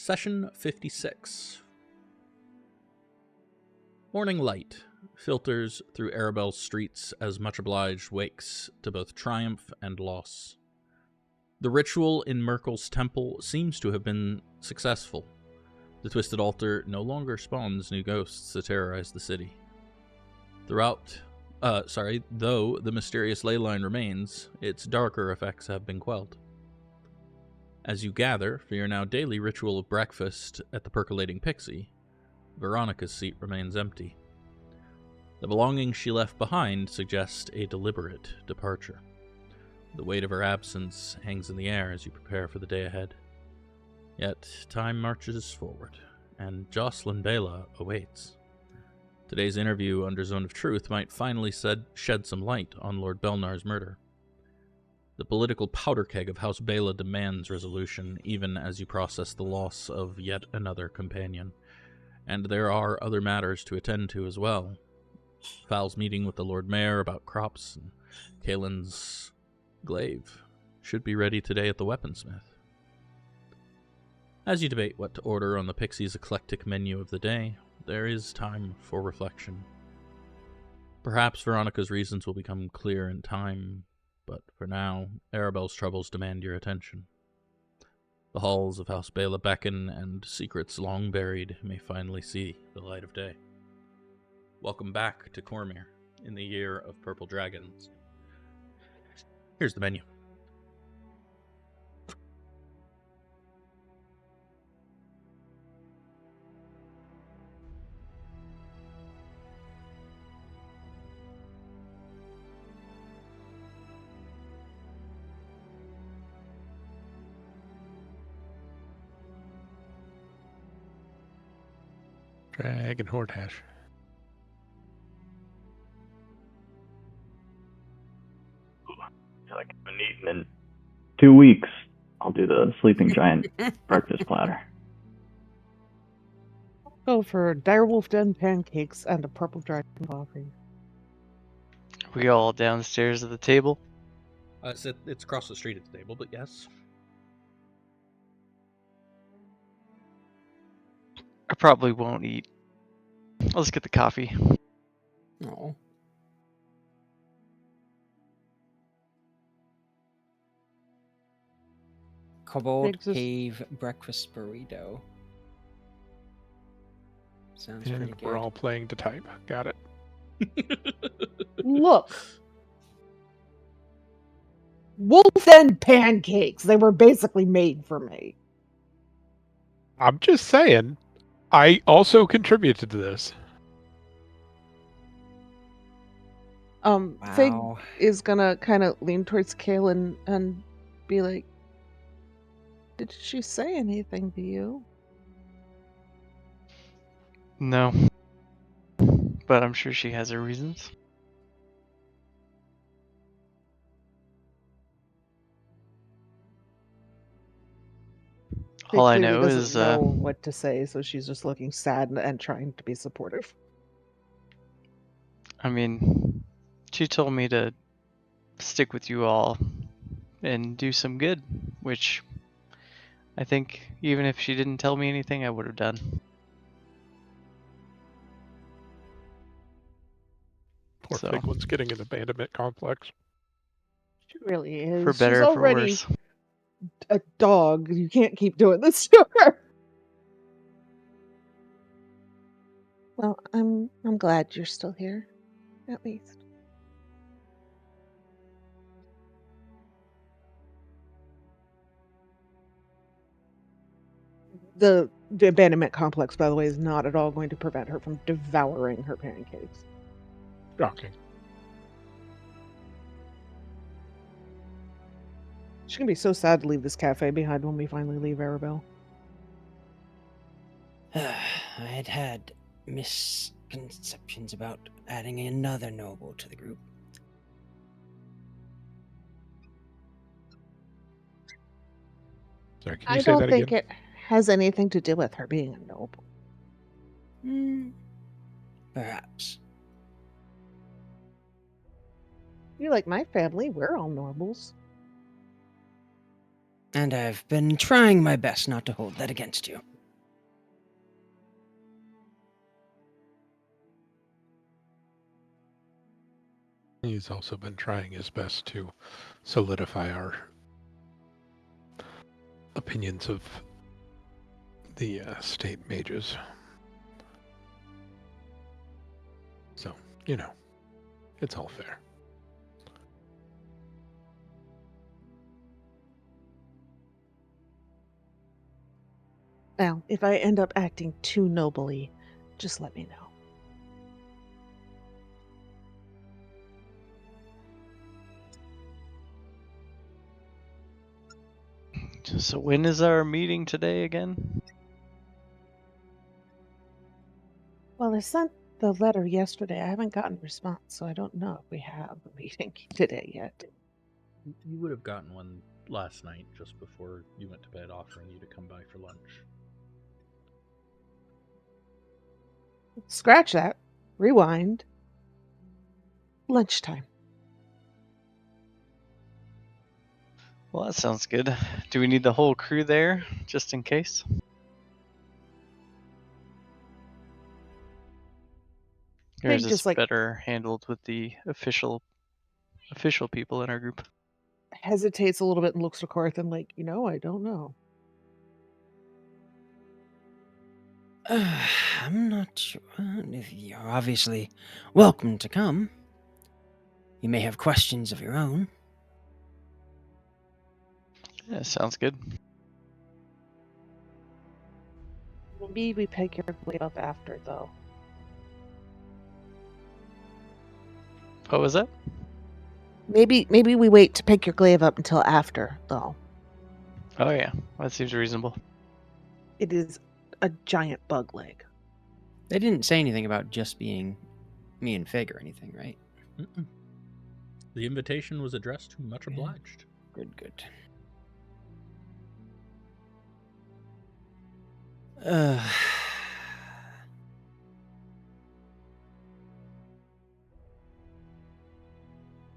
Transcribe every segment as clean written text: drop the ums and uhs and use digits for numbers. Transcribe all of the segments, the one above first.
Session 56. Morning light filters through Arabelle's streets as Much Obliged wakes to both triumph and loss. The ritual in Merkel's temple seems to have been successful. The Twisted Altar no longer spawns new ghosts to terrorize the city. Though the mysterious ley line remains, its darker effects have been quelled. As you gather for your now daily ritual of breakfast at the Percolating Pixie, Veronica's seat remains empty. The belongings she left behind suggest a deliberate departure. The weight of her absence hangs in the air as you prepare for the day ahead. Yet time marches forward, and Jocelyn Bela awaits. Today's interview under Zone of Truth might finally shed some light on Lord Belnar's murder. The political powder keg of House Bela demands resolution, even as you process the loss of yet another companion. And there are other matters to attend to as well. Val's meeting with the Lord Mayor about crops, and Kaelen's glaive should be ready today at the weaponsmith. As you debate what to order on the Pixie's eclectic menu of the day, there is time for reflection. Perhaps Veronica's reasons will become clear in time, but for now, Arabelle's troubles demand your attention. The halls of House Bela beckon, and secrets long buried may finally see the light of day. Welcome back to Cormyr, in the year of purple dragons. Here's the menu. Dragon Horde hash. I feel like I've been eating in 2 weeks. I'll do the sleeping giant breakfast platter. Go for direwolf den pancakes and a purple dragon coffee. We all downstairs at the table? It's across the street at the table, but yes. I probably won't eat. I'll just get the coffee. No. Kobold Cave breakfast burrito. Sounds pretty And good. we're all playing to type. Got it. Look! Wolf den pancakes! They were basically made for me. I'm just saying, I also contributed to this. Fig Wow. is gonna kind of lean towards Kaelen and be like, did she say anything to you? No. But I'm sure she has her reasons. All I Fig clearly know doesn't is know what to say, so she's just looking sad and trying to be supportive. I mean, she told me to stick with you all and do some good, which I think even if she didn't tell me anything, I would have done. Poor So. Figwyn's getting an abandonment complex. She really is. For better She's or for already worse. a dog. You can't keep doing this to her. Well, I'm glad you're still here, at least. The abandonment complex, by the way, is not at all going to prevent her from devouring her pancakes. Shocking. She's gonna be so sad to leave this cafe behind when we finally leave Arabelle. I'd had misconceptions about adding another noble to the group. Sorry, can I you say don't that think again? it has anything to do with her being a noble. Perhaps. You're like my family. We're all nobles. And I've been trying my best not to hold that against you. He's also been trying his best to solidify our opinions of the state mages. So, it's all fair. Now, if I end up acting too nobly, just let me know. So when is our meeting today again? Well, I sent the letter yesterday. I haven't gotten a response, so I don't know if we have a meeting today yet. You would have gotten one last night just before you went to bed offering you to come by for lunch. Scratch that. Rewind. Lunchtime. Well, that sounds good. Do we need the whole crew there, just in case? Or Maybe is this just, like, better handled with the official people in our group? hesitates a little bit and looks to Corthynd like, I don't know. I'm not sure. If you're obviously welcome to come. You may have questions of your own. Yeah, sounds good. Maybe we pick your blade up after, though. What was that? Maybe we wait to pick your glaive up until after, though. Oh yeah, that seems reasonable. It is a giant bug leg. They didn't say anything about just being me and Fig or anything, right? Mm-mm. The invitation was addressed to Much Yeah. Obliged. Good.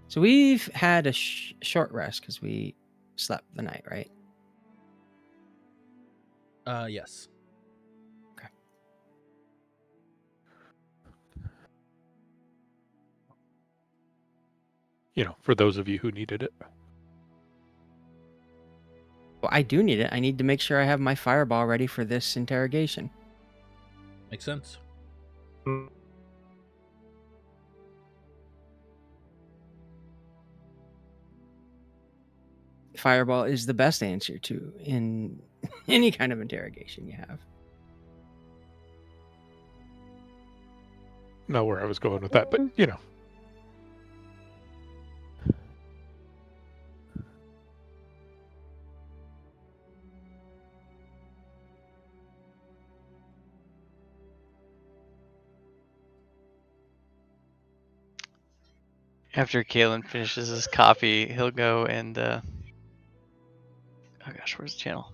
So we've had a short rest because we slept the night, right? Yes. Okay. For those of you who needed it. Well, I do need it. I need to make sure I have my fireball ready for this interrogation. Makes sense. Fireball is the best answer to in any kind of interrogation you have. Not where I was going with that, but After Kaelen finishes his coffee, he'll go and oh gosh, where's the channel?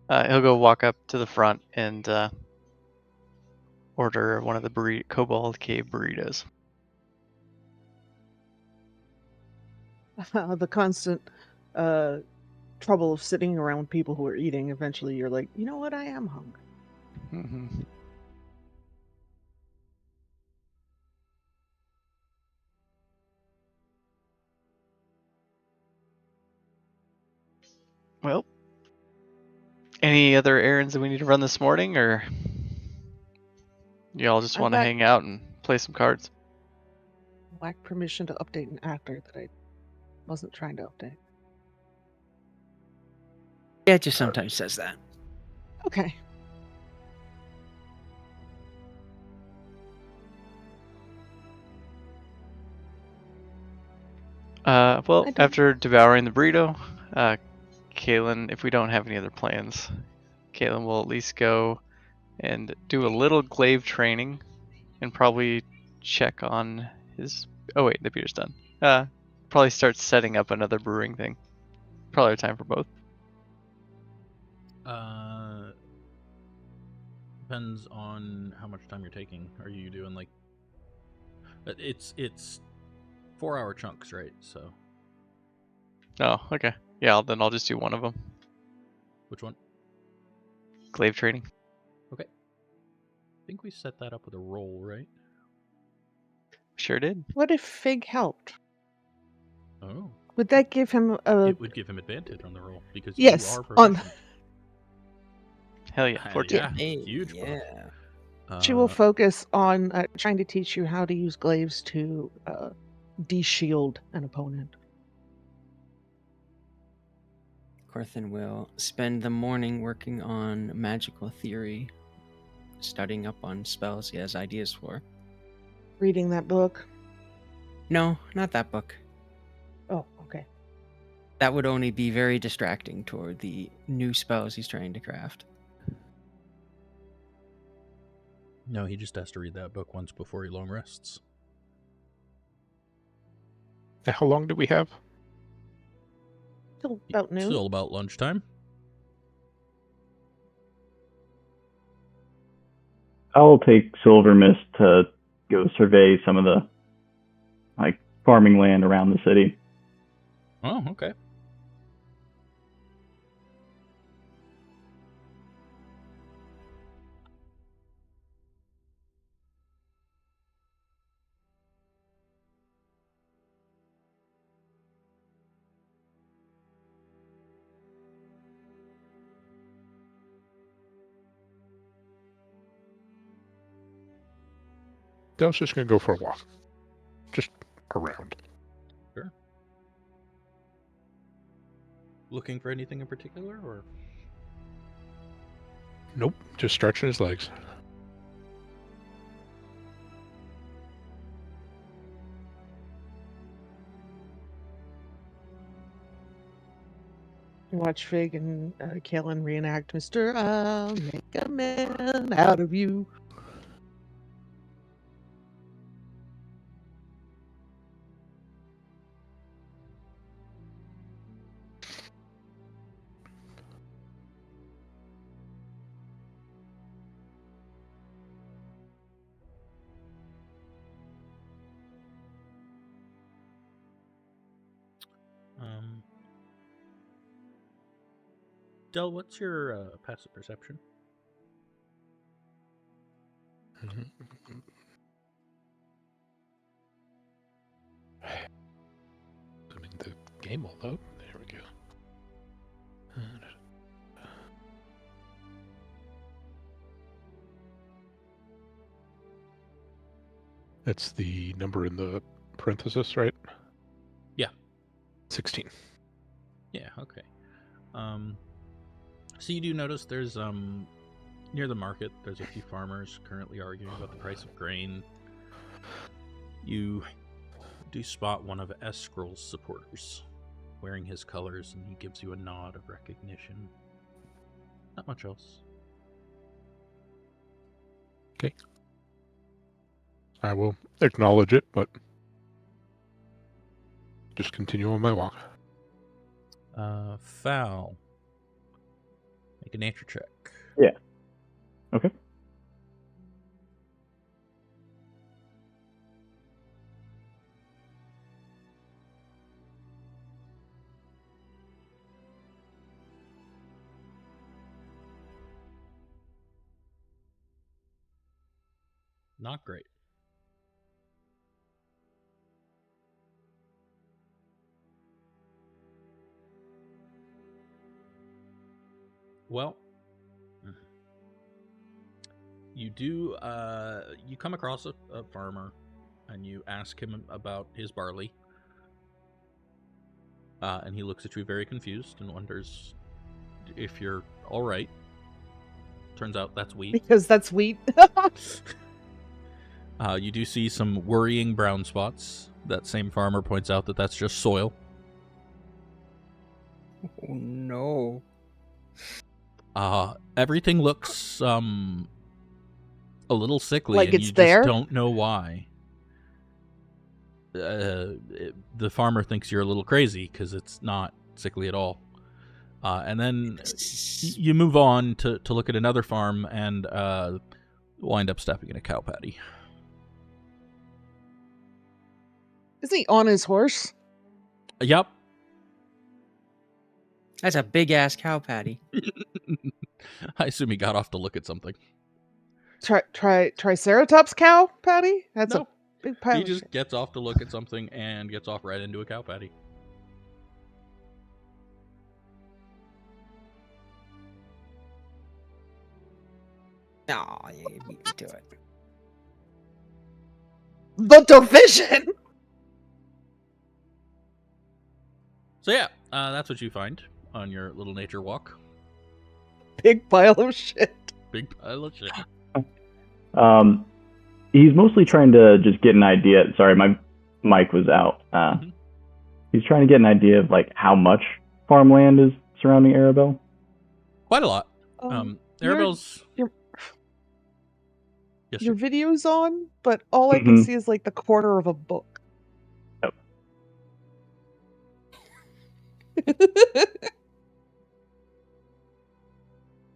He'll go walk up to the front and order one of the Cobalt Cave burritos. The constant trouble of sitting around people who are eating. Eventually, you're like, you know what? I am hungry. Mm-hmm. Well, any other errands that we need to run this morning, or y'all just want to hang out and play some cards? Lack permission to update an actor that I wasn't trying to update. Yeah, it just sometimes says that. Okay. Well, after devouring the burrito, Kaelen, if we don't have any other plans, Kaelen will at least go and do a little glaive training and probably check on his... Oh wait, the beer's done. Probably start setting up another brewing thing. Probably time for both. Depends on how much time you're taking. Are you doing like... It's 4-hour chunks, right? So... Oh, okay. Yeah, then I'll just do one of them. Which one? Glaive training. Okay. I think we set that up with a roll, right? Sure did. What if Fig helped? Oh. Would that give him a... It would give him advantage on the roll because Yes, you are on- proficient. Hell yeah. Hell 14. yeah. Hey, Huge buff. yeah. She will focus on trying to teach you how to use glaives to de-shield an opponent. Corthynd will spend the morning working on magical theory, studying up on spells he has ideas for. Reading that book. No, not that book. Oh, okay. That would only be very distracting toward the new spells he's trying to craft. No, he just has to read that book once before he long rests. How long do we have? Till about noon. Still about lunchtime. I'll take Silver Mist to go survey some of the farming land around the city. Oh, okay. Dell's just going to go for a walk. Just around. Sure. Looking for anything in particular, or? Nope, just stretching his legs. Watch Fig and Kaelen reenact Mr. I'll make a man out of you. Del, what's your passive perception? Assuming the game will load. There we go. That's the number in the parenthesis, right? Yeah. 16. Yeah, okay. So you do notice there's near the market there's a few farmers currently arguing about the price of grain. You do spot one of Eskrol's supporters wearing his colors, and he gives you a nod of recognition. Not much else. Okay. I will acknowledge it, but just continue on my walk. Foul. Make a nature check. Yeah. Okay. Not great. Well, you do, you come across a farmer, and you ask him about his barley. And he looks at you very confused and wonders if you're all right. Turns out that's wheat. Because that's wheat. You do see some worrying brown spots. That same farmer points out that that's just soil. Oh no. Everything looks a little sickly, Like and it's you there? just don't know why. The farmer thinks you're a little crazy because it's not sickly at all. And then you move on to look at another farm and wind up stepping in a cow patty. Is he on his horse? Yep. That's a big ass cow patty. I assume he got off to look at something. Triceratops cow, Patty? That's No. Big pile He of just shit. gets off to look at something and gets off right into a cow patty. Aw, you beat me to it. The division. So yeah, that's what you find on your little nature walk. Big pile of shit. Big pile of shit. He's mostly trying to just get an idea. Sorry, my mic was out. He's trying to get an idea of like how much farmland is surrounding Arabelle. Quite a lot. Your- Arabelle's. your- Yes, Your sir. video's on, but all I can Mhm. see is like the corner of a book. Yep.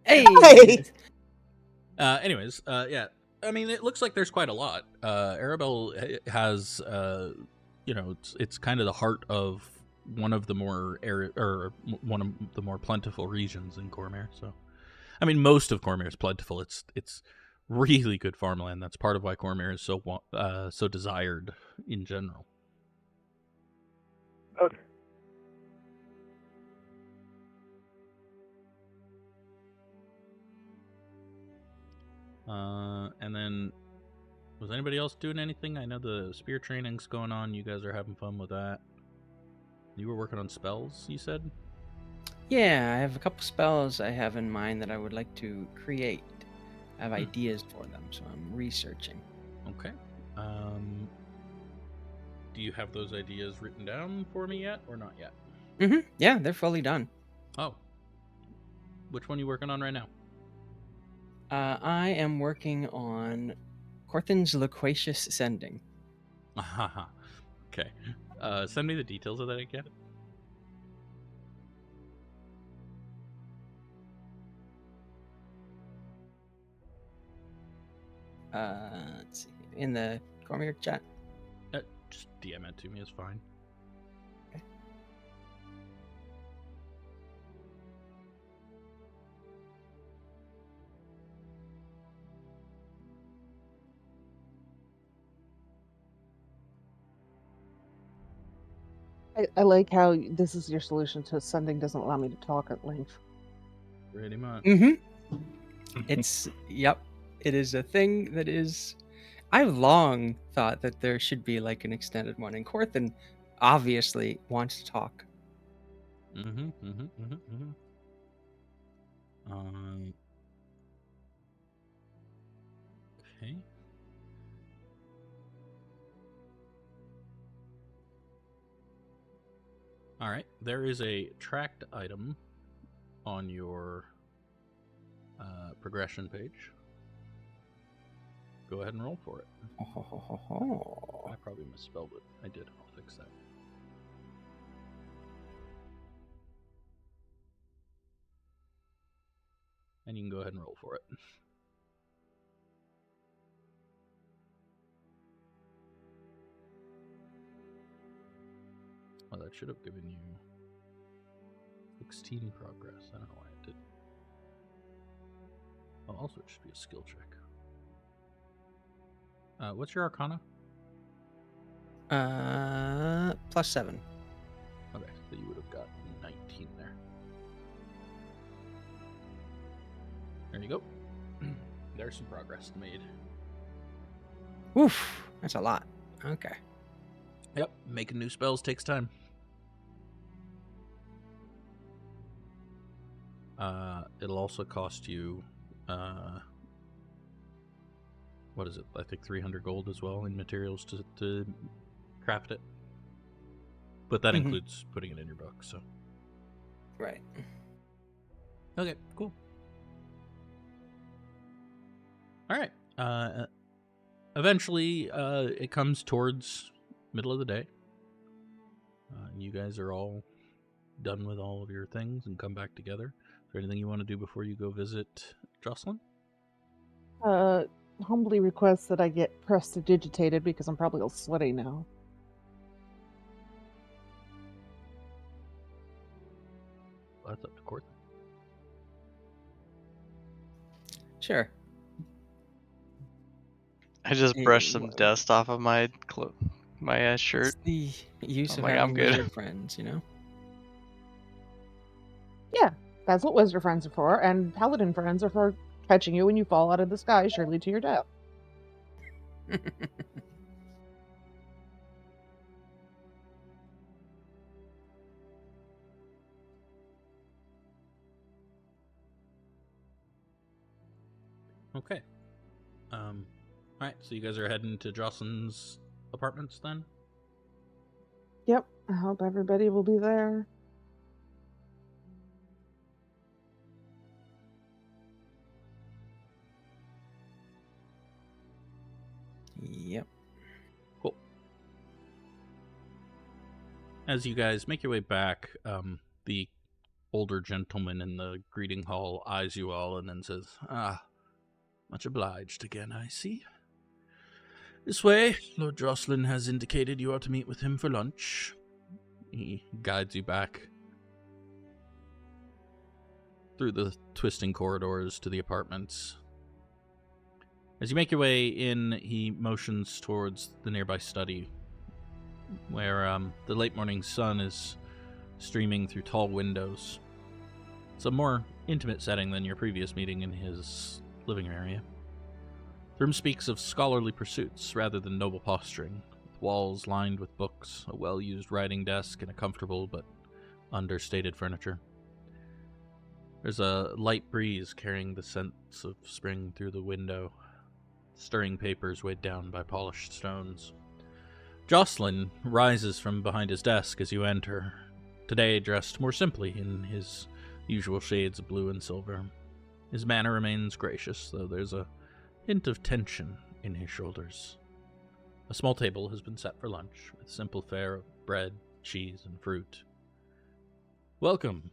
Hey! Hey! Anyways, yeah. I mean, it looks like there's quite a lot. Arabelle has, it's kind of the heart of one of the more one of the more plentiful regions in Cormyr. So, I mean, most of Cormyr is plentiful. It's really good farmland. That's part of why Cormyr is so desired in general. Okay. And then, was anybody else doing anything? I know the spear training's going on. You guys are having fun with that. You were working on spells, you said? Yeah, I have a couple spells I have in mind that I would like to create. I have ideas for them, so I'm researching. Okay. Do you have those ideas written down for me yet, or not yet? Mm-hmm. Yeah, they're fully done. Oh. Which one are you working on right now? I am working on Corthyn's loquacious sending. Okay. Send me the details of that again. Let's see. In the Cormyr chat. Just DM it to me is fine. Okay. I like how this is your solution to sending doesn't allow me to talk at length. Pretty much. Mm-hmm. It's, yep. It is a thing that is... I've long thought that there should be like an extended one, and Corthyn obviously wants to talk. Okay. All right. There is a tracked item on your progression page. Go ahead and roll for it. I probably misspelled it. I did. I'll fix that. And you can go ahead and roll for it. Well, that should have given you 16 progress. I don't know why it didn't. Oh, also it should be a skill check. What's your Arcana? +7. Okay, so you would have got 19 there. There you go. There's some progress made. Oof, that's a lot. Okay. Yep, making new spells takes time. It'll also cost you, what is it? I think 300 gold as well in materials to craft it. But that includes putting it in your book, so. Right. Okay, cool. All right. Eventually, it comes towards middle of the day. You guys are all done with all of your things and come back together. Is there anything you want to do before you go visit Jocelyn? Humbly request that I get prestidigitated because I'm probably all sweaty now. Well, that's up to Corthyndahast. Sure. I just brushed some dust off of my shirt. It's the use I'm of like, I'm having good. wizard friends, you know? Yeah, that's what wizard friends are for, and paladin friends are for catching you when you fall out of the sky, surely to your death. Okay. Alright, so you guys are heading to Jocelyn's apartments then? Yep, I hope everybody will be there. Yep. Cool. As you guys make your way back, the older gentleman in the greeting hall eyes you all and then says, much obliged again, I see. This way, Lord Jocelyn has indicated you are to meet with him for lunch. He guides you back through the twisting corridors to the apartments. As you make your way in, he motions towards the nearby study, where the late morning sun is streaming through tall windows. It's a more intimate setting than your previous meeting in his living area. The room speaks of scholarly pursuits rather than noble posturing, with walls lined with books, a well-used writing desk, and a comfortable but understated furniture. There's a light breeze carrying the scents of spring through the window, stirring papers weighed down by polished stones. Jocelyn rises from behind his desk as you enter, today dressed more simply in his usual shades of blue and silver. His manner remains gracious, though there's a hint of tension in his shoulders. A small table has been set for lunch, with simple fare of bread, cheese, and fruit. Welcome.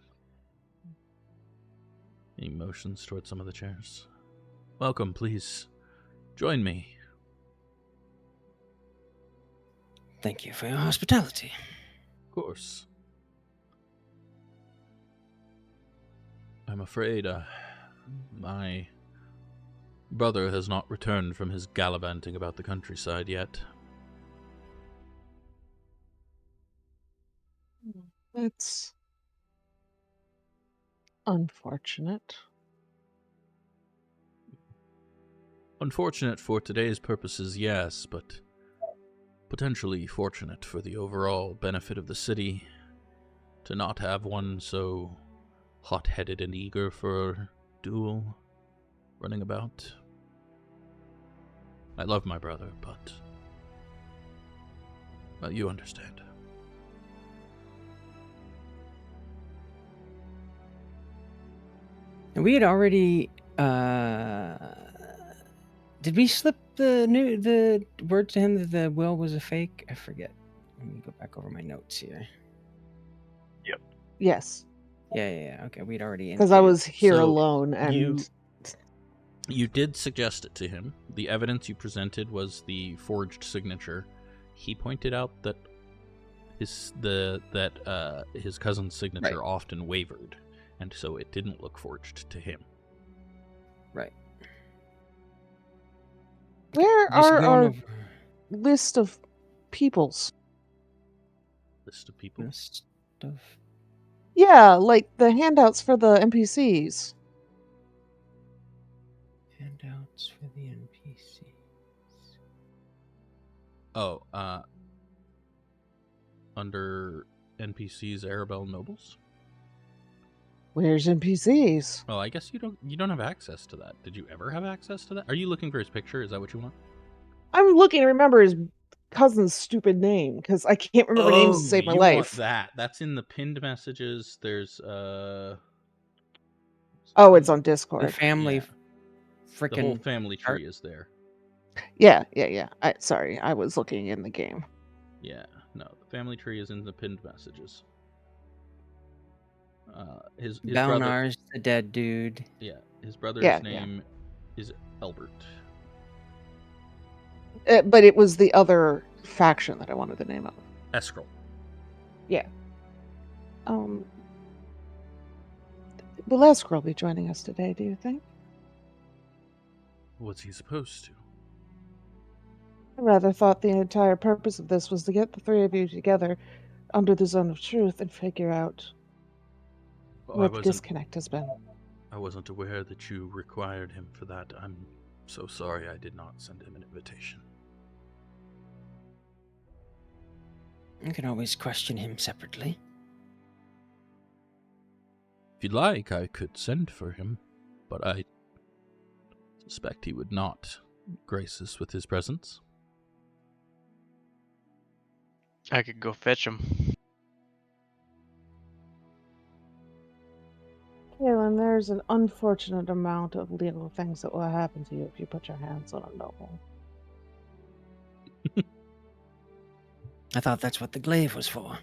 He motions towards some of the chairs. Welcome, please. Join me. Thank you for your hospitality. Of course. I'm afraid, my brother has not returned from his gallivanting about the countryside yet. It's unfortunate. Unfortunate for today's purposes, yes, but potentially fortunate for the overall benefit of the city to not have one so hot-headed and eager for a duel running about. I love my brother, but well, you understand. And we had already did we slip the word to him that the will was a fake? I forget. Let me go back over my notes here. Yes, Yeah. Okay, we'd already because I indicated. was here So alone, and You did suggest it to him. The evidence you presented was the forged signature. He pointed out that his cousin's signature often wavered, and so it didn't look forged to him. Right. where Just are going our over list of peoples? List of people. stuff. Yeah, like the handouts for the NPCs. Handouts for the NPCs. Oh, under NPCs, Arabelle Nobles. Where's NPCs? Well, I guess you don't have access to that. Did you ever have access to that? Are you looking for his picture? Is that what you want? I'm looking to remember his cousin's stupid name because I can't remember names to save my you life. Want that? That's in the pinned messages. There's Oh, it's on Discord. The family freaking the whole family tree is there. Yeah. Sorry, I was looking in the game. Yeah, no, the family tree is in the pinned messages. His brother. Balnar's the dead dude. Yeah, his brother's name is Albert. But it was the other faction that I wanted the name of. Eskrel. Yeah. Will Eskrel be joining us today, do you think? What's he supposed to? I rather thought the entire purpose of this was to get the three of you together under the zone of truth and figure out where the disconnect has been. I wasn't aware that you required him for that. I'm so sorry I did not send him an invitation. You can always question him separately. If you'd like, I could send for him, but I suspect he would not grace us with his presence. I could go fetch him. Kaelen, there's an unfortunate amount of legal things that will happen to you if you put your hands on a noble. I thought that's what the glaive was for.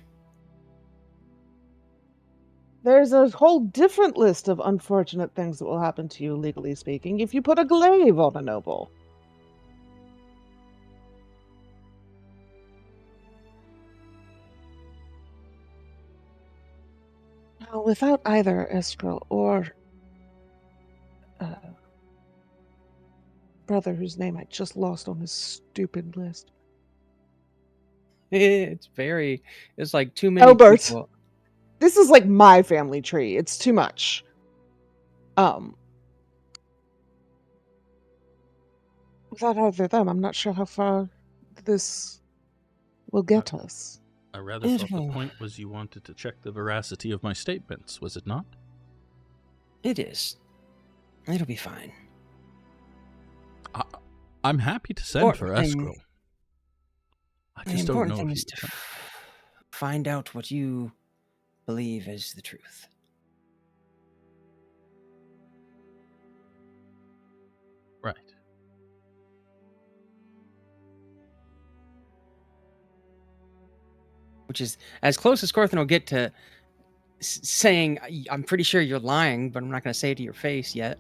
There's a whole different list of unfortunate things that will happen to you, legally speaking, if you put a glaive on a noble. Now, without either Eskril or brother whose name I just lost on this stupid list. It's like too many Albert. people. This is like my family tree. It's too much. Without either of them, I'm not sure how far this will get us. I rather thought the point was you wanted to check the veracity of my statements, was it not? It is. It'll be fine. I'm happy to send for Eskril. I just don't know The important thing if is to find out what you believe is the truth. Right. Which is as close as Corthyndahast will get to saying, I'm pretty sure you're lying, but I'm not going to say it to your face yet.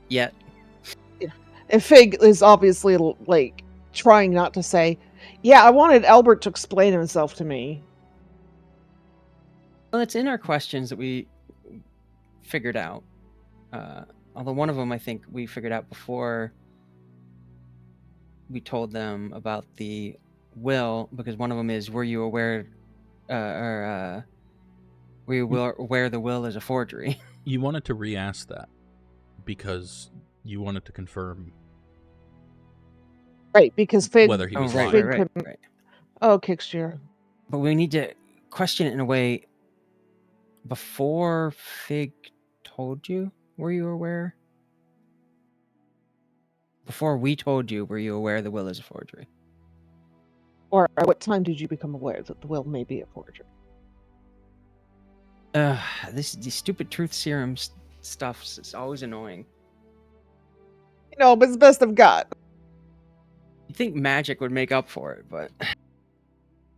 Yet. Yeah. And Fig is obviously like trying not to say, yeah, I wanted Albert to explain himself to me. Well, it's in our questions that we figured out. Although one of them, I think, we figured out before we told them about the will, because one of them is, were you aware, were you aware the will is a forgery? You wanted to re-ask that because you wanted to confirm, right? Because Fig, whether he was right, lying. right. Oh, Kixt, but we need to question it in a way. Before Fig told you, were you aware? Before we told you, were you aware the will is a forgery? Or at what time did you become aware that the will may be a forgery? These stupid truth serum stuff is always annoying. No, but it's the best I've got. You'd think magic would make up for it, but...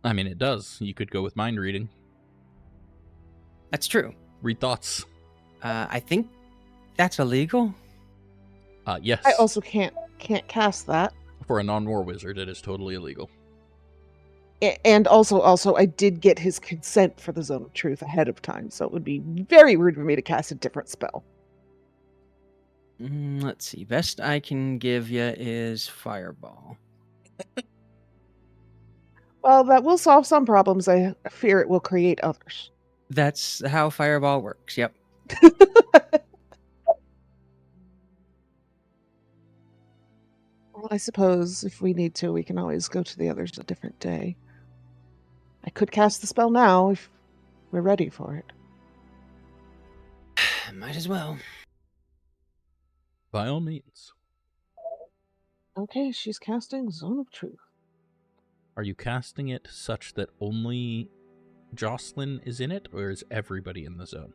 I mean, it does. You could go with mind reading. That's true. Read thoughts. I think that's illegal. Yes. I also can't cast that. For a non-war wizard, it is totally illegal. And also, I did get his consent for the Zone of Truth ahead of time, so it would be very rude for me to cast a different spell. Let's see. Best I can give you is Fireball. Well, that will solve some problems. I fear it will create others. That's how Fireball works, yep. Well, I suppose if we need to, we can always go to the others a different day. I could cast the spell now if we're ready for it. Might as well. By all means. Okay, she's casting Zone of Truth. Are you casting it such that only Jocelyn is in it, or is everybody in the zone?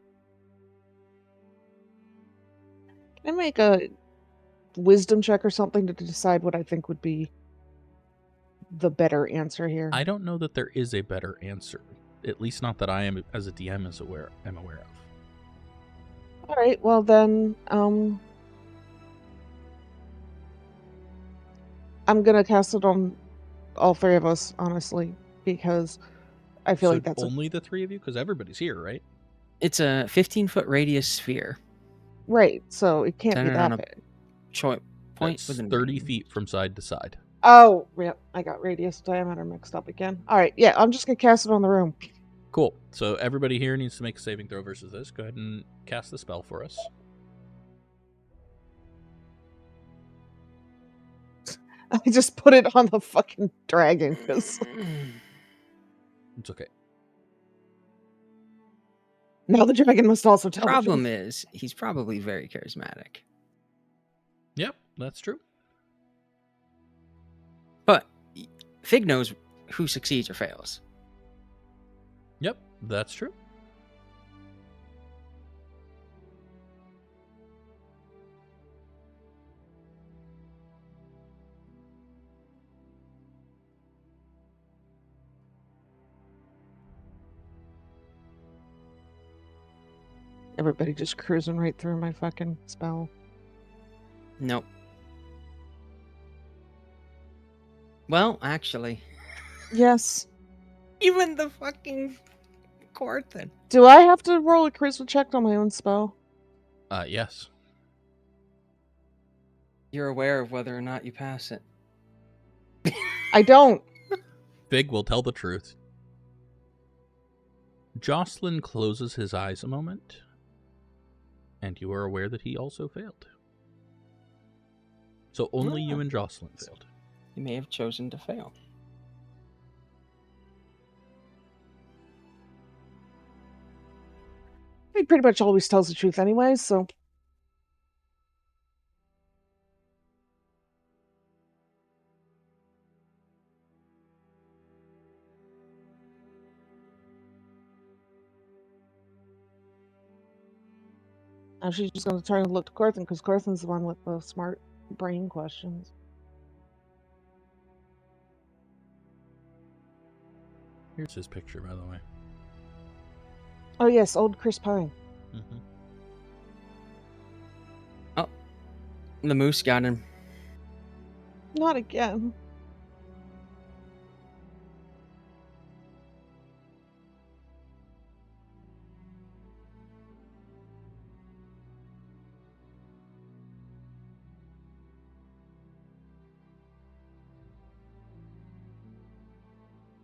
Can I make a wisdom check or something to decide what I think would be the better answer here? I don't know that there is a better answer. At least not that I am, as a DM, am aware of. All right, well then, I'm gonna cast it on all three of us, honestly, because I feel like that's only the three of you, because everybody's here, right? It's a 15-foot radius sphere. right. So it can't be Centered that on big. point That's within 30 range. feet from side to side. Oh, yeah, I got radius diameter mixed up again. All right, yeah, I'm just gonna cast it on the room. Cool. So everybody here needs to make a saving throw versus this. Go ahead and cast the spell for us. I just put it on the fucking dragon because It's okay. now the dragon must also tell the Problem truth. is, he's probably very charismatic. Yep, that's true. But Fig knows who succeeds or fails. Yep, that's true. Everybody just cruising right through my fucking spell. Nope. Well, actually, Yes. even the fucking Corthynd. Do I have to roll a charisma check on my own spell? Yes. You're aware of whether or not you pass it. I don't. Fig will tell the truth. Jocelyn closes his eyes a moment, and you are aware that he also failed. So only you and Jocelyn failed. You may have chosen to fail. He pretty much always tells the truth anyway, so. Now she's just going to turn and look to Corthynd because Corthyn's the one with the smart brain questions. Here's his picture, by the way. Oh, yes, old Chris Pine. Mm-hmm. Oh, the moose got him. Not again.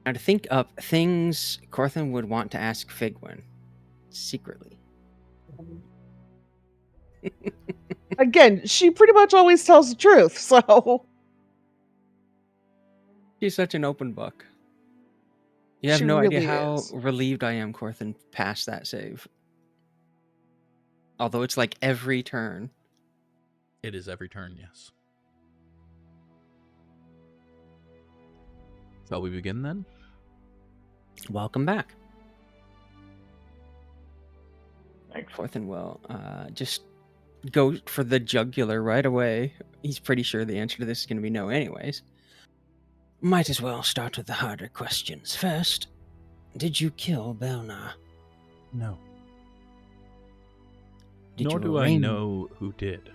Now to think up things Corthynd would want to ask Figwyn secretly. Again, she pretty much always tells the truth, so. She's such an open book. You have She no idea really how is. relieved I am Corthynd passed that save. Although it's like every turn. It is every turn, yes. Shall we begin then? Welcome back. Thanks. Corthynd will just go for the jugular right away. He's pretty sure the answer to this is going to be no anyways. Might as well start with the harder questions first. Did you kill Belnar? No. Did Nor you do I arrange- know who did.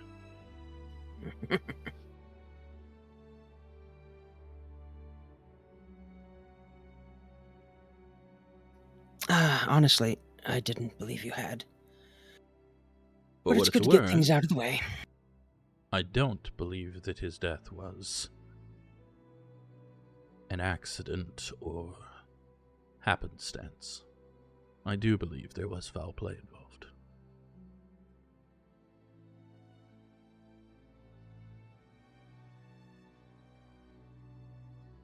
Honestly, I didn't believe you had. But But what it's if good it to get weren't? things out of the way. I don't believe that his death was an accident or happenstance. I do believe there was foul play involved.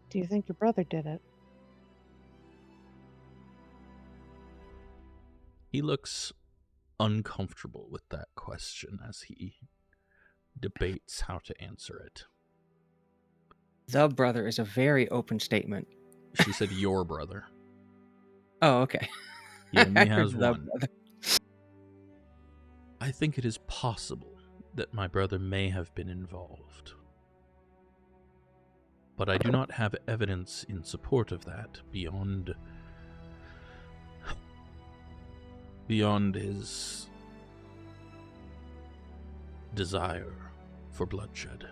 Do you think your brother did it? He looks uncomfortable with that question as he debates how to answer it. The brother is a very open statement. She said your brother. Oh, okay. He only I heard has the one. brother. I think it is possible that my brother may have been involved. But I do not have evidence in support of that beyond his desire for bloodshed.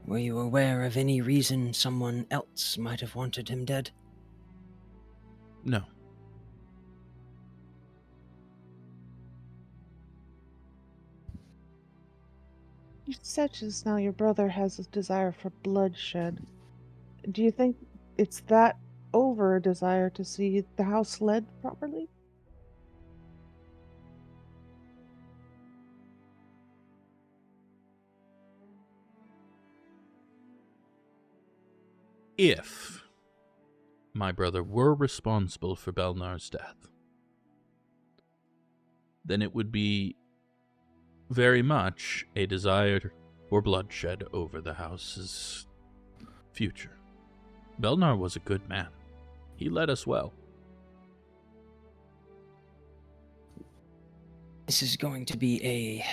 Were you aware of any reason someone else might have wanted him dead? No. You said just now your brother has a desire for bloodshed. Do you think it's that over a desire to see the house led properly? If my brother were responsible for Belnar's death, then it would be very much a desire for bloodshed over the house's future. Belnar was a good man. He led us well. This is going to be a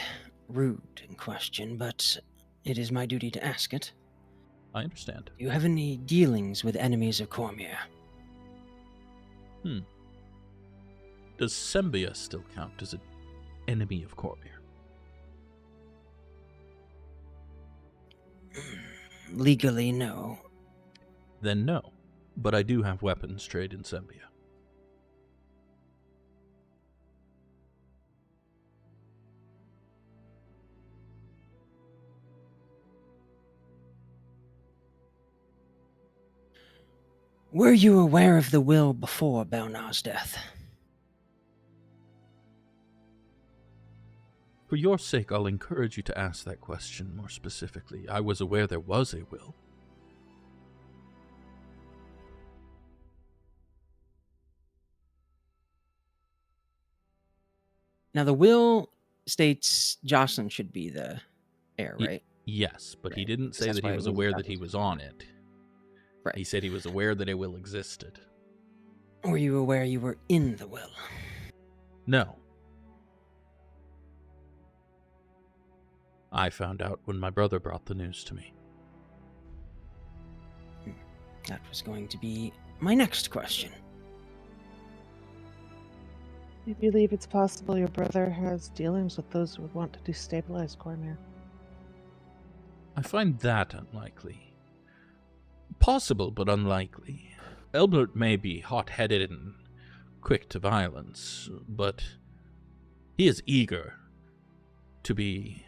rude question, but it is my duty to ask it. I understand. Do you have any dealings with enemies of Cormyr? Does Sembia still count as an enemy of Cormyr? Legally, no. Then no. But I do have weapons trade in Sembia. Were you aware of the will before Belnar's death? For your sake, I'll encourage you to ask that question more specifically. I was aware there was a will. Now, the will states Jocelyn should be the heir, right? Yes, but he Right. didn't say That's that he why it was was aware that backwards. he was on it. Right. He said he was aware that a will existed. Were you aware you were in the will? No. I found out when my brother brought the news to me. That was going to be my next question. You believe it's possible your brother has dealings with those who would want to destabilize Cormyr? I find that unlikely. Possible, but unlikely. Elbert may be hot-headed and quick to violence, but he is eager to be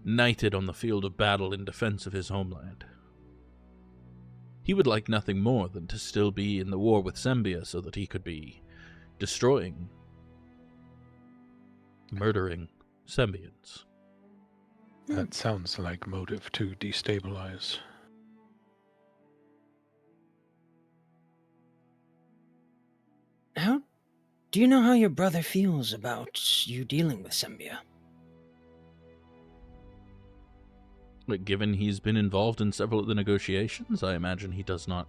knighted on the field of battle in defense of his homeland. He would like nothing more than to still be in the war with Sembia so that he could be destroying, murdering Sembians. That sounds like motive to destabilize. Do you know how your brother feels about you dealing with Sembia? But given he's been involved in several of the negotiations, I imagine he does not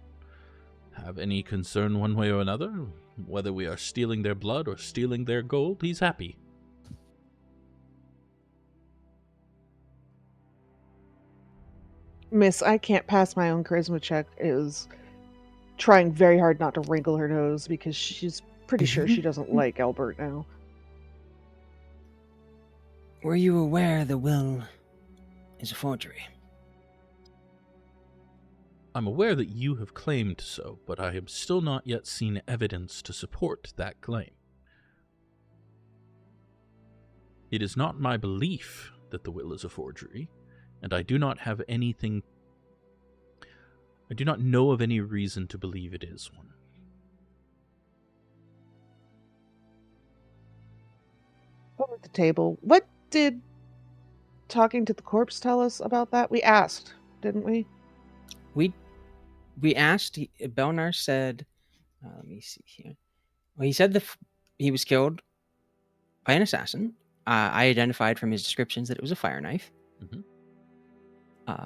have any concern one way or another. Whether we are stealing their blood or stealing their gold, he's happy. Miss, I can't pass my own charisma check. Is trying very hard not to wrinkle her nose because she's pretty sure she doesn't like Albert now. Were you aware the will is a forgery? I'm aware that you have claimed so, but I have still not yet seen evidence to support that claim. It is not my belief that the will is a forgery, and I do not have anything... I do not know of any reason to believe it is one. Over at the table, what did talking to the corpse tell us about that? We asked, didn't we? We asked. Belnar said, "Let me see here." Well, he said he was killed by an assassin. I identified from his descriptions that it was a fire knife. Mhm.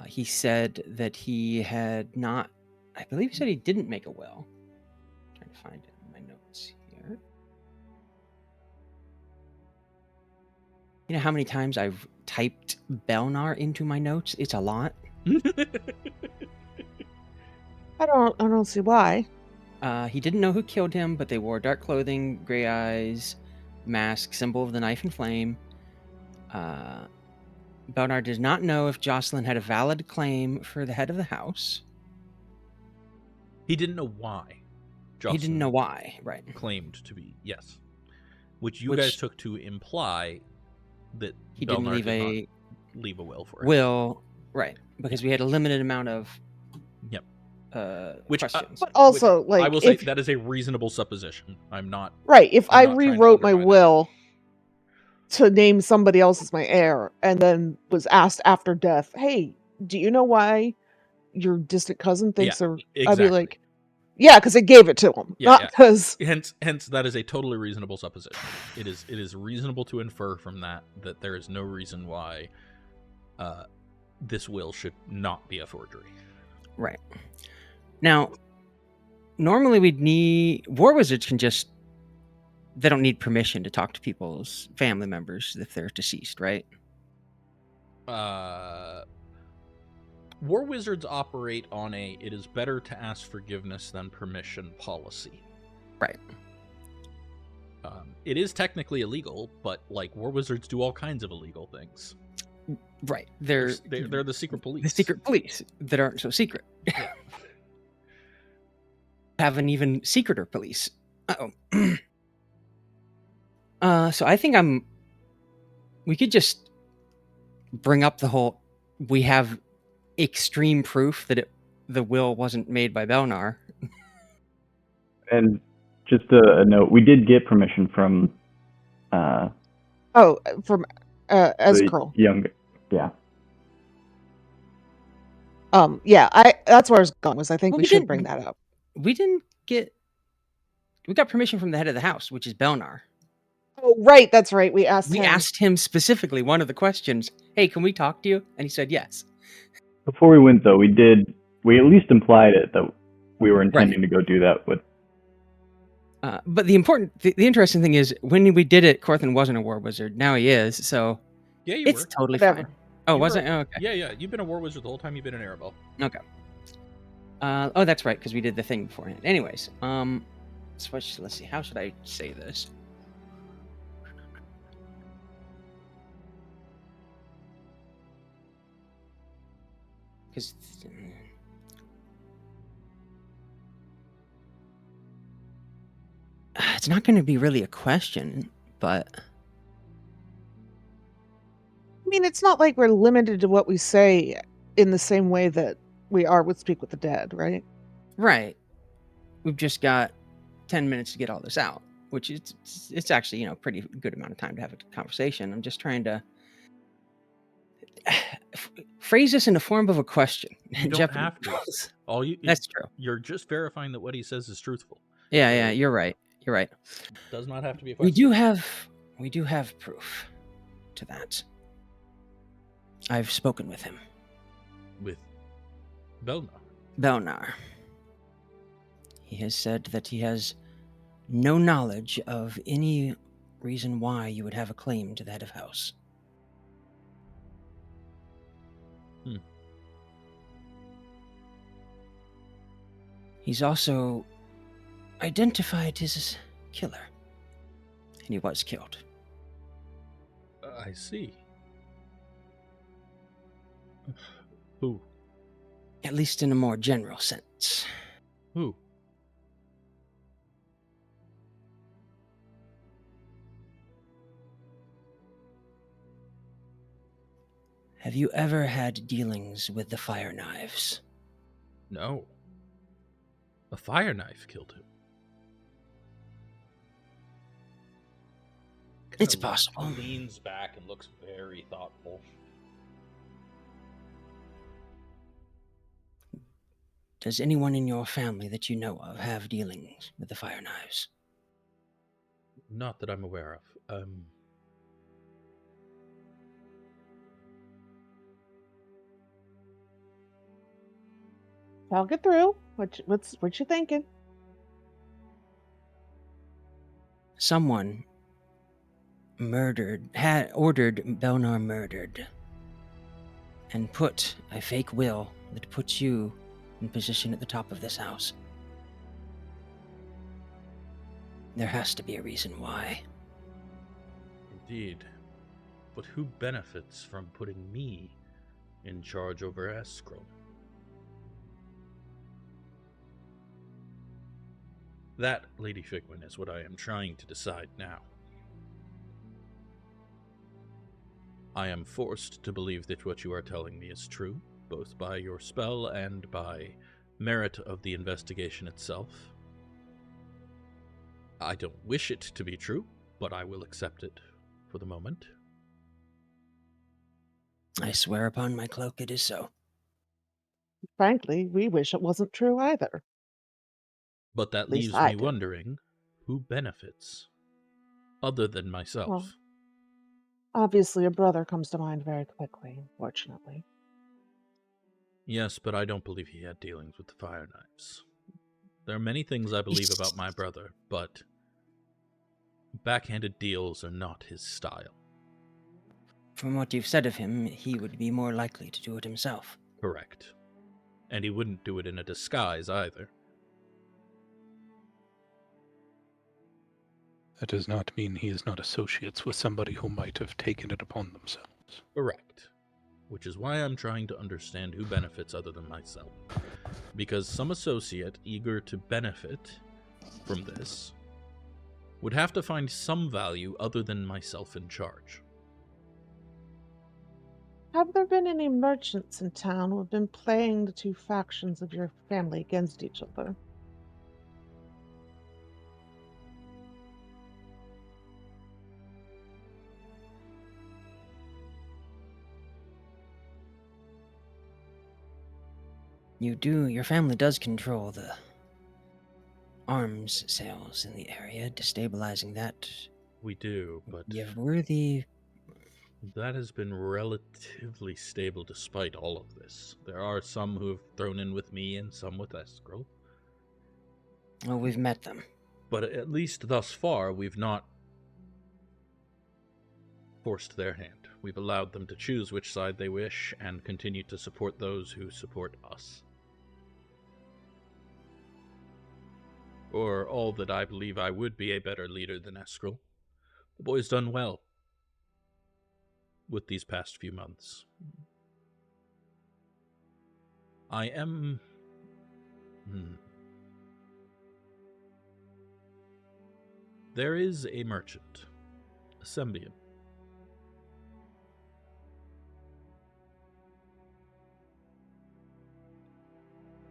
He said that he had not. I believe he said he didn't make a will. I'm trying to find it in my notes here. You know how many times I've typed Belnar into my notes? It's a lot. I don't see why. He didn't know who killed him, but they wore dark clothing, gray eyes, mask, symbol of the knife and flame. Belnar does not know if Jocelyn had a valid claim for the head of the house. He didn't know why. He didn't know why, right? Claimed to be, yes. Which you guys took to imply that He Belnar didn't leave did a leave a will for it. will, right? Because we had a limited amount of Yep. which Which, questions. But also, like, I will say if, that is a reasonable supposition. I'm not. right, if I'm I not trying to rewrote my undermine that. will to name somebody else as my heir, and then was asked after death, "Hey, do you know why your distant cousin thinks Yeah, they're?" exactly. I'd be like, "Yeah, because I gave it to him, Yeah, not yeah. because." Hence, that is a totally reasonable supposition. It is reasonable to infer from that there is no reason why this will should not be a forgery. Right. Now, normally we'd need war wizards can just they don't need permission to talk to people's family members if they're deceased, right? War wizards operate on a "it is better to ask forgiveness than permission" policy. Right. It is technically illegal, but like war wizards do all kinds of illegal things. Right. They're the secret police. The secret police that aren't so secret. Yeah. Have an even secreter police. Uh-oh. So I think we could just bring up the whole, we have extreme proof that the will wasn't made by Belnar. And just a note, we did get permission from From the Ezreal. young, yeah. Yeah, that's where I was going. I think Well, we we should didn't- bring that up. We got permission from the head of the house, which is Belnar. Oh, right, that's right. We asked him. asked him specifically one of the questions, hey, can we talk to you? And he said yes. Before we went, though, we at least implied it that we were intending to go do that with. But the interesting thing is, when we did it, Corthyndahast wasn't a war wizard. Now he is, so Yeah, you it's were. totally Whatever. fine. Oh, You was were- it? Oh, okay. Yeah. You've been a war wizard the whole time you've been in Erebel. Okay. Oh, that's right, because we did the thing beforehand. Anyways, let's see. How should I say this? Because it's not going to be really a question, but I mean, it's not like we're limited to what we say in the same way that we are with Speak with the Dead, right? right, we've just got 10 minutes to get all this out, which is it's actually pretty good amount of time to have a conversation. I'm just trying to phrase this in the form of a question. You don't have to. That's true. You're just verifying that what he says is truthful. Yeah, you're right. You're right. It does not have to be a question. We do have proof to that. I've spoken with him. With Belnar. Belnar. He has said that he has no knowledge of any reason why you would have a claim to the head of house. He's also identified his killer, and he was killed. I see. Who? At least in a more general sense. Who? Have you ever had dealings with the fire knives? No. A fire knife killed him. It's Kinda possible. Leans back and looks very thoughtful. Does anyone in your family that you know of have dealings with the fire knives? Not that I'm aware of. Talk it through. What you thinking? Someone had ordered Belnar murdered, and put a fake will that puts you in position at the top of this house. There has to be a reason why. Indeed. But who benefits from putting me in charge over Escrow? That, Lady Figwyn, is what I am trying to decide now. I am forced to believe that what you are telling me is true, both by your spell and by merit of the investigation itself. I don't wish it to be true, but I will accept it for the moment. I swear upon my cloak it is so. Frankly, we wish it wasn't true either. But that At least leaves I me do. wondering, who benefits, other than myself? Well, obviously, a brother comes to mind very quickly, unfortunately. Yes, but I don't believe he had dealings with the fire knives. There are many things I believe about my brother, but backhanded deals are not his style. From what you've said of him, he would be more likely to do it himself. Correct. And he wouldn't do it in a disguise either. That does not mean he is not associates with somebody who might have taken it upon themselves. Correct. Which is why I'm trying to understand who benefits other than myself. Because some associate eager to benefit from this would have to find some value other than myself in charge. Have there been any merchants in town who have been playing the two factions of your family against each other? Your family does control the arms sales in the area, destabilizing that. We do, but You have worthy. that has been relatively stable despite all of this. There are some who have thrown in with me and some with Escrow. Oh, we've met them. But at least thus far, we've not forced their hand. We've allowed them to choose which side they wish and continue to support those who support us. Or all that I believe I would be a better leader than Escrow. The boy's done well with these past few months. I am... There is a merchant, a Sembian.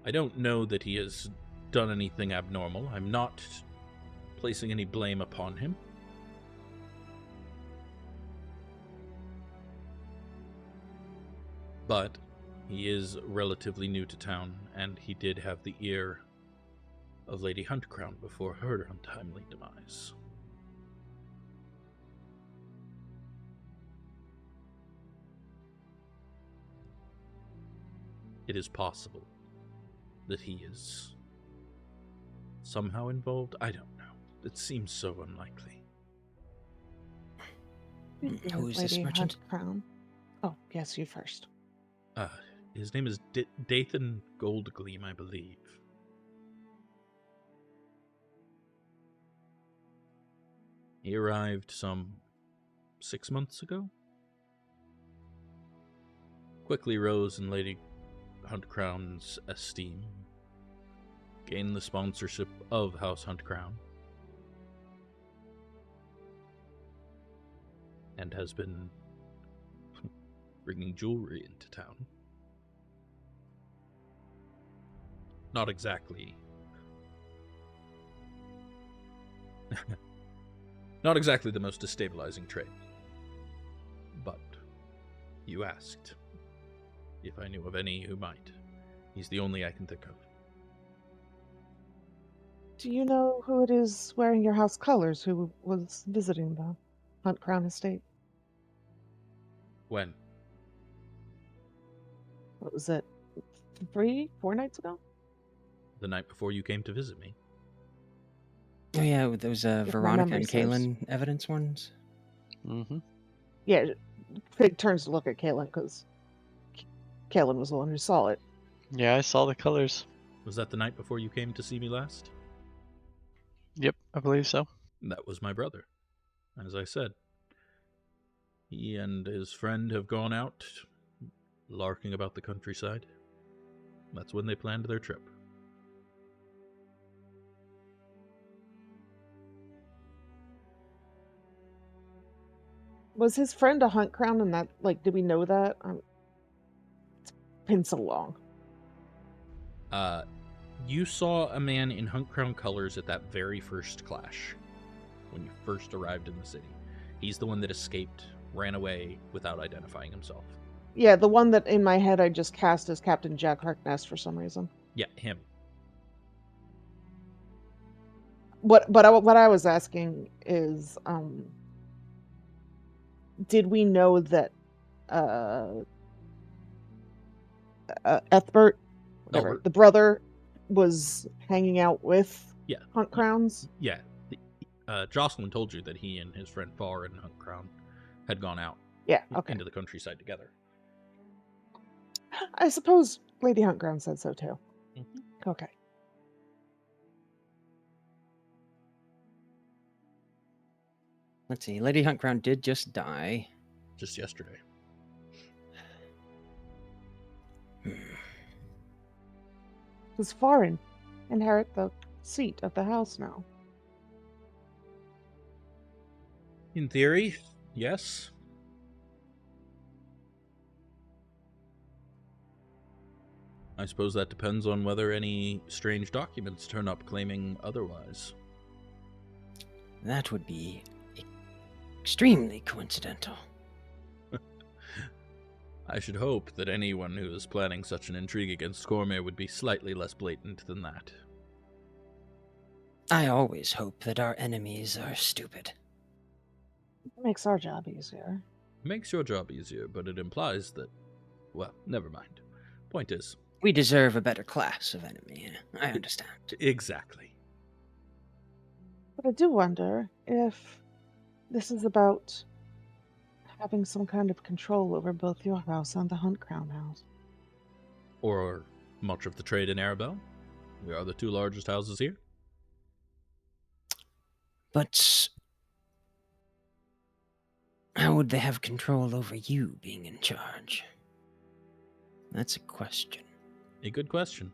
I don't know that he has done anything abnormal. I'm not placing any blame upon him. But he is relatively new to town, and he did have the ear of Lady Huntcrown before her untimely demise. It is possible that he is somehow involved. I don't know. It seems so unlikely. Who is this Lady merchant? Huntcrown. Oh, yes, you first. His name is Dathan Goldgleam, I believe. He arrived some 6 months ago. Quickly rose in Lady Huntcrown's esteem. Gained the sponsorship of House Huntcrown. And has been bringing jewelry into town. Not exactly. Not exactly the most destabilizing trade. But you asked if I knew of any who might. He's the only I can think of. Do you know who it is wearing your house colors who was visiting the Huntcrown estate? When? What was it? 4 nights ago? The night before you came to visit me. Oh yeah, with those my Veronica memory and serves. Kaelen evidence ones. Mm-hmm. Yeah, Fig turns to look at Kaelen because Kaelen was the one who saw it. Yeah, I saw the colors. Was that the night before you came to see me last? Yep, I believe so. That was my brother. As I said, he and his friend have gone out, larking about the countryside. That's when they planned their trip. Was his friend a Hunt Crown, and that, like, did we know that? It's been so long. You saw a man in Hunt Crown colors at that very first clash, when you first arrived in the city. He's the one that escaped, ran away without identifying himself. Yeah, the one that in my head I just cast as Captain Jack Harkness for some reason. Yeah, him. What I was asking is, did we know that Ethbert, whatever, Albert. the brother, was hanging out with Hunt Crowns? Yeah. Jocelyn told you that he and his friend Far and Hunt Crown had gone out into the countryside together. I suppose Lady Hunt Crown said so too. Mm-hmm. Okay. Let's see. Lady Hunt Crown did just die. Just yesterday. Does Farin inherit the seat of the house now? In theory, yes. I suppose that depends on whether any strange documents turn up claiming otherwise. That would be extremely coincidental. I should hope that anyone who is planning such an intrigue against Cormyr would be slightly less blatant than that. I always hope that our enemies are stupid. It makes our job easier. Makes your job easier, but it implies that... Well, never mind. Point is... We deserve a better class of enemy. I understand. Exactly. But I do wonder if this is about having some kind of control over both your house and the Hunt Crown house. Or much of the trade in Arabelle. We are the two largest houses here. But how would they have control over you being in charge? That's a question. A good question.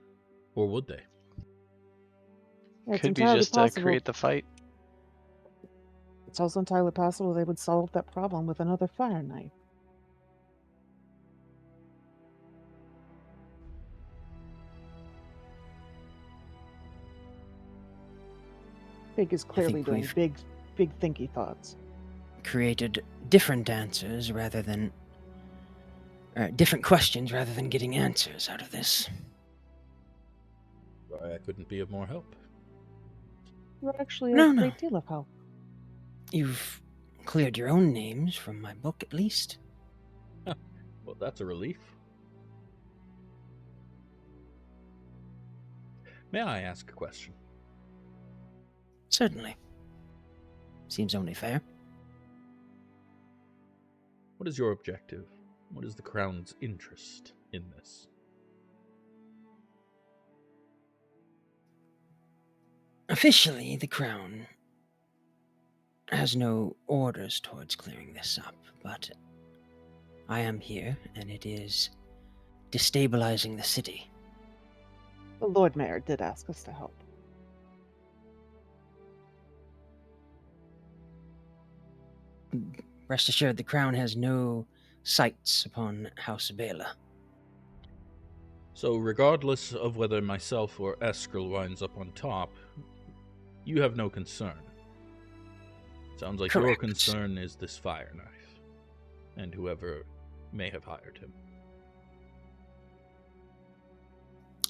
Or would they? It's Could be entirely just possible. create the fight. It's also entirely possible they would solve that problem with another fire knife. Big is clearly doing we've big thinky thoughts. created different answers rather than... different questions rather than getting answers out of this. Sorry, I couldn't be of more help. You're actually No, a no. great deal of help. You've cleared your own names from my book, at least. Well, that's a relief. May I ask a question? Certainly. Seems only fair. What is your objective? What is the Crown's interest in this? Officially, the Crown has no orders towards clearing this up, but I am here, and it is destabilizing the city. The Lord Mayor did ask us to help. Rest assured, the Crown has no sights upon House Bela. So regardless of whether myself or Eskril winds up on top, you have no concern. Sounds like your Correct. concern is this fire knife, and whoever may have hired him.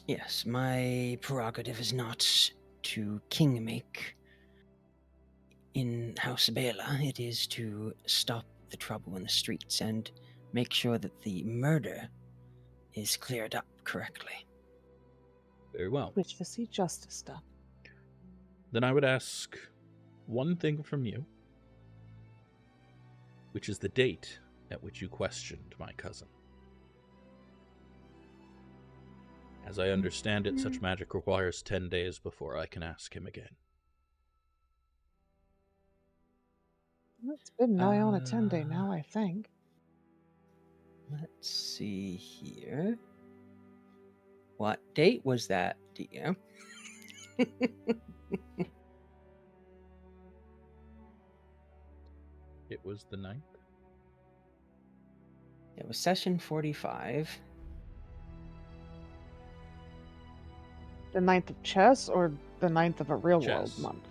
Yes, my prerogative is not to kingmake in House Bela. It is to stop the trouble in the streets and make sure that the murder is cleared up correctly. Very well. Which to see justice done. Then I would ask one thing from you, which is the date at which you questioned my cousin. As I understand it, such magic requires 10 days before I can ask him again. It's been nigh on a 10-day now, I think. Let's see here. What date was that, DM? It was the 9th? It was session 45. The 9th of chess or the 9th of a real world Chess. month?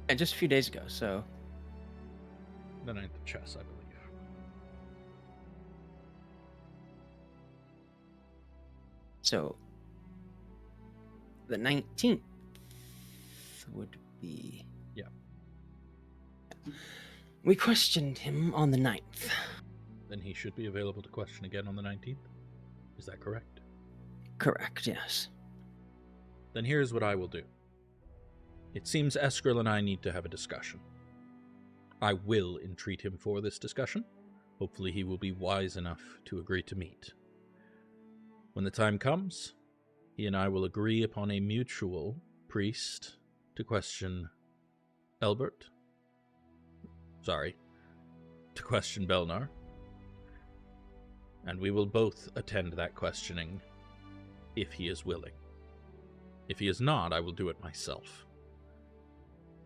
Yeah, just a few days ago, so The 9th of chess, I believe. so the 19th would be. Yeah. We questioned him on the 9th. Then he should be available to question again on the 19th. Is that correct? Correct, yes. Then here's what I will do. It seems Eskril and I need to have a discussion. I will entreat him for this discussion. Hopefully he will be wise enough to agree to meet. When the time comes, he and I will agree upon a mutual priest to question Elbert. Sorry, to question Belnar. And we will both attend that questioning if he is willing. If he is not, I will do it myself.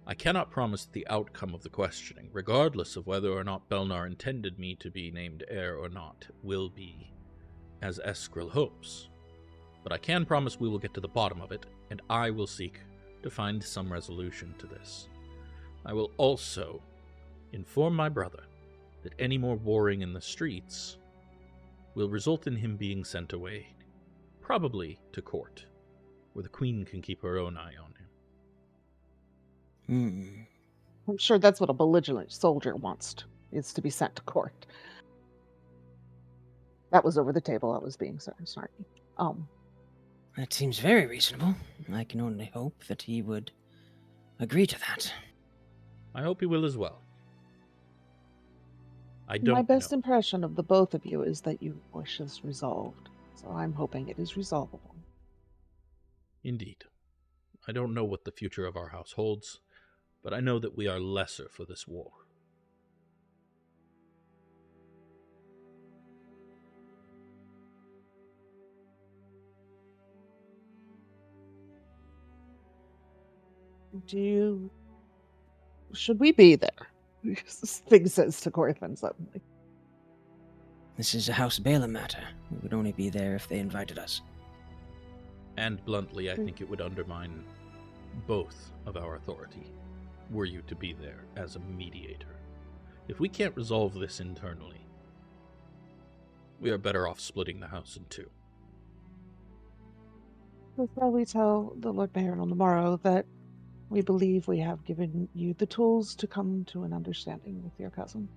I cannot promise the outcome of the questioning, regardless of whether or not Belnar intended me to be named heir or not, will be as Eskril hopes. But I can promise we will get to the bottom of it, and I will seek to find some resolution to this. I will also inform my brother that any more warring in the streets will result in him being sent away, probably to court, where the queen can keep her own eye on him. I'm sure that's what a belligerent soldier wants, is to be sent to court. That was over the table. I was being so snarky. That seems very reasonable. I can only hope that he would agree to that. I hope he will as well. I don't My best know. impression of the both of you is that you wish this resolved. So I'm hoping it is resolvable. Indeed. I don't know what the future of our house holds, but I know that we are lesser for this war. Should we be there? Thing says to Corthynd suddenly. This is a House Bala matter. We would only be there if they invited us. And bluntly, I think it would undermine both of our authority were you to be there as a mediator. If we can't resolve this internally, we are better off splitting the house in two. So shall we tell the Lord Mayor on the morrow that we believe we have given you the tools to come to an understanding with your cousin?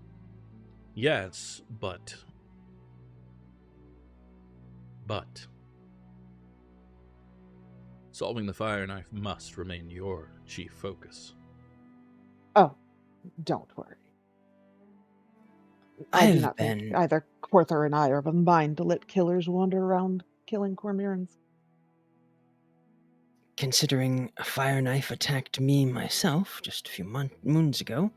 Yes, but solving the fire knife must remain your chief focus. Oh, don't worry. I do I've not think been- either Corthyr and I are of a mind to let killers wander around killing Cormyrans. Considering a fire knife attacked me myself just a few moons ago,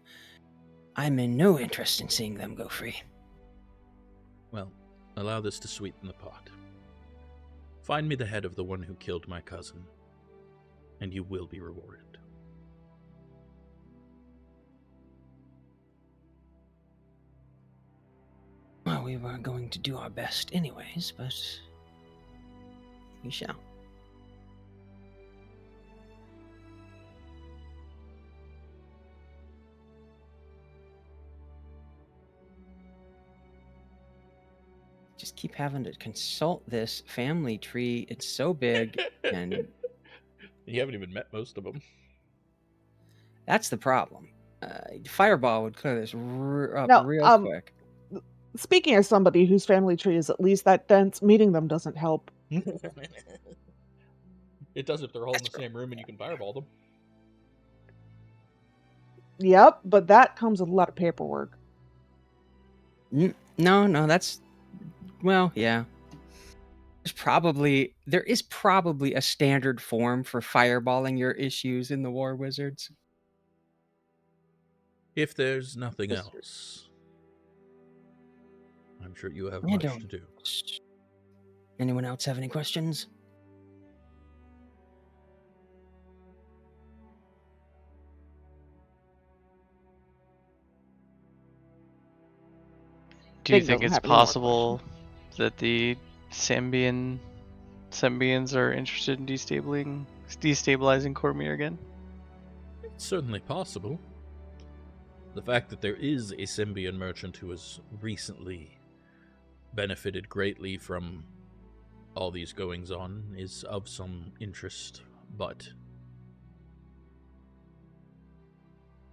I'm in no interest in seeing them go free. Well, allow this to sweeten the pot. Find me the head of the one who killed my cousin, and you will be rewarded. Well, we were going to do our best anyways, but we shall. Just keep having to consult this family tree. It's so big, and You haven't even met most of them. that's the problem. Fireball would clear this up No, real quick. Speaking as somebody whose family tree is at least that dense, meeting them doesn't help. It does if they're all in the That's same room and you can fireball them. Yep, but that comes with a lot of paperwork. No, that's well, yeah. There is probably a standard form for fireballing your issues in the War Wizards. If there's nothing That's true. else, I'm sure you have I much don't. to do. Anyone else have any questions? Do you Fig think doesn't it's have any more possible that the Symbians are interested in destabilizing Cormyr again? It's certainly possible. The fact that there is a Symbian merchant who has recently benefited greatly from all these goings-on is of some interest, but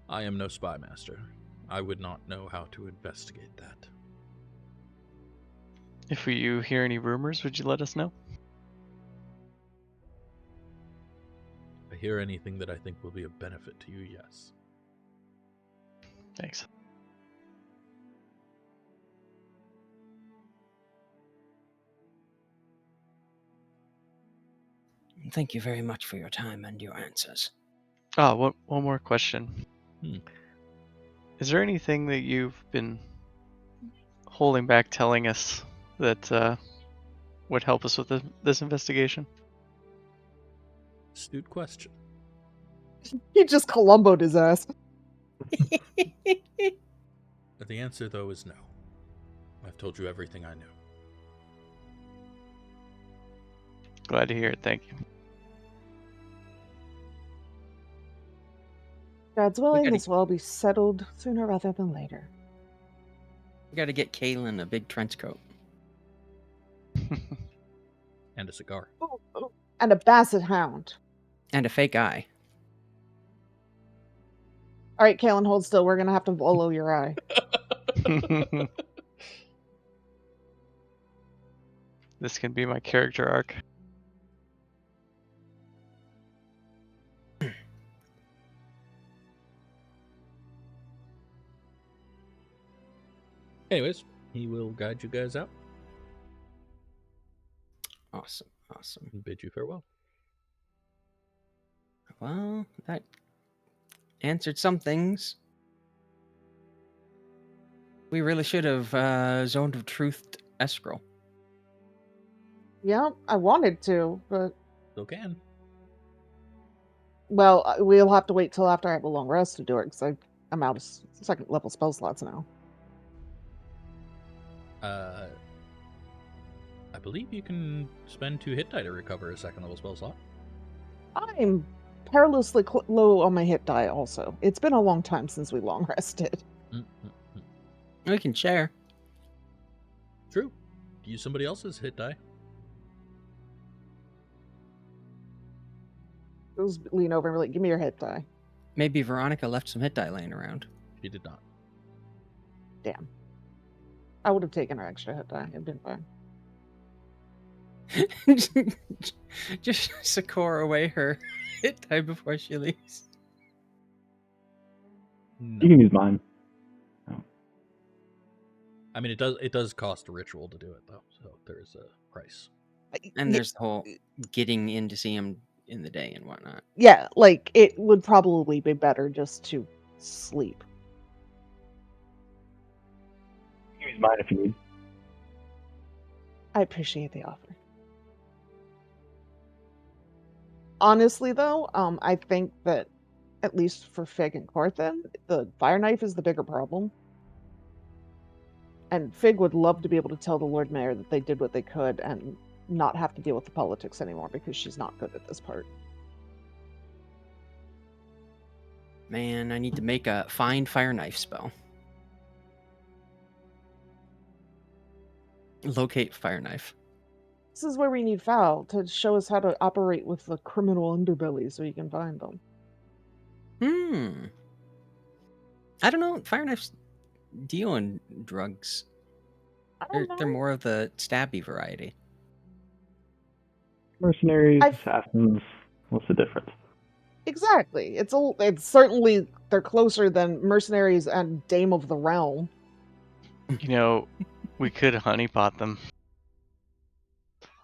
I am no spy master. I would not know how to investigate that. If you hear any rumors, would you let us know? If I hear anything that I think will be of benefit to you, yes. Thanks. Thank you very much for your time and your answers. One more question. Hmm. Is there anything that you've been holding back telling us that would help us with this investigation? Astute question. He just Columboed his ass. The answer, though, is no. I've told you everything I knew. Glad to hear it. Thank you. God's willing, gotta- this will all be settled sooner rather than later. We got to get Kaelen a big trench coat. And a cigar. Ooh. And a basset hound. And a fake eye. All right, Kaelen, hold still. We're gonna have to follow your eye. This can be my character arc. Anyways, he will guide you guys out Awesome. and bid you farewell. Well, that answered some things. We really should have zoned of truth escrow. Yeah, I wanted to, but Still can. well, we'll have to wait till after I have a long rest to do it because I'm out of second level spell slots now. I believe you can spend 2 hit die to recover a second level spell slot. I'm perilously low on my hit die. Also, it's been a long time since we long rested. We can share. True. Use somebody else's hit die. Just lean over and be like, "Give me your hit die." Maybe Veronica left some hit die laying around. She did not. Damn, I would have taken her extra hit die. It'd been fine. Just Sakura away her hit die before she leaves. No. You can use mine. I mean, it does cost a ritual to do it, though, so there's a price. And there's the whole getting in to see him in the day and whatnot. Yeah, like it would probably be better just to sleep. You can use mine if you need. I appreciate the offer. Honestly, though, I think that at least for Fig and Corthin, the fire knife is the bigger problem. And Fig would love to be able to tell the Lord Mayor that they did what they could and not have to deal with the politics anymore because she's not good at this part. Man, I need to make a find fire knife spell. Locate fire knife. This is where we need Foul to show us how to operate with the criminal underbelly so you can find them. I don't know. Fire knifes deal in drugs. I don't know. They're more of the stabby variety. Mercenaries, assassins. What's the difference? Exactly. It's certainly they're closer than mercenaries and Dame of the Realm. You know, we could honeypot them.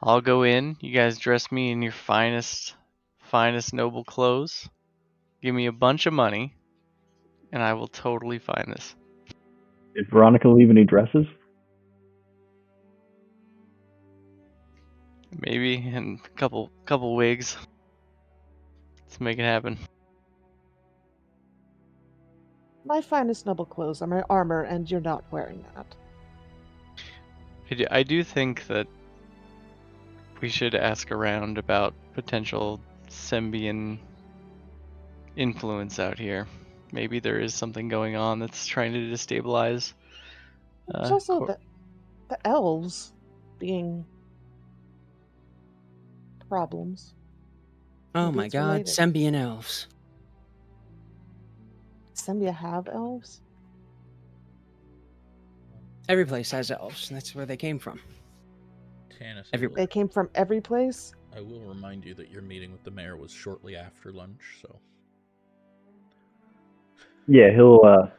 I'll go in. You guys dress me in your finest noble clothes. Give me a bunch of money, and I will totally find this. Did Veronica leave any dresses? Maybe and a couple wigs. Let's make it happen. My finest noble clothes are my armor, and you're not wearing that. I do think that we should ask around about potential Symbian influence out here. Maybe there is something going on that's trying to destabilize. There's also the elves being problems. Oh Maybe my it's god, related. Symbian elves. Sembia have elves? Every place has elves. That's where they came from. Tanis, They came from every place? I will remind you that your meeting with the mayor was shortly after lunch, so... Yeah, he'll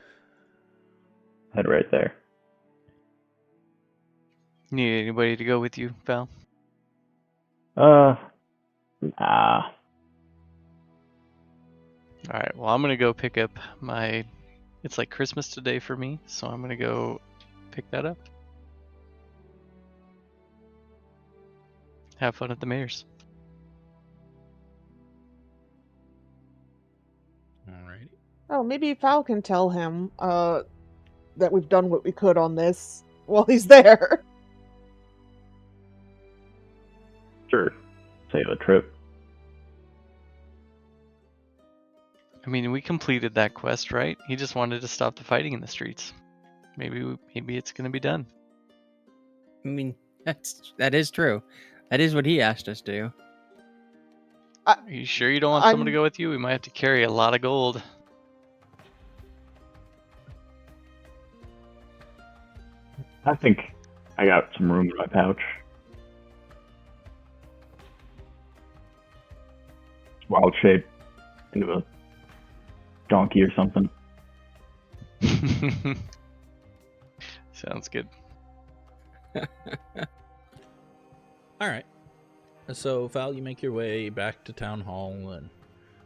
head right there. Need anybody to go with you, Val? Nah. Alright, well, I'm gonna go pick up my... It's like Christmas today for me, so I'm gonna go pick that up. Have fun at the mayor's. Alrighty. Oh, maybe Fal can tell him that we've done what we could on this while he's there. Sure. Save a trip. I mean, we completed that quest, right? He just wanted to stop the fighting in the streets. Maybe it's gonna be done. I mean, that is true. That is what he asked us to do. Are you sure you don't want someone to go with you? We might have to carry a lot of gold. I think I got some room in my pouch. Wild shape into a donkey or something. Sounds good. Alright. So, Val, you make your way back to Town Hall, and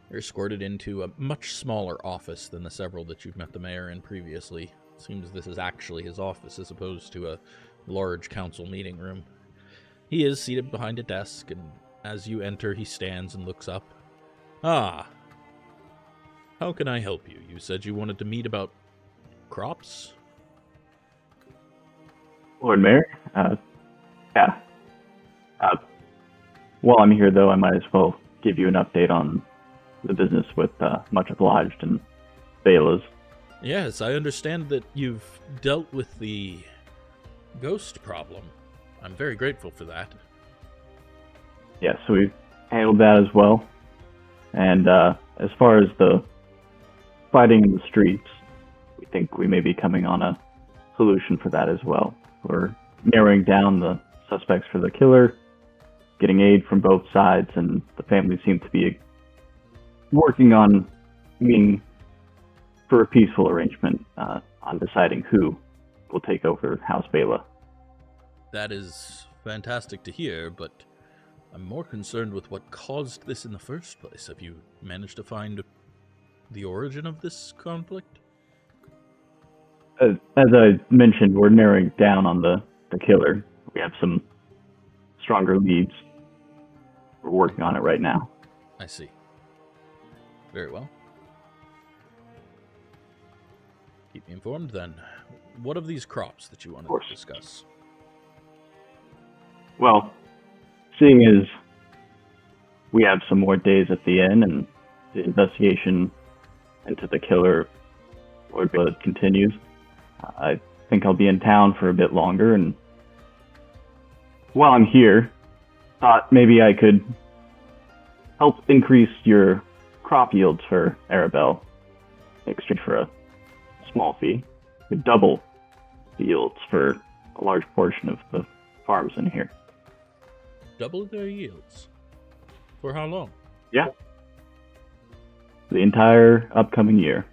you're escorted into a much smaller office than the several that you've met the mayor in previously. Seems this is actually his office as opposed to a large council meeting room. He is seated behind a desk, and as you enter, he stands and looks up. Ah. How can I help you? You said you wanted to meet about crops? Lord Mayor? Yeah. While I'm here, though, I might as well give you an update on the business with Much Obliged and Bela's. Yes, I understand that you've dealt with the ghost problem. I'm very grateful for that. Yeah, so we've handled that as well. And as far as the fighting in the streets, we think we may be coming on a solution for that as well. We're narrowing down the suspects for the killer, getting aid from both sides, and the family seem to be working on being for a peaceful arrangement on deciding who will take over House Bela. That is fantastic to hear, but I'm more concerned with what caused this in the first place. Have you managed to find the origin of this conflict? As I mentioned, we're narrowing down on the killer. We have some stronger leads. We're working on it right now. I see. Very well. Keep me informed then. What of these crops that you wanted to discuss? Well, seeing as we have some more days at the inn and the investigation into the killer Lord Blood continues, I think I'll be in town for a bit longer, and while I'm here, thought maybe I could help increase your crop yields for Arabelle in exchange for a small fee. Could double the yields for a large portion of the farms in here. Double their yields? For how long? Yeah. The entire upcoming year.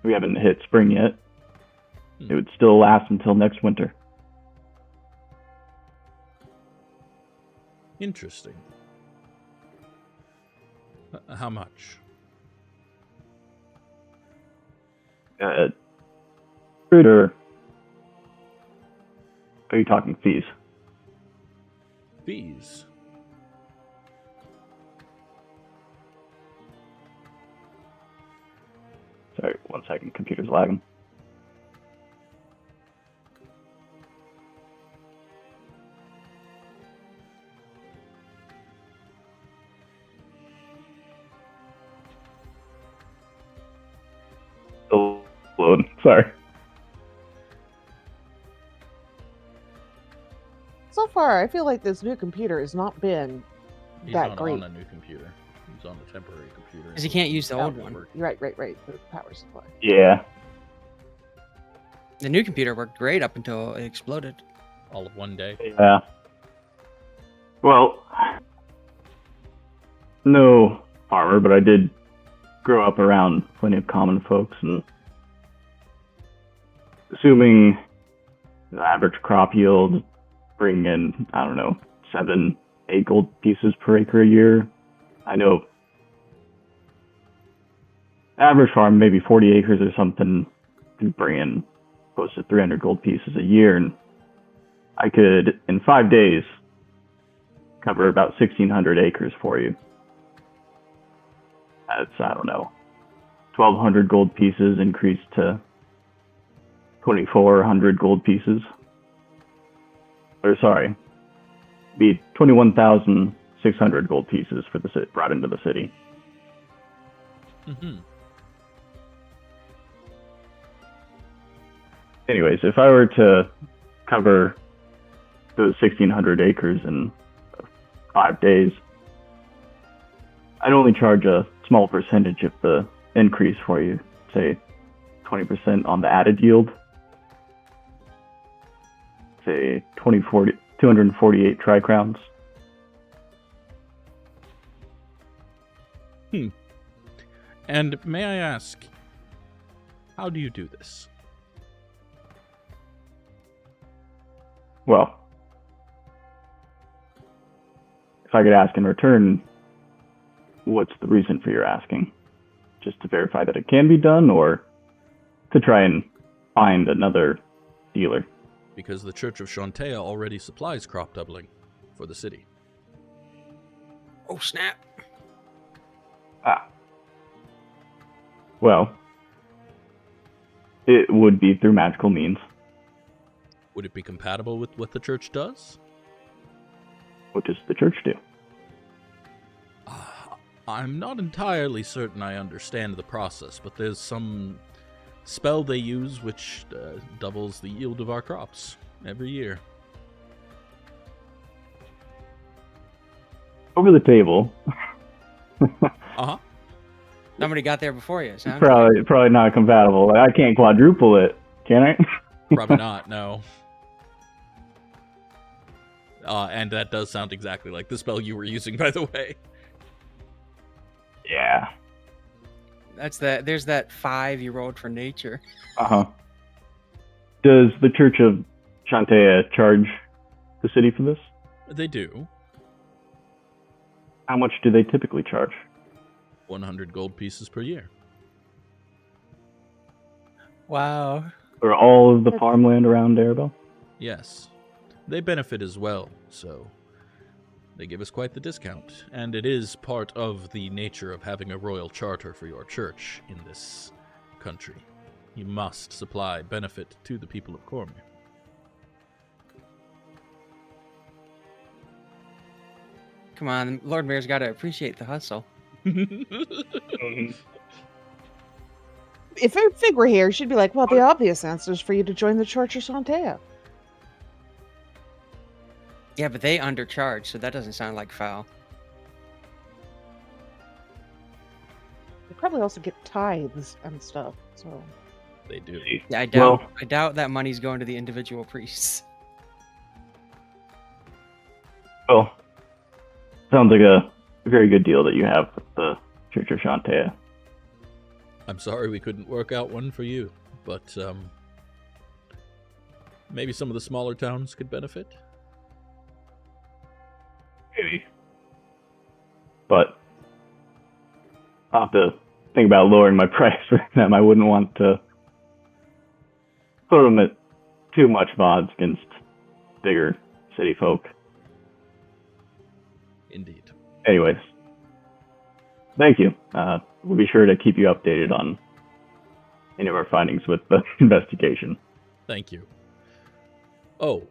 We haven't hit spring yet. It would still last until next winter. Interesting. How much? Or are you talking fees? Fees? Sorry, 1 second. Computer's lagging. Sorry. So far, I feel like this new computer has not been He's that not great. on a new computer. He's on a temporary computer. Because he can't use the old Oh. one. Right. The power supply. Yeah. The new computer worked great up until it exploded. All of one day. Yeah. Well, no farmer, but I did grow up around plenty of common folks, and assuming the average crop yield bring in, I don't know, 7, 8 gold pieces per acre a year. I know average farm, maybe 40 acres or something, could bring in close to 300 gold pieces a year, and I could, in 5 days, cover about 1,600 acres for you. That's, I don't know, 1,200 gold pieces increased to 2,400 gold pieces. Or sorry, be 21,600 gold pieces for the brought into the city. Mm-hmm. Anyways, if I were to cover those 1,600 acres in 5 days, I'd only charge a small percentage of the increase for you, say 20% on the added yield. Say 248 tri-crowns. And may I ask, how do you do this? Well, if I could ask in return, what's the reason for your asking? Just to verify that it can be done, or to try and find another dealer? Because the Church of Shantea already supplies crop doubling for the city. Oh, snap. Ah. Well, it would be through magical means. Would it be compatible with what the church does? What does the church do? I'm not entirely certain I understand the process, but there's some spell they use which doubles the yield of our crops every year. Over the table. Uh-huh. Somebody got there before you, sounds Probably not compatible. I can't quadruple it, can I? Probably not, no. And that does sound exactly like the spell you were using, by the way. Yeah. There's that 5 you rolled for nature. Uh-huh. Does the Church of Shantea charge the city for this? They do. How much do they typically charge? 100 gold pieces per year. Wow. For all of the farmland around Arabelle? Yes. They benefit as well, so they give us quite the discount. And it is part of the nature of having a royal charter for your church in this country. You must supply benefit to the people of Cormyr. Come on, Lord Mayor's got to appreciate the hustle. If Fig were here, she'd be like, well, the obvious answer is for you to join the Church of Shantea. Yeah, but they undercharge, so that doesn't sound like foul. They probably also get tithes and stuff, so... They do. Yeah, I doubt that money's going to the individual priests. Well, sounds like a very good deal that you have with the Church of Shantea. I'm sorry we couldn't work out one for you, but maybe some of the smaller towns could benefit. Maybe. But I'll have to think about lowering my price for them. I wouldn't want to put them at too much odds against bigger city folk. Indeed. Anyways, thank you. We'll be sure to keep you updated on any of our findings with the investigation. Thank you. Oh.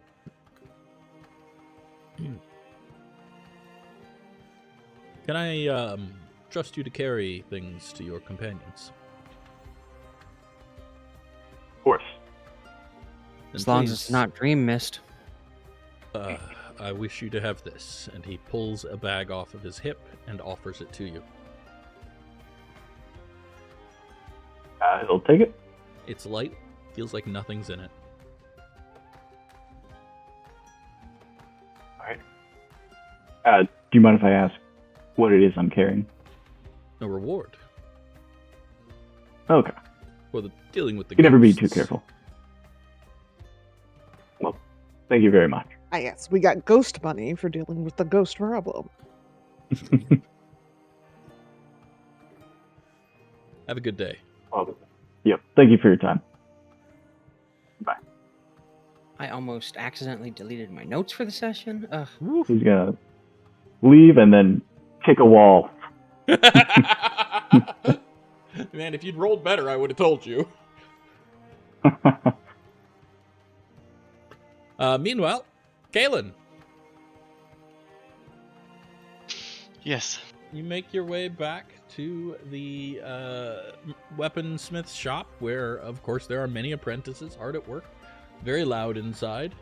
Can I trust you to carry things to your companions? Of course. As long as it's not dream mist. I wish you to have this. And he pulls a bag off of his hip and offers it to you. He'll take it. It's light, feels like nothing's in it. Do you mind if I ask what it is I'm carrying? A reward. Okay. For dealing with the You can never be ghosts. too careful. Well, thank you very much. Yes, we got ghost money for dealing with the ghost problem. Have a good day. Well, yep. Thank you for your time. Bye. I almost accidentally deleted my notes for the session. Ugh. He's gonna leave and then kick a wall. Man, if you'd rolled better, I would have told you. Meanwhile, Kaelen, Yes. you make your way back to the weaponsmith's shop, where, of course, there are many apprentices hard at work. Very loud inside.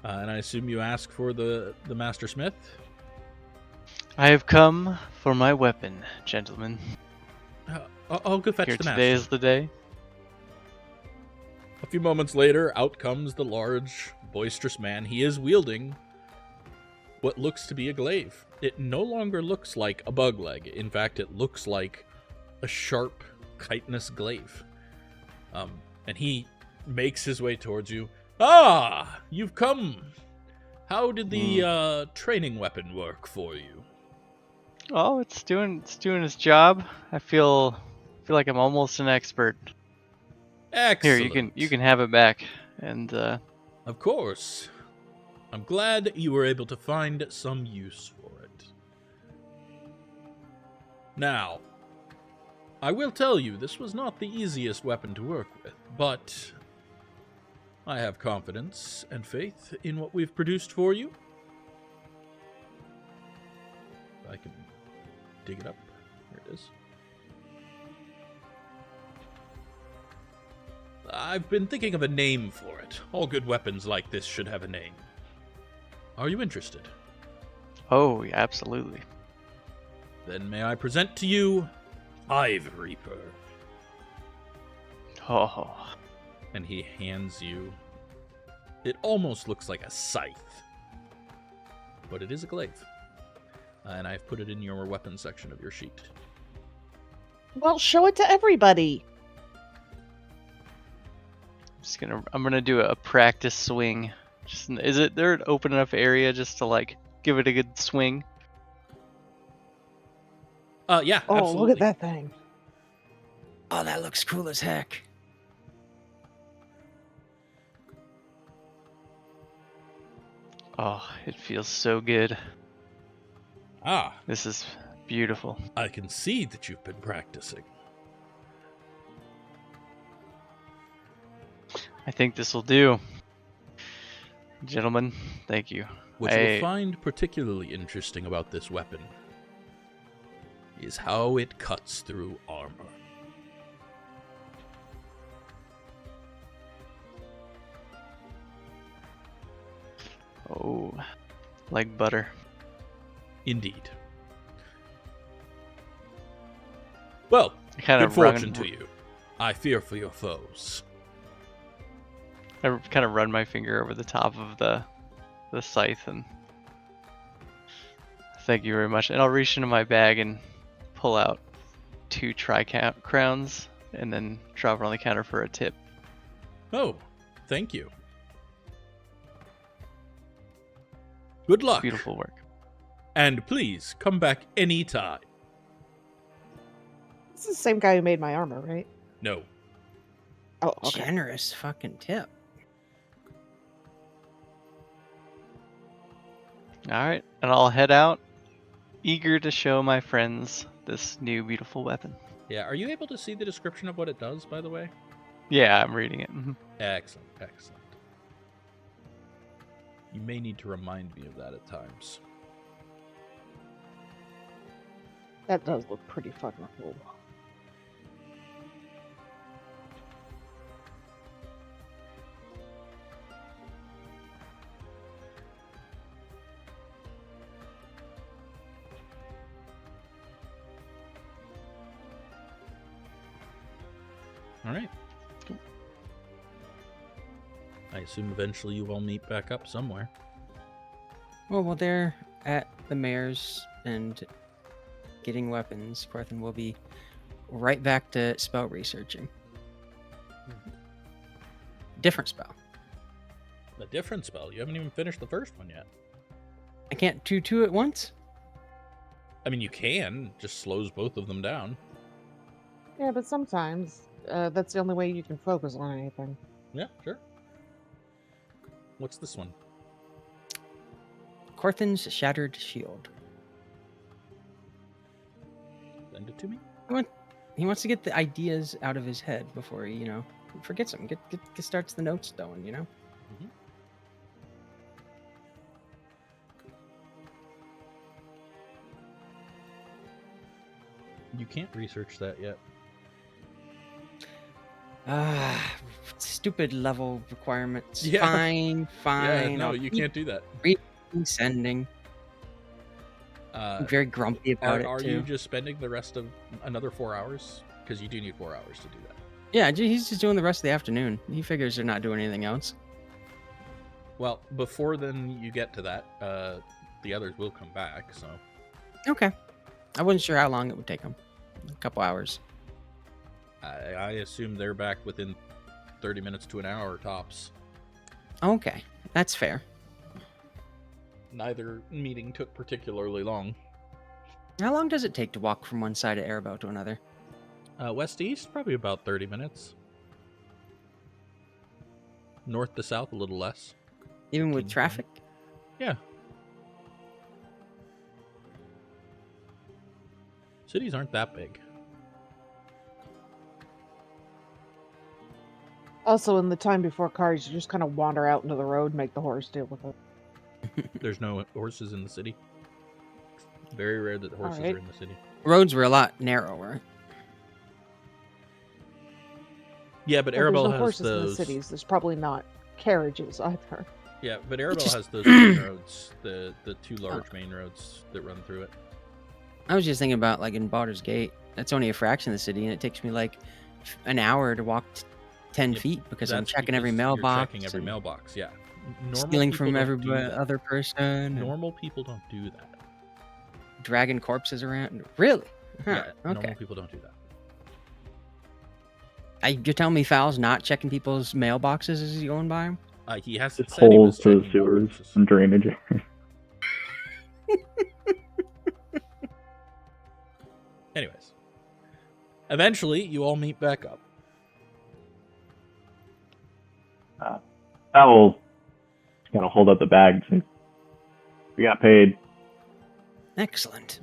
And I assume you ask for the master smith? I have come for my weapon, gentlemen. I'll go fetch Here the master. today is the day. A few moments later, out comes the large, boisterous man. He is wielding what looks to be a glaive. It no longer looks like a bug leg. In fact, it looks like a sharp, chitinous glaive. And he makes his way towards you. Ah, you've come. How did the training weapon work for you? Oh, it's doing its job. I feel like I'm almost an expert. Excellent. Here, you can have it back. And Of course. I'm glad you were able to find some use for it. Now, I will tell you, this was not the easiest weapon to work with, but I have confidence and faith in what we've produced for you. I can dig it up. Here it is. I've been thinking of a name for it. All good weapons like this should have a name. Are you interested? oh, yeah, absolutely. Then may I present to you Hive Reaper. Oh, And he hands you... It almost looks like a scythe. But it is a glaive. And I've put it in your weapon section of your sheet. Well, show it to everybody. I'm gonna do a practice swing. Is there an open enough area just to like give it a good swing? Yeah, Oh, absolutely. look at that thing. Oh, that looks cool as heck. Oh, it feels so good. Ah, This is beautiful. I can see that you've been practicing. I think this will do. Gentlemen, thank you. What you'll find particularly interesting about this weapon is how it cuts through armor. Oh, like butter. Indeed. Well, I kind good of fortune to you. I fear for your foes. I kind of run my finger over the top of the scythe and thank you very much. And I'll reach into my bag and pull out 2 crowns and then drop it on the counter for a tip. Oh, thank you. Good luck. Beautiful work. And please come back anytime. This is the same guy who made my armor, right? No. Oh, okay. Generous fucking tip. Alright, and I'll head out, eager to show my friends this new beautiful weapon. Yeah, are you able to see the description of what it does, by the way? Yeah, I'm reading it. Mhm. Excellent, excellent. You may need to remind me of that at times. That does look pretty fucking cool. All right. I assume eventually you all meet back up somewhere. Well, while they're at the mayor's and getting weapons, Corthynd will be right back to spell researching. Different spell. A different spell? You haven't even finished the first one yet. I can't do two at once? I mean, you can. It just slows both of them down. Yeah, but sometimes that's the only way you can focus on anything. Yeah, sure. What's this one? Corthyn's Shattered Shield. Send it to me? He wants to get the ideas out of his head before he, forgets them. Starts the notes going, Mm-hmm. You can't research that yet. Stupid level requirements. Yeah. Fine. Yeah, no, I'll you keep can't do that. sending. I'm very grumpy about it, Are too. you just spending the rest of another 4 hours? Because you do need 4 hours to do that. Yeah, he's just doing the rest of the afternoon. He figures they're not doing anything else. Well, before then you get to that, the others will come back, so... Okay. I wasn't sure how long it would take him. A couple hours. I assume they're back within 30 minutes to an hour tops. Okay, that's fair. Neither meeting took particularly long. How long does it take to walk from one side of Erebel to another? West-east, probably about 30 minutes. North to south, a little less. Even with 15, traffic? Yeah. Cities aren't that big. Also, in the time before cars, you just kind of wander out into the road and make the horse deal with it. There's no horses in the city. Very rare that horses Alright. are in the city. Roads were a lot narrower. Yeah, but Well, there's Erebel no has horses in the those. cities. There's probably not carriages either. Yeah, but Erebel just- has those main roads, the two large main roads that run through it. I was just thinking about, like, in Baldur's Gate. That's only a fraction of the city, and it takes me, like, an hour to walk 10 Yep, feet because I'm That's checking every because mailbox. You're checking every and mailbox, yeah. Normal stealing people from don't every do that. other person. and Normal people don't do that. dragging corpses around. Really? Huh, Yeah, normal okay. people don't do that. You're telling me Foul's not checking people's mailboxes as he's going by them? He hasn't Just said he was holes to the checking sewers mailboxes. and drainage. Anyways, eventually you all meet back up. I will kind of hold up the bag and say, we got paid. Excellent.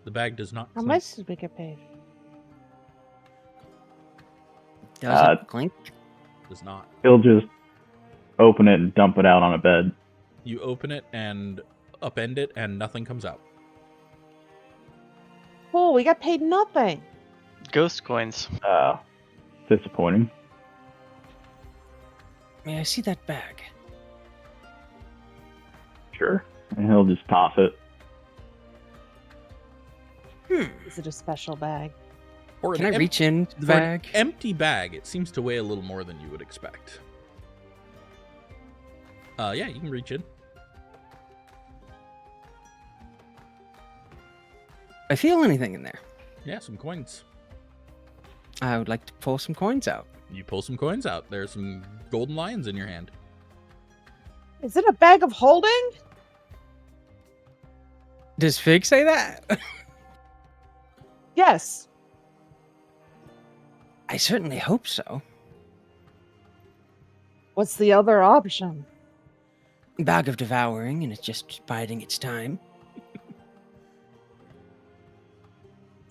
The bag does not How clink. much did we get paid? Does it clink? Does not. He'll just open it and dump it out on a bed. You open it and upend it, and nothing comes out. Oh, we got paid nothing. Ghost coins. Disappointing. May I see that bag? Sure. And he'll just toss it. Is it a special bag? Or Can an I reach into the for an bag? empty bag, it seems to weigh a little more than you would expect. Yeah, you can reach in. I feel anything in there. Yeah, some coins. I would like to pull some coins out. You pull some coins out. There's some golden lions in your hand. Is it a bag of holding? Does Fig say that? Yes. I certainly hope so. What's the other option? Bag of devouring, and it's just biding its time.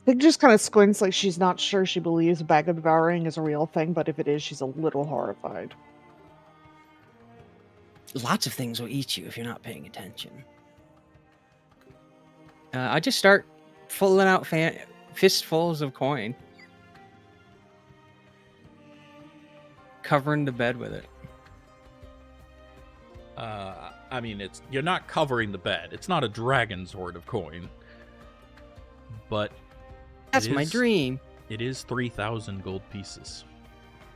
Pig just kind of squints like she's not sure she believes a bag of devouring is a real thing, but if it is, she's a little horrified. Lots of things will eat you if you're not paying attention. I just start pulling out fistfuls of coin. Covering the bed with it. I mean, you're not covering the bed. It's not a dragon's hoard of coin. But That's it my is- dream. It is 3,000 gold pieces.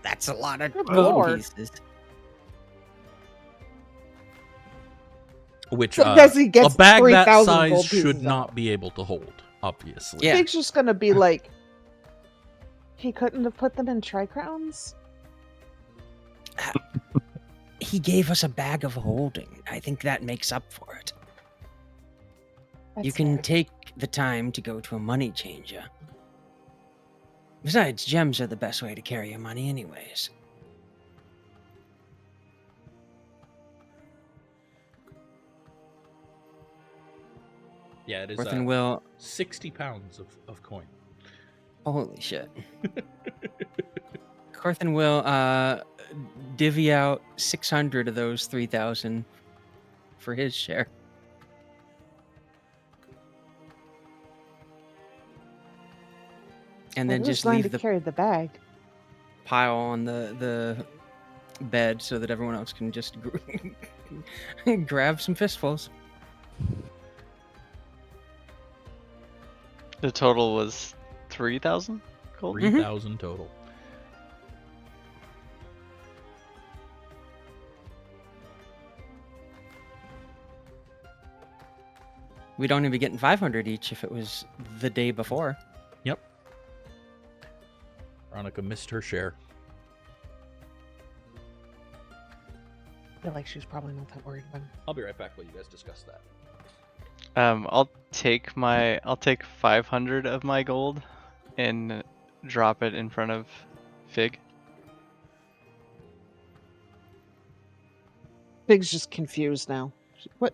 That's a lot of Good gold lord. pieces. Which So guess he a gets bag that 3,000 size gold should pieces not out. be able to hold, obviously. Yeah. Fig's just gonna be like, he couldn't have put them in tri-crowns? He gave us a bag of holding. I think that makes up for it. You That's can fair. take the time to go to a money changer. Besides, gems are the best way to carry your money anyways. Yeah, it is Corthynd will... 60 pounds of coin. Holy shit. Corthynd will divvy out 600 of those 3,000 for his share. And then Who's just going leave to the carry the bag. pile on the bed so that everyone else can just grab some fistfuls. The total was 3,000 gold. 3,000 total. We'd only be getting 500 each if it was the day before. Yep. Veronica missed her share. I feel like she's probably not that worried about it. I'll be right back while you guys discuss that. I'll take 500 of my gold and drop it in front of Fig. Fig's just confused now. What?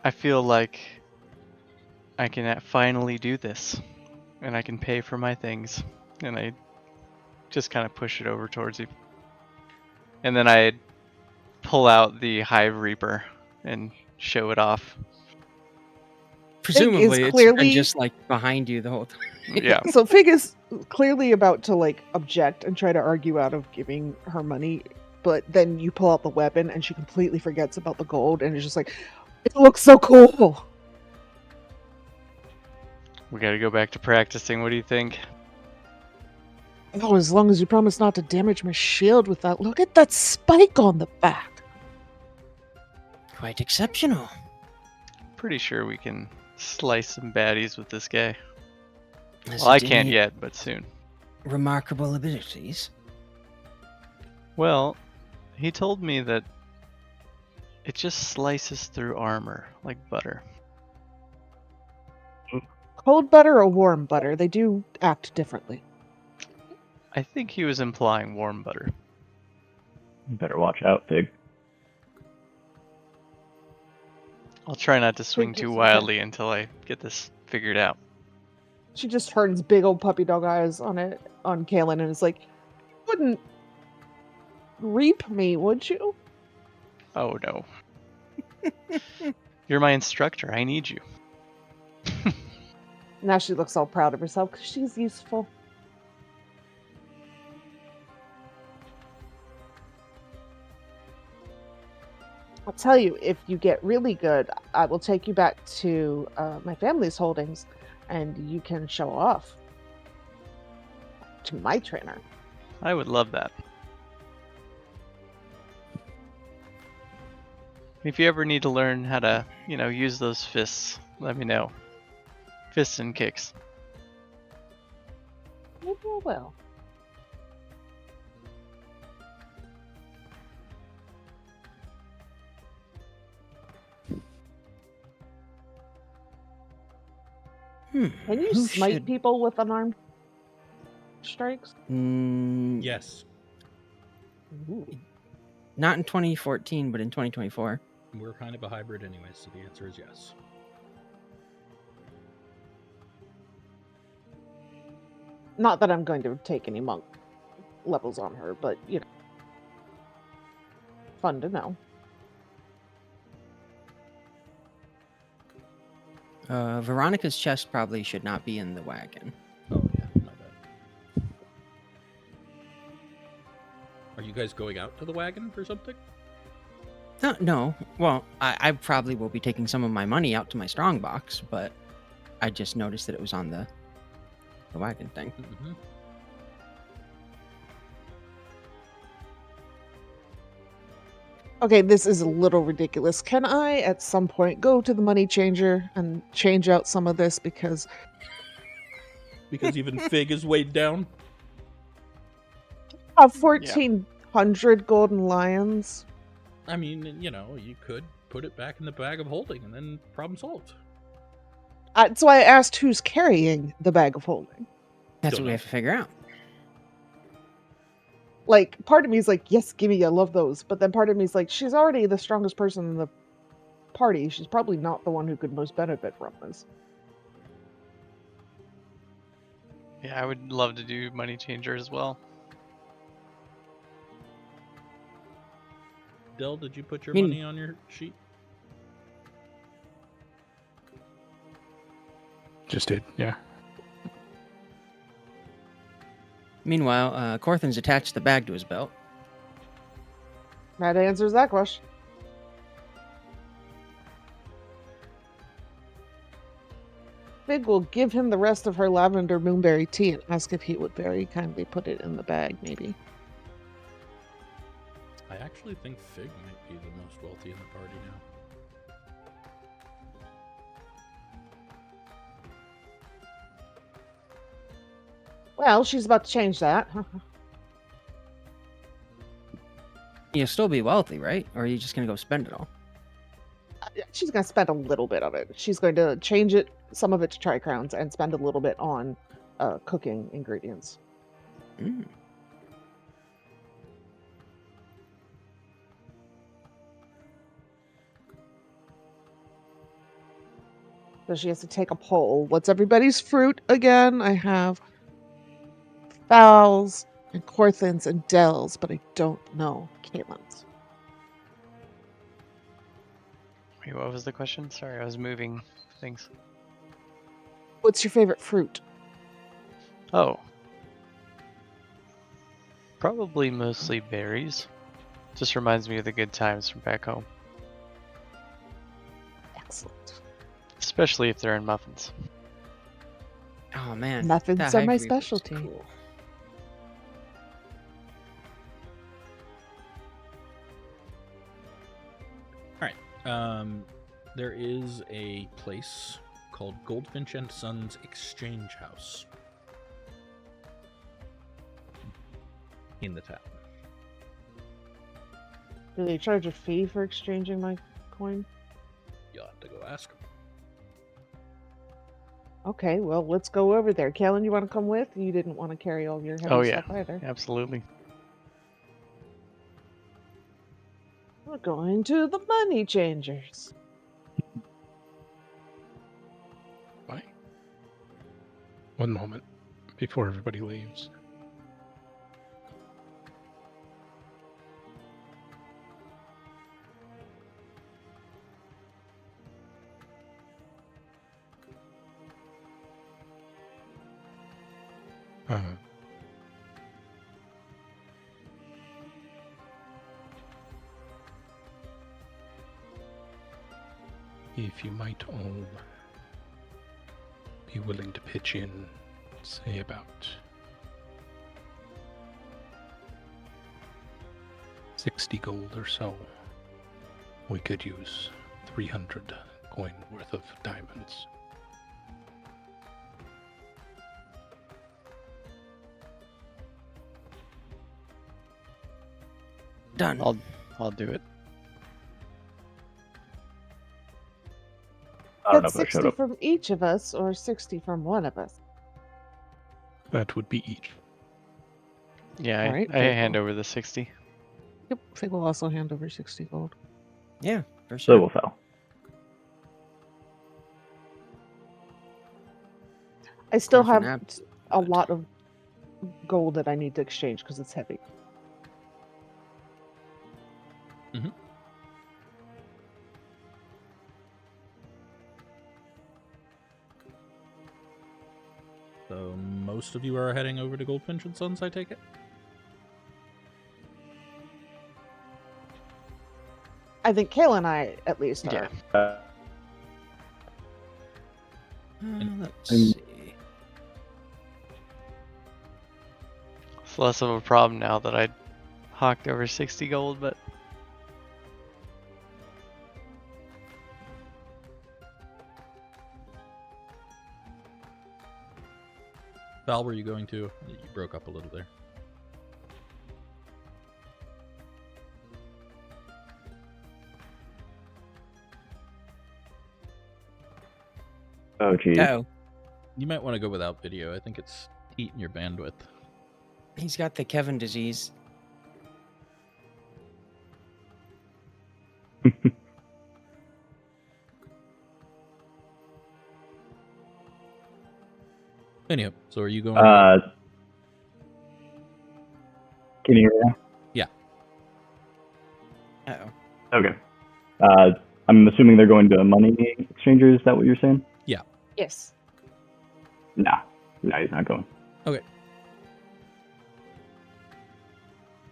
I feel like I can finally do this, and I can pay for my things. And I just kind of push it over towards you. And then I pull out the Hive Reaper and show it off. Presumably, it's clearly- been just like behind you the whole time. Yeah. So Fig is clearly about to like object and try to argue out of giving her money, but then you pull out the weapon and she completely forgets about the gold and is just like, it looks so cool. We gotta go back to practicing. What do you think? Oh, as long as you promise not to damage my shield with that. Look at that spike on the back. Quite exceptional. Pretty sure we can slice some baddies with this guy. Has Well, I it can't any yet, but soon. Remarkable abilities. Well, he told me that it just slices through armor like butter. Cold butter or warm butter, they do act differently. I think he was implying warm butter. You better watch out, Fig. I'll try not to swing Fig too is okay. wildly until I get this figured out. She just turns big old puppy dog eyes on Kaelen and is like, you wouldn't reap me, would you? Oh no. You're my instructor. I need you. Now she looks all proud of herself because she's useful. I'll tell you, if you get really good, I will take you back to my family's holdings and you can show off to my trainer. I would love that. If you ever need to learn how to, use those fists, let me know. Fists and kicks. Maybe I will. Can you Who smite should- people with unarmed strikes? Yes. Ooh. Not in 2014, but in 2024. We're kind of a hybrid anyway, so the answer is yes. Not that I'm going to take any monk levels on her, but, fun to know. Veronica's chest probably should not be in the wagon. Oh, yeah, my bad. Are you guys going out to the wagon for something? No. Well, I probably will be taking some of my money out to my strongbox, but I just noticed that it was on the wagon thing. Mm-hmm. Okay, this is a little ridiculous. Can I, at some point, go to the money changer and change out some of this because Because even Fig is weighed down. I have 1,400 golden lions? I mean, you could put it back in the bag of holding and then problem solved. So I asked who's carrying the bag of holding. That's Don't what we know. have to figure out. Like, part of me is like, yes, gimme, I love those. But then part of me is like, she's already the strongest person in the party. She's probably not the one who could most benefit from this. Yeah, I would love to do money changer as well. Del, did you put your I mean- money on your sheet? Just did, yeah. Meanwhile, Corthyn's attached the bag to his belt. That answers that question. Fig will give him the rest of her lavender moonberry tea and ask if he would very kindly put it in the bag, maybe. I actually think Fig might be the most wealthy in the party now. Well, she's about to change that. You'll still be wealthy, right? Or are you just gonna go spend it all? She's going to spend a little bit of it. She's going to change it, some of it to tri-crowns, and spend a little bit on cooking ingredients. Mm. So she has to take a poll. What's everybody's fruit again? I have Fowls and Corthyn's and Dell's, but I don't know Kaelen's. Wait, what was the question? Sorry, I was moving things. What's your favorite fruit? Oh. Probably mostly berries. Just reminds me of the good times from back home. Excellent. Especially if they're in muffins. Oh man, Muffins that are high my fruit was specialty. cool. There is a place called Goldfinch and Sons Exchange House in the town. Do they charge a fee for exchanging my coin? You'll have to go ask them. Okay, well, let's go over there. Kaelen, you want to come with? You didn't want to carry all your heavy Oh, yeah. stuff either. Absolutely. We're going to the money changers. Bye. One moment before everybody leaves. If you might all be willing to pitch in, say about 60 gold or so, we could use 300 coin worth of diamonds. Done. I'll do it. I don't know That's if I showed 60 up. from each of us or 60 from one of us. That would be each. Yeah, Alright, I very hand cool. over the 60. Yep, Fig will also hand over 60 gold. Yeah, for So sure. will Fel. I still Corthyn have abs- a lot of gold that I need to exchange because it's heavy. So most of you are heading over to Goldfinch and Sons, I take it? I think Kaelen and I, at least, are. Yeah. Let's I'm- see. It's less of a problem now that I hawked over 60 gold, but Val, were you going to? You broke up a little there. Oh, geez. Oh, You might want to go without video. I think it's eating your bandwidth. he's got the Kevin disease. Anyhow, so are you going? Can you hear me? Uh-oh. Okay. I'm assuming they're going to money exchangers. Is that what you're saying? Yes. No, he's not going.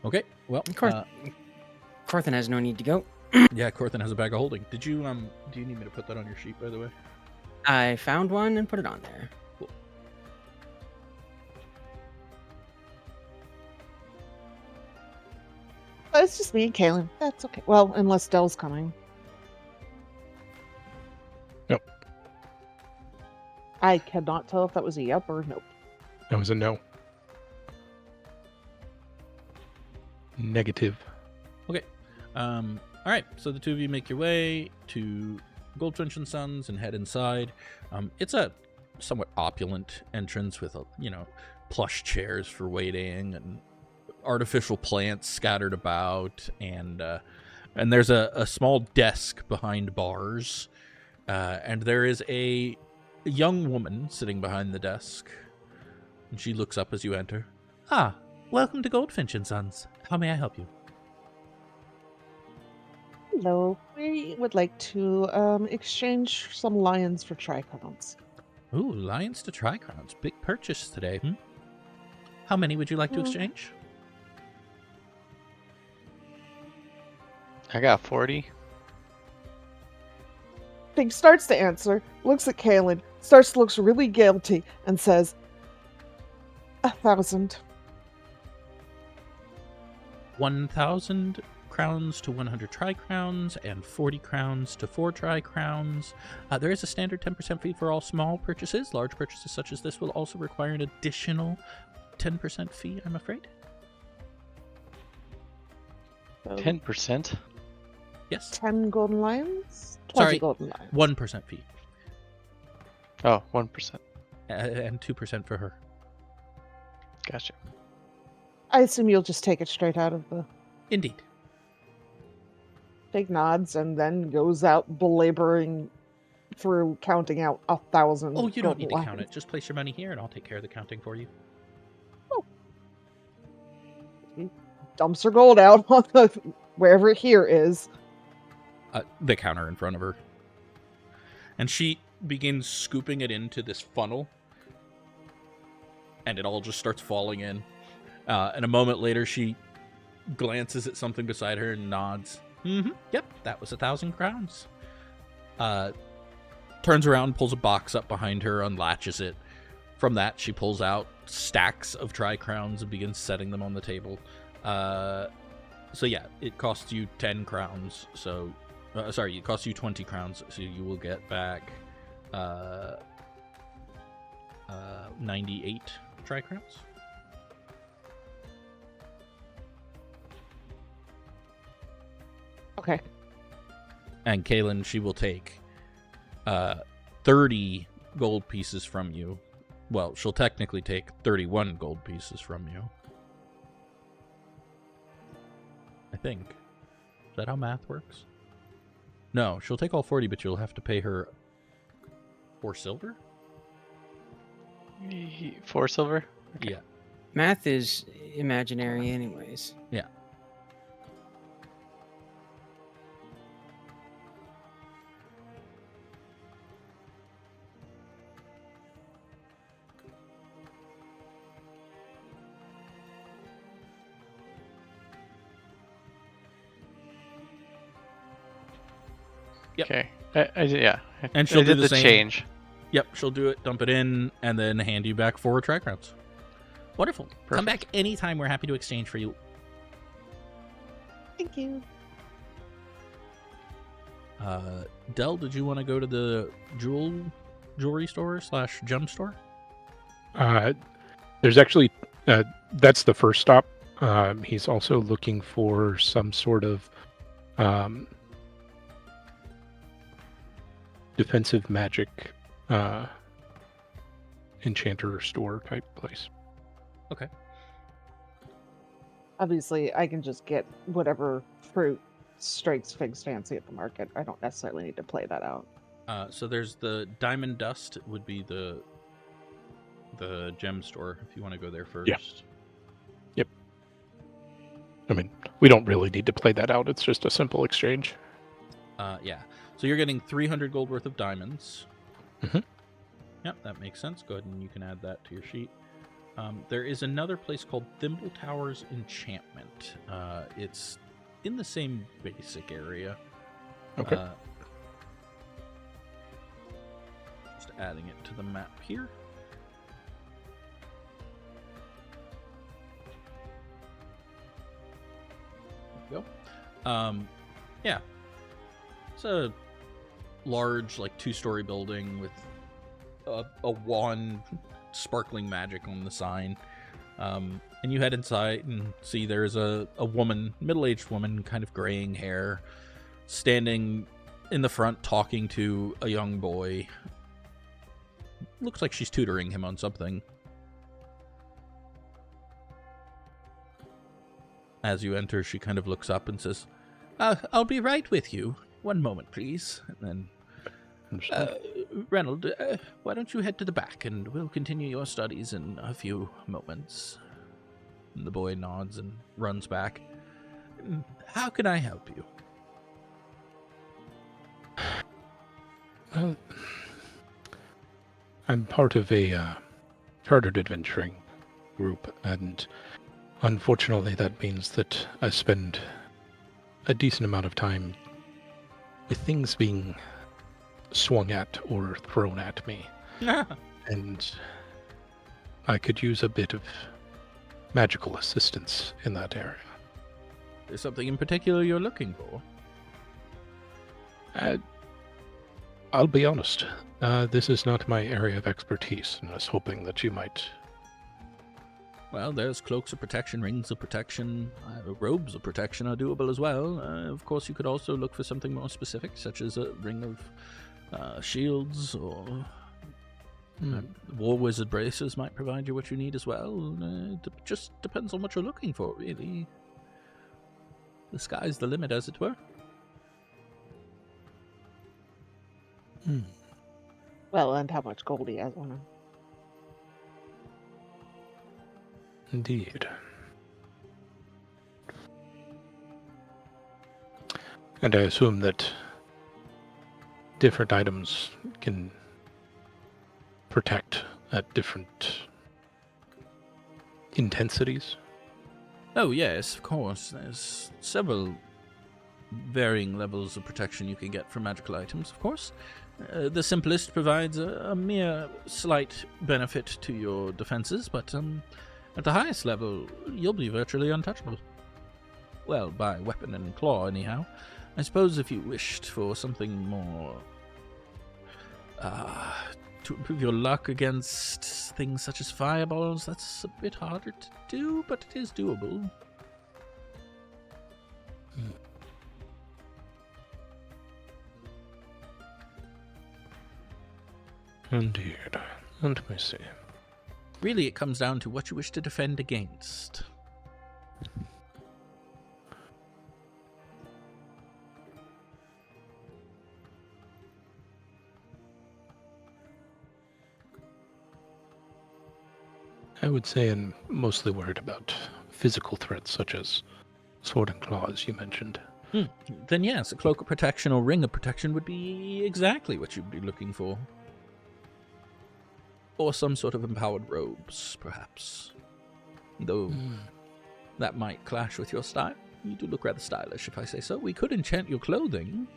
Okay. Well, Corthyndahast has no need to go. yeah, Corthyndahast has a bag of holding. Did you do you need me to put that on your sheet, by the way? I found one and put it on there. Cool. It's just me and Kaelen. That's okay. Well, unless Dell's coming. Nope. I cannot tell if that was a yep or nope. That was a no. Negative. Okay. All right. So the two of you make your way to Goldfinch and Sons and head inside. It's a somewhat opulent entrance with plush chairs for waiting and artificial plants scattered about, and there's a small desk behind bars, and there is a young woman sitting behind the desk, and she looks up as you enter. Ah, welcome to Goldfinch and Sons. How may I help you? Hello. We would like to exchange some lions for tricrowns. Ooh, lions to tricrowns. Big purchase today. How many would you like to exchange? I got 40. Pig starts to answer, looks at Kaelen, looks really guilty, and says, 1,000. 1,000 crowns to 100 tri-crowns and 40 crowns to 4 tri-crowns. There is a standard 10% fee for all small purchases. Large purchases such as this will also require an additional 10% fee, I'm afraid. 10%? Yes. 10 golden lions? 20 Sorry, golden lions. 1% fee. Oh, 1%. And 2% for her. Gotcha. I assume you'll just take it straight out of the... Indeed. Pig nods and then goes out belaboring through counting out 1,000. Oh, you don't need to golden count it. lions. Just place your money here and I'll take care of the counting for you. Dumps her gold out on the wherever here is. The counter in front of her. And she begins scooping it into this funnel. And it all just starts falling in. And a moment later, she glances at something beside her and nods. Yep, that was 1,000 crowns. Turns around, pulls a box up behind her, unlatches it. From that, she pulls out stacks of tri-crowns and begins setting them on the table. So yeah, it costs you 10 crowns. So, sorry, it costs you 20 crowns. So you will get back 98 tri-crowns. Okay. And Kaelen, she will take 30 gold pieces from you. Well, she'll technically take 31 gold pieces from you. I think. Is that how math works? No, she'll take all 40, but you'll have to pay her 4 silver? 4 silver? Yeah. Math is imaginary anyways. Yeah. Yep. Okay. Yeah. And she'll I do did the the same. change. Yep, she'll do it, dump it in, and then hand you back 4 tri-crowns. Wonderful. Come back anytime. We're happy to exchange for you. Thank you. Del, did you want to go to the jewelry store / gem store? There's actually, that's the first stop. He's also looking for some sort of defensive magic enchanter store type place. Okay. Obviously, I can just get whatever fruit strikes Fig's fancy at the market. I don't necessarily need to play that out. So there's the Diamond Dust would be the gem store if you want to go there first. Yeah. Yep. I mean, we don't really need to play that out. It's just a simple exchange. Yeah. So you're getting 300 gold worth of diamonds. Mm-hmm. Yep, that makes sense. Go ahead and you can add that to your sheet. There is another place called Thimble Towers Enchantment. It's in the same basic area. Okay. Just adding it to the map here. There we go. Yeah. It's a large, like, 2-story building with a wand sparkling magic on the sign. And you head inside and see there's a woman, middle-aged woman, kind of graying hair, standing in the front talking to a young boy. Looks like she's tutoring him on something. As you enter, she kind of looks up and says, I'll be right with you. One moment, please. And then, Reynold, why don't you head to the back and we'll continue your studies in a few moments. And the boy nods and runs back. How can I help you? Well, I'm part of a chartered adventuring group, and unfortunately that means that I spend a decent amount of time with things being swung at or thrown at me. And I could use a bit of magical assistance in that area. Is something in particular you're looking for? I'll be honest. This is not my area of expertise, and I was hoping that you might. Well, there's cloaks of protection, rings of protection, robes of protection are doable as well. Of course, you could also look for something more specific, such as a ring of shields, or war wizard braces might provide you what you need as well. It just depends on what you're looking for, really. The sky's the limit, as it were. Well, and how much gold he has on him. Indeed. And I assume that different items can protect at different intensities. Oh, yes, of course. There's several varying levels of protection you can get from magical items, of course. The simplest provides a mere slight benefit to your defenses, but at the highest level, you'll be virtually untouchable. Well, by weapon and claw, anyhow. I suppose if you wished for something more to improve your luck against things such as fireballs, that's a bit harder to do, but it is doable. Indeed. Let me see. Really, it comes down to what you wish to defend against. I would say I'm mostly worried about physical threats such as sword and claw, as you mentioned. Then yes, a cloak of protection or ring of protection would be exactly what you'd be looking for. Or some sort of empowered robes, perhaps. Though that might clash with your style. You do look rather stylish, if I say so. We could enchant your clothing.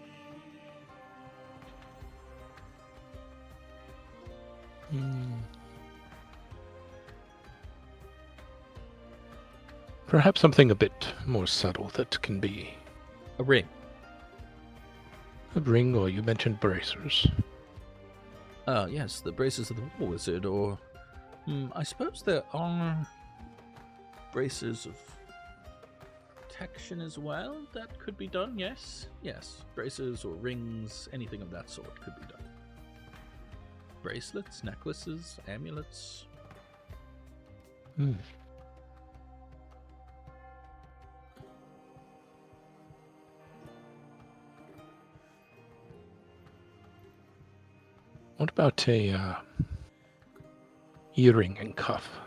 Perhaps something a bit more subtle that can be A ring. a ring, or you mentioned bracers. Yes, the braces of the war wizard, or I suppose there are braces of protection as well that could be done, yes? Yes, braces or rings, anything of that sort could be done. Bracelets, necklaces, amulets. What about a earring and cuff?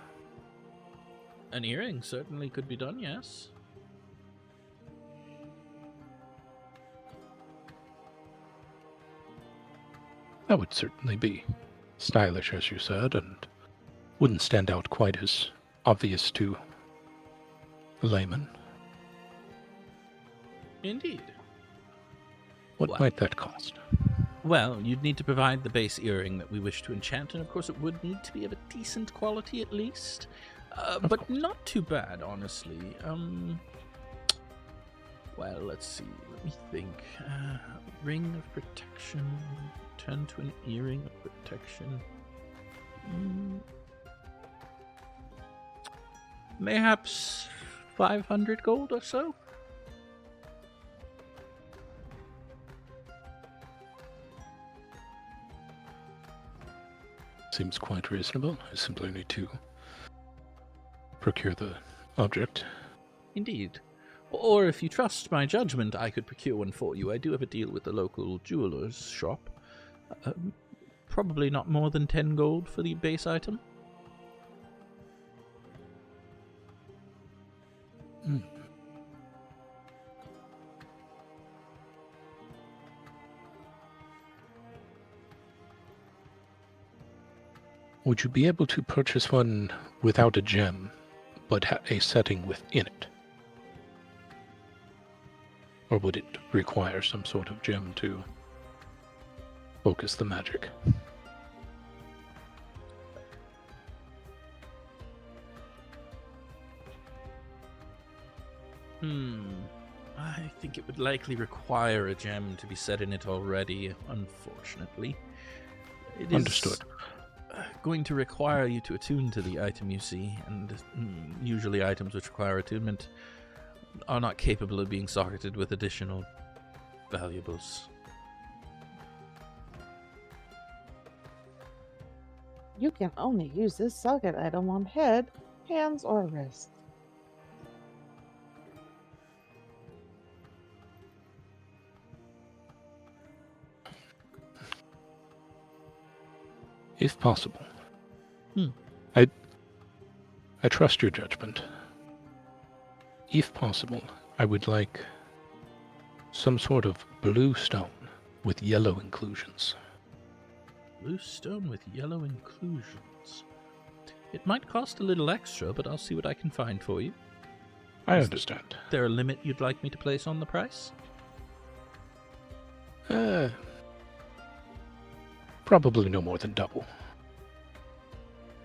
An earring certainly could be done, yes. That would certainly be stylish, as you said, and wouldn't stand out quite as obvious to a layman. Indeed. What Well- might that cost? Well, you'd need to provide the base earring that we wish to enchant, and of course it would need to be of a decent quality at least. But course. not too bad, honestly. Well, let's see. Let me think. Ring of protection. Turn to an earring of protection. Mayhaps 500 gold or so? Seems quite reasonable. I simply need to procure the object. Indeed. Or if you trust my judgment, I could procure one for you. I do have a deal with the local jeweler's shop. Probably not more than 10 gold for the base item. Would you be able to purchase one without a gem, but a setting within it? Or would it require some sort of gem to focus the magic? I think it would likely require a gem to be set in it already, unfortunately. It is Understood. going to require you to attune to the item you see, and usually items which require attunement are not capable of being socketed with additional valuables. You can only use this socket item on head, hands, or wrist. If possible. Hmm. I trust your judgment. If possible, I would like some sort of blue stone with yellow inclusions. Blue stone with yellow inclusions. It might cost a little extra, but I'll see what I can find for you. I Is understand. there a limit you'd like me to place on the price? Probably no more than double.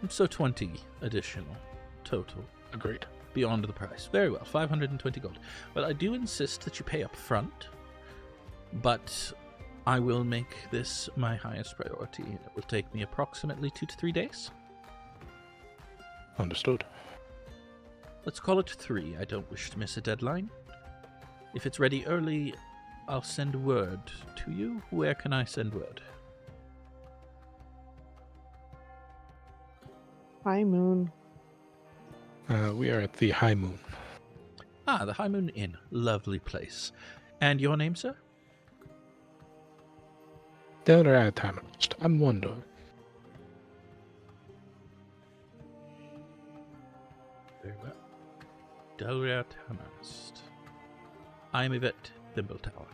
So 20 additional total. Agreed. Beyond the price. Very well, 520 gold. Well, I do insist that you pay up front, but I will make this my highest priority. It will take me approximately 2 to 3 days. Understood. Let's call it 3. I don't wish to miss a deadline. If it's ready early, I'll send word to you. Where can I send word? High Moon. We are at the High Moon. Ah, the High Moon Inn. Lovely place. And your name, sir? Delryar Tammarast. I'm Wonder. Very well. Delryar Tammarast. I am Yvette Thimbletower,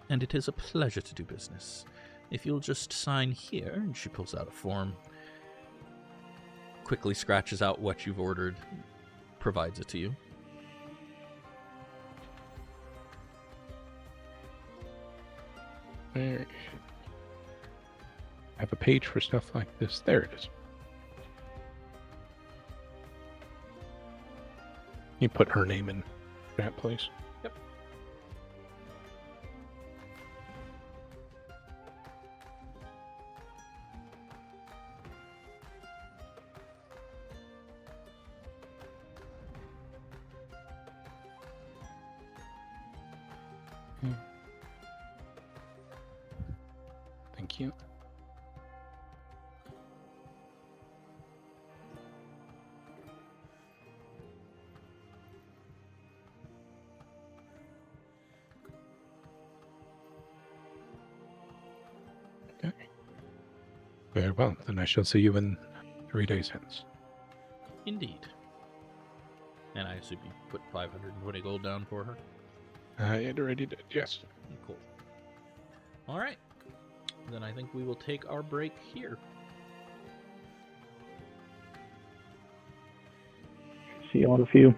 and it is a pleasure to do business. If you'll just sign here, and she pulls out a form, quickly scratches out what you've ordered, provides it to you. I have a page for stuff like this. There it is. You put her name in that place. Yep. Thank you. Okay. Very well. Then I shall see you in 3 days hence. Indeed. And I assume you put 520 gold down for her? I already did, yes. Cool. All right. Then I think we will take our break here. See all of you.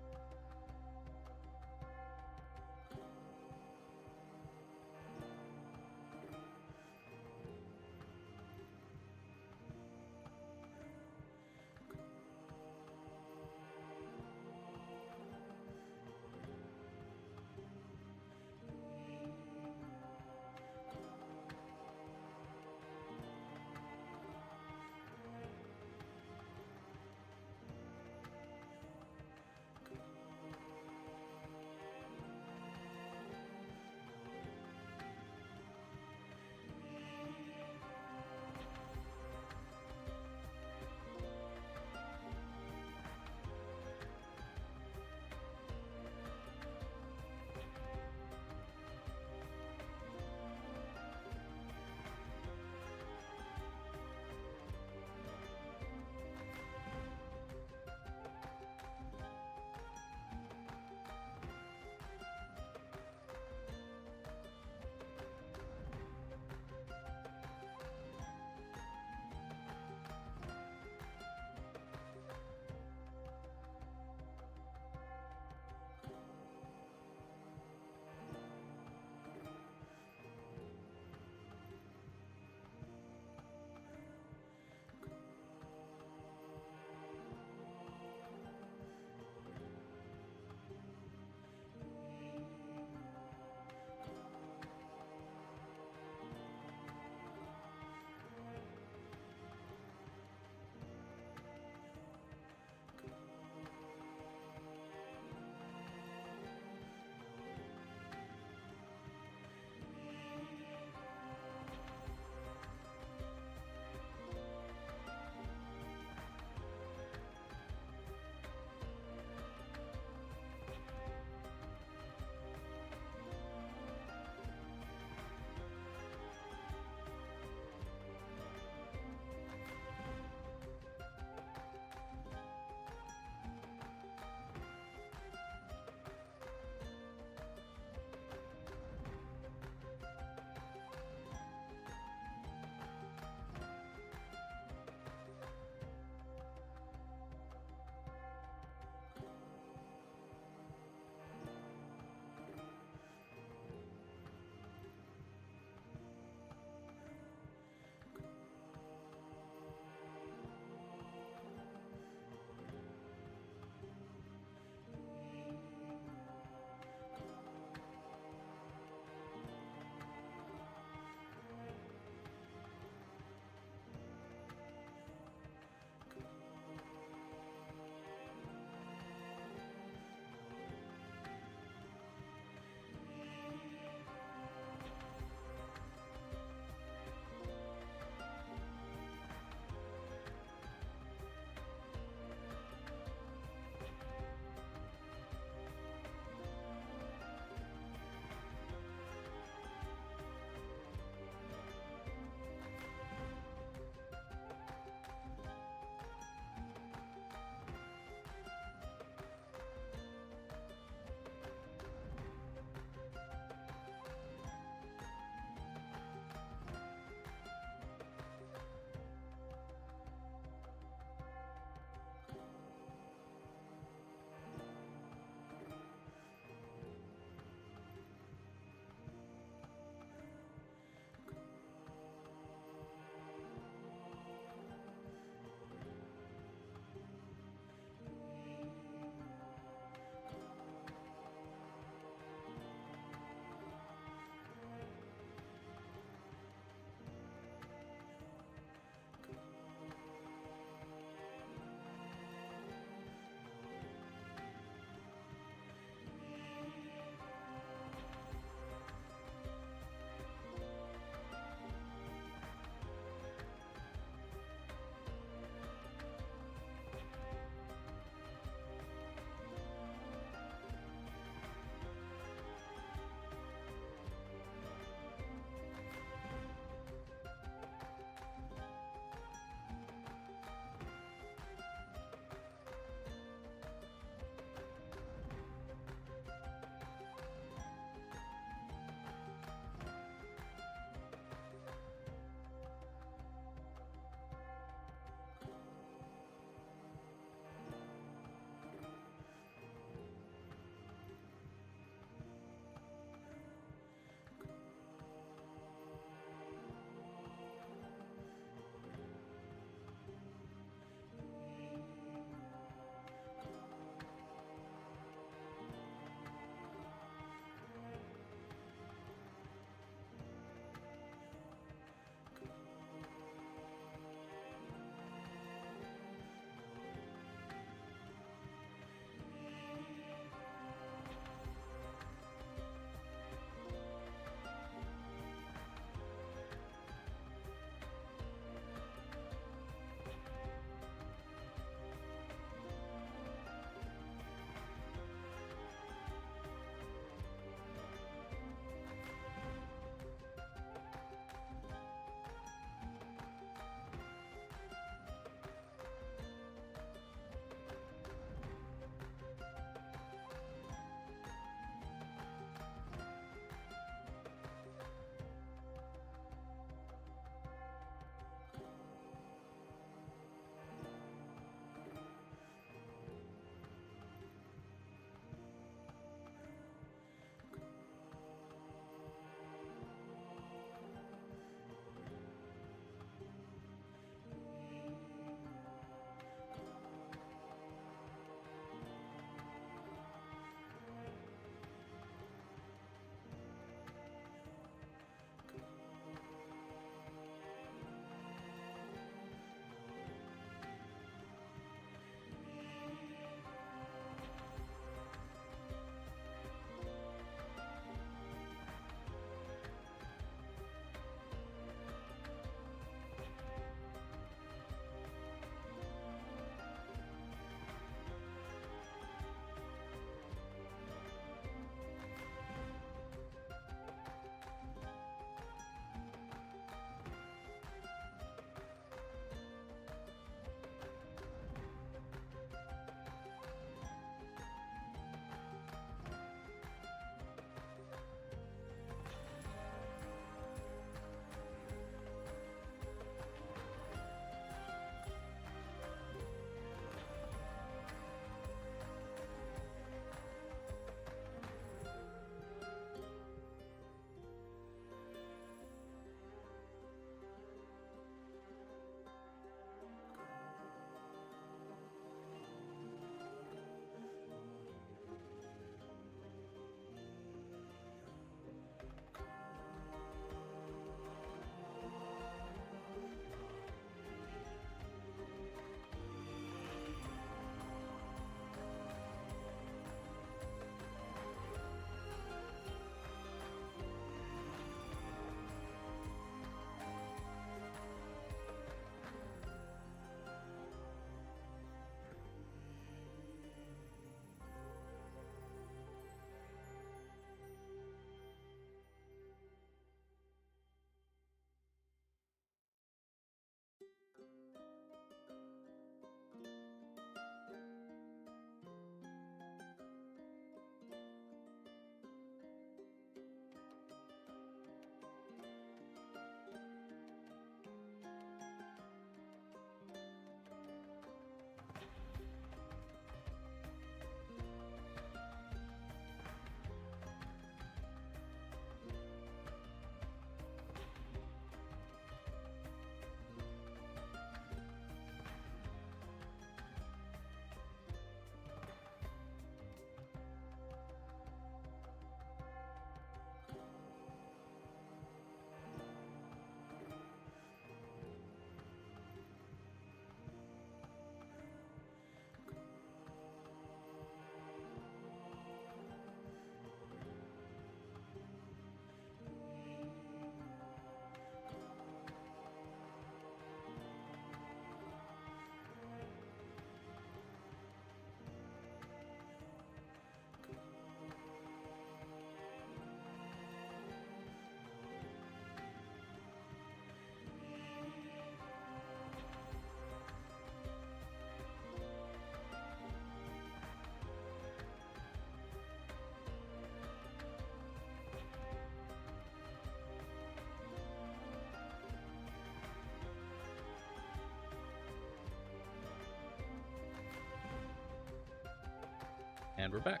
And we're back.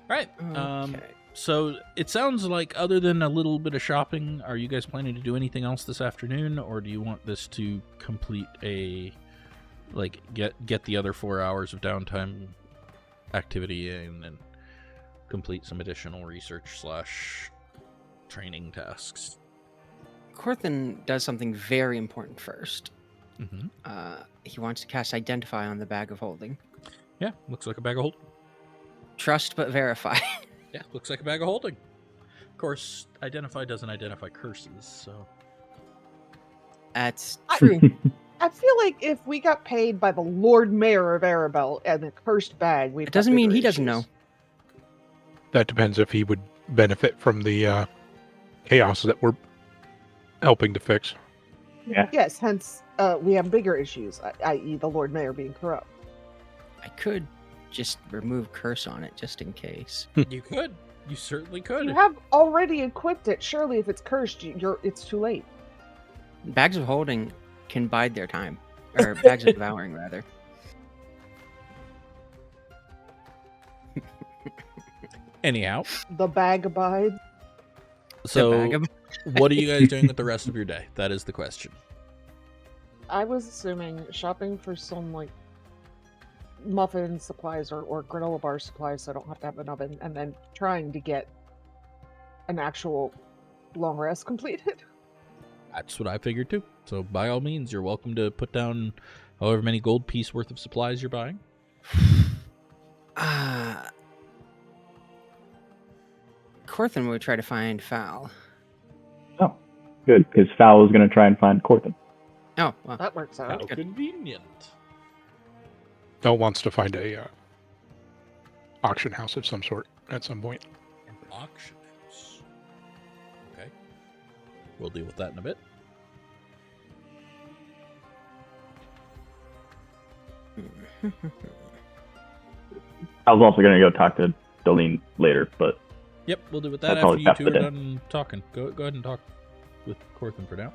All right. Okay. So it sounds like, other than a little bit of shopping, are you guys planning to do anything else this afternoon, or do you want this to complete a, like, get the other 4 hours of downtime activity in and complete some additional research / training tasks? Corthyndahast does something very important first. Mm-hmm. He wants to cast Identify on the bag of holding. Yeah, looks like a bag of holding. Trust but verify. Yeah, looks like a bag of holding. Of course, Identify doesn't identify curses, so... That's true. I feel like if we got paid by the Lord Mayor of Arabelle and the cursed bag, It doesn't mean he doesn't know. That depends if he would benefit from the chaos that we're helping to fix. Yeah. Yes, hence we have bigger issues, i.e. the Lord Mayor being corrupt. I could just remove curse on it just in case. You could. You certainly could. You have already equipped it. Surely if it's cursed, it's too late. Bags of holding can bide their time. Or bags of devouring, rather. Anyhow, The bag abides. so The bag of... what are you guys doing with the rest of your day? That is the question. I was assuming shopping for some, like, muffin supplies or granola bar supplies so I don't have to have an oven, and then trying to get an actual long rest completed. That's what I figured too. So by all means, you're welcome to put down however many gold piece worth of supplies you're buying. Corthyndahast would try to find Foul. Oh, good, because Fowl is going to try and find Corthyndahast. Oh, well. That works How out. convenient. No wants to find a auction house of some sort at some point. An auction house. Okay. We'll deal with that in a bit. I was also going to go talk to Dolene later, but Yep, we'll do with that That's all after we you have two are today. done talking. Go ahead and talk with Corthyndahast for now.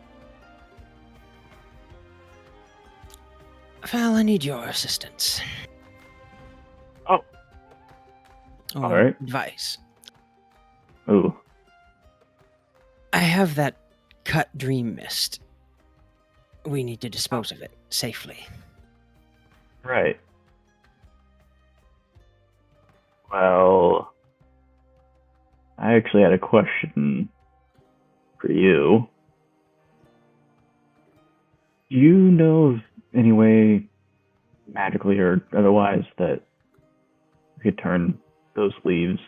Foul, I need your assistance. Oh. Or All right. advice. ooh, I have that cut dream mist. We need to dispose of it safely. right. Well, I actually had a question for you. Do you know of any way, magically or otherwise, that we could turn those leaves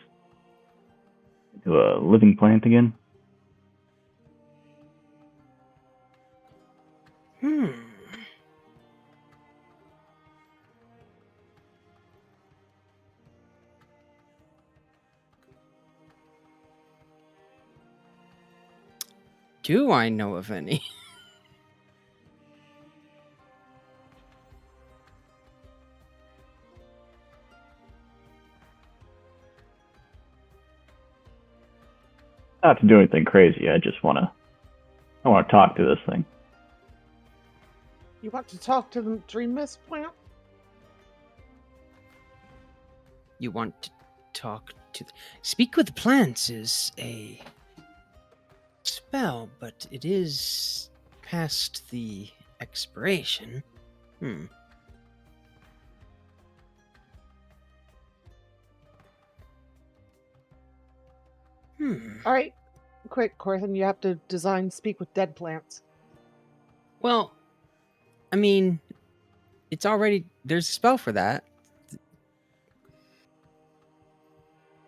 into a living plant again? Do I know of any? Not to do anything crazy. I want to talk to this thing. You want to talk to the Dream Mist plant? You want to talk to... Speak with plants is a spell, but it is past the expiration. All right, quick, Corthyndahast. You have to design Speak with Dead plants. Well, I mean, it's already... There's a spell for that.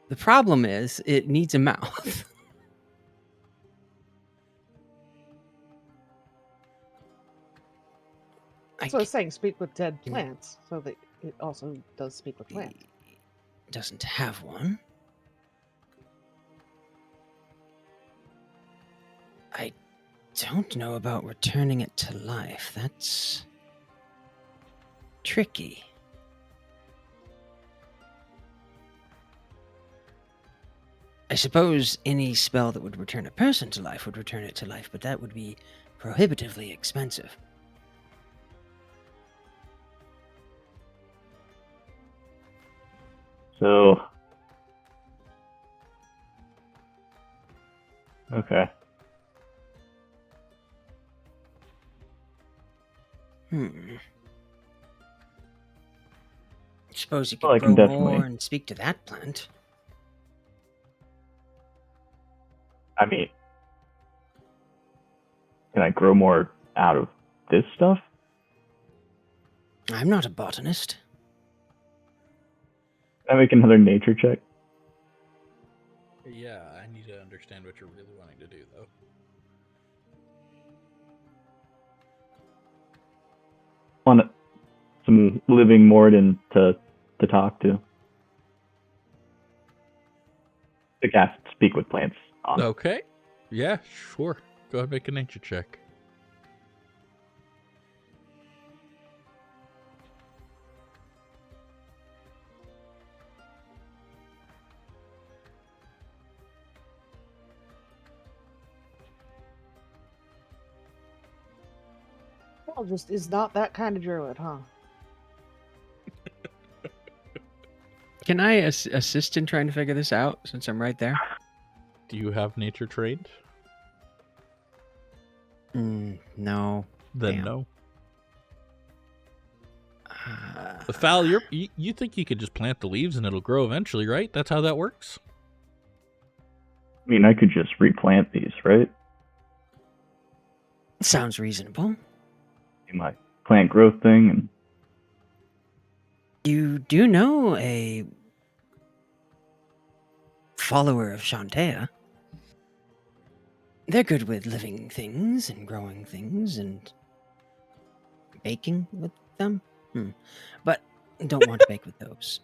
The problem is, it needs a mouth. So I was saying Speak with Dead plants, so that it also does Speak with plants. It doesn't have one. I don't know about returning it to life. That's tricky. I suppose any spell that would return a person to life would return it to life, but that would be prohibitively expensive. So, okay. Suppose you Well, I could can grow definitely- more and speak to that plant. I mean, can I grow more out of this stuff? I'm not a botanist. Can I make another nature check? Yeah, I need to understand what you're really wanting to do, though. Want some living Morden to talk to. To cast speak with plants on. Okay. Yeah, sure. Go ahead and make a nature check. Well, just is not that kind of druid, huh? Can I assist in trying to figure this out since I'm right there? Do you have nature trained? No. Then Damn. no. Fal, you think you could just plant the leaves and it'll grow eventually, right? That's how that works? I mean, I could just replant these, right? Sounds reasonable. Do my plant growth thing, and You do know a follower of Shantea. They're good with living things and growing things and baking with them. But don't want to bake with those.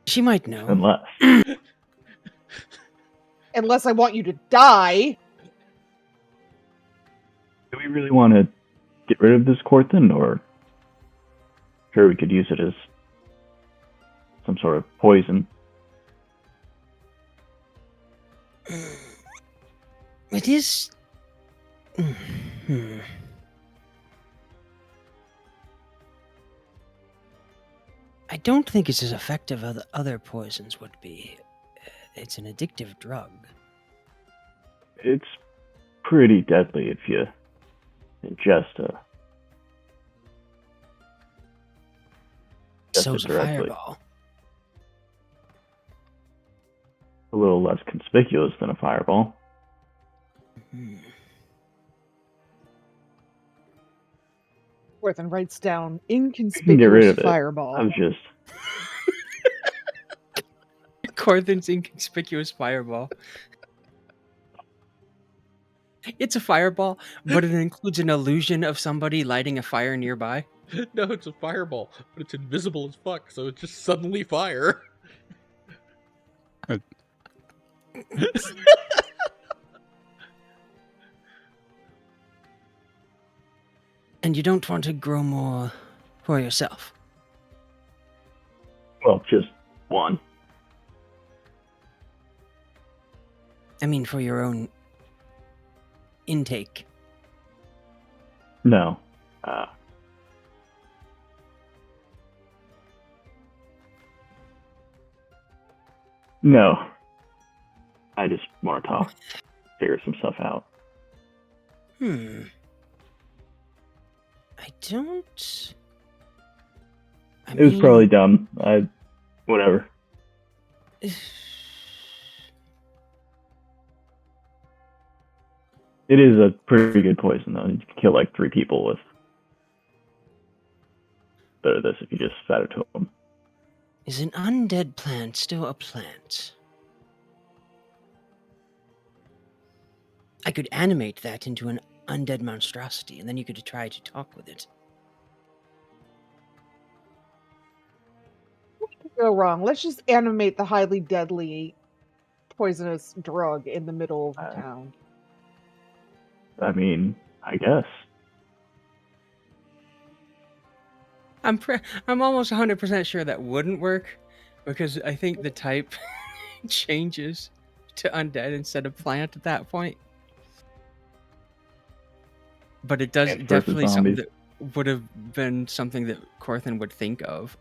She might know. unless Unless I want you to die. do we really want to get rid of this Corthynd, or sure we could use it as some sort of poison? It is. I don't think it's as effective as other poisons would be. It's an addictive drug. It's pretty deadly if you ingest So's it a directly. fireball. A little less conspicuous than a fireball. Corthynd writes down You can get rid inconspicuous of it. fireball. I was just Corthyn's inconspicuous fireball. It's a fireball, but it includes an illusion of somebody lighting a fire nearby. No, it's a fireball, but it's invisible as fuck, so it's just suddenly fire. And you don't want to grow more for yourself. well, just one. I mean, for your own intake. No. No. I just want to talk, figure some stuff out. I don't. It was probably dumb. Whatever. It is a pretty good poison, though. You can kill like 3 people with this if you just fed it to them. Is an undead plant still a plant? I could animate that into an undead monstrosity, and then you could try to talk with it. What could go wrong? Let's just animate the highly deadly poisonous drug in the middle of the town. I mean, I guess. I'm almost 100% sure that wouldn't work, because I think the type changes to undead instead of plant at that point. But it does Plants versus definitely something zombies. that would have been something that Corthynd would think of.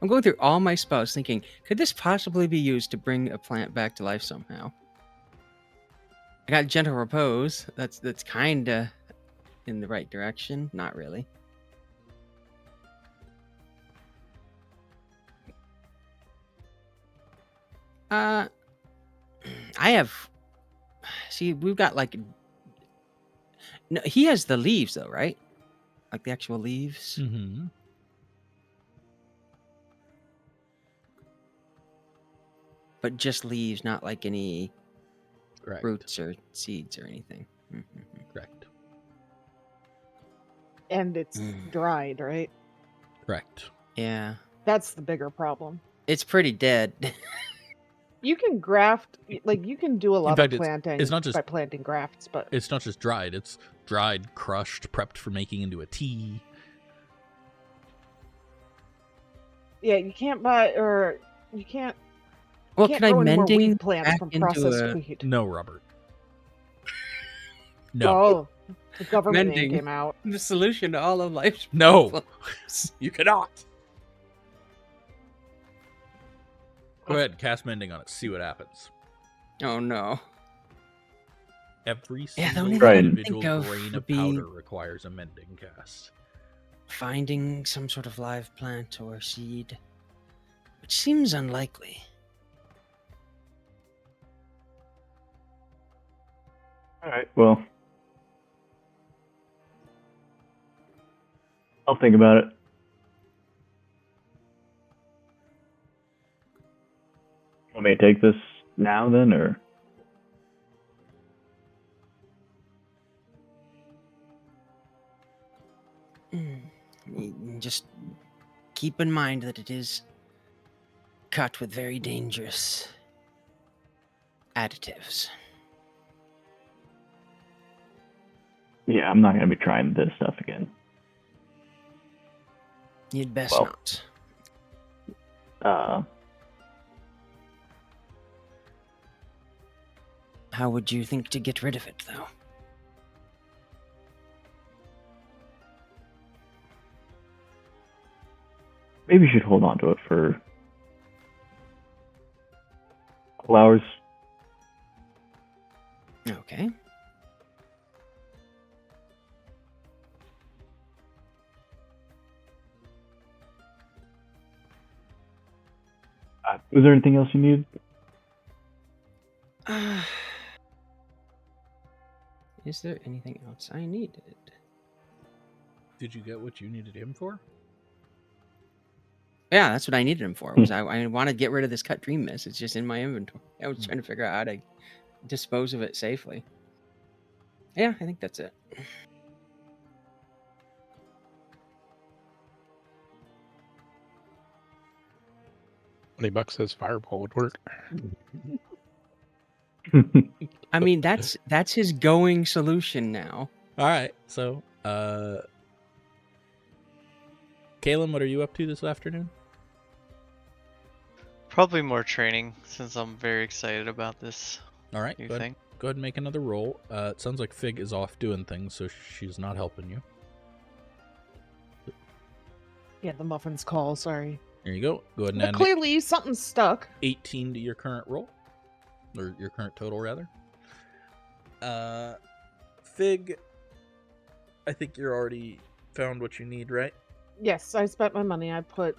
I'm going through all my spells thinking, could this possibly be used to bring a plant back to life somehow? I got Gentle Repose. That's kind of in the right direction. Not really. I have... See, we've got like... No, he has the leaves though, right? Like the actual leaves. Mm-hmm. But just leaves, not like any Correct. roots or seeds or anything. Correct. And it's dried, right? Correct. Yeah. That's the bigger problem. It's pretty dead. You can graft, like you can do a lot fact, of planting it's not just- by planting grafts, but It's not just dried. It's dried, crushed, prepped for making into a tea. yeah, you can't buy or you can't. Well, can't can I grow any more mending weed plants back from into processed a wheat. No, Robert. No. Oh, the government name Mending. came out. the solution to all of life's No. problems? You cannot. Go ahead, cast mending on it. See what happens. Oh no. Every Yeah, the single only thing I can individual think of grain would of be- powder requires a mending cast. Finding some sort of live plant or seed, which seems unlikely. All right. Well, I'll think about it. Want me to take this now then, or? Just keep in mind that it is cut with very dangerous additives. Yeah, I'm not gonna be trying this stuff again. You'd best Well. not. How would you think to get rid of it, though? Maybe you should hold on to it for a couple hours. Okay. Was there anything else you needed? Is there anything else I needed? Did you get what you needed him for? Yeah, that's what I needed him for. Was I want to get rid of this cut dream mist. It's just in my inventory. I was trying to figure out how to dispose of it safely. Yeah, I think that's it. $20 says fireball would work. I mean, that's his going solution now. All right. So, Kaelen, what are you up to this afternoon? Probably more training since I'm very excited about this All right. new Go ahead, thing. go ahead and make another roll. It sounds like Fig is off doing things, so she's not helping you. Yeah, the muffins call. Sorry, There you go. Go ahead and but add clearly something's stuck. 18 to your current roll, or your current total rather. Fig, I think you're already found what you need, right? Yes, I spent my money. I put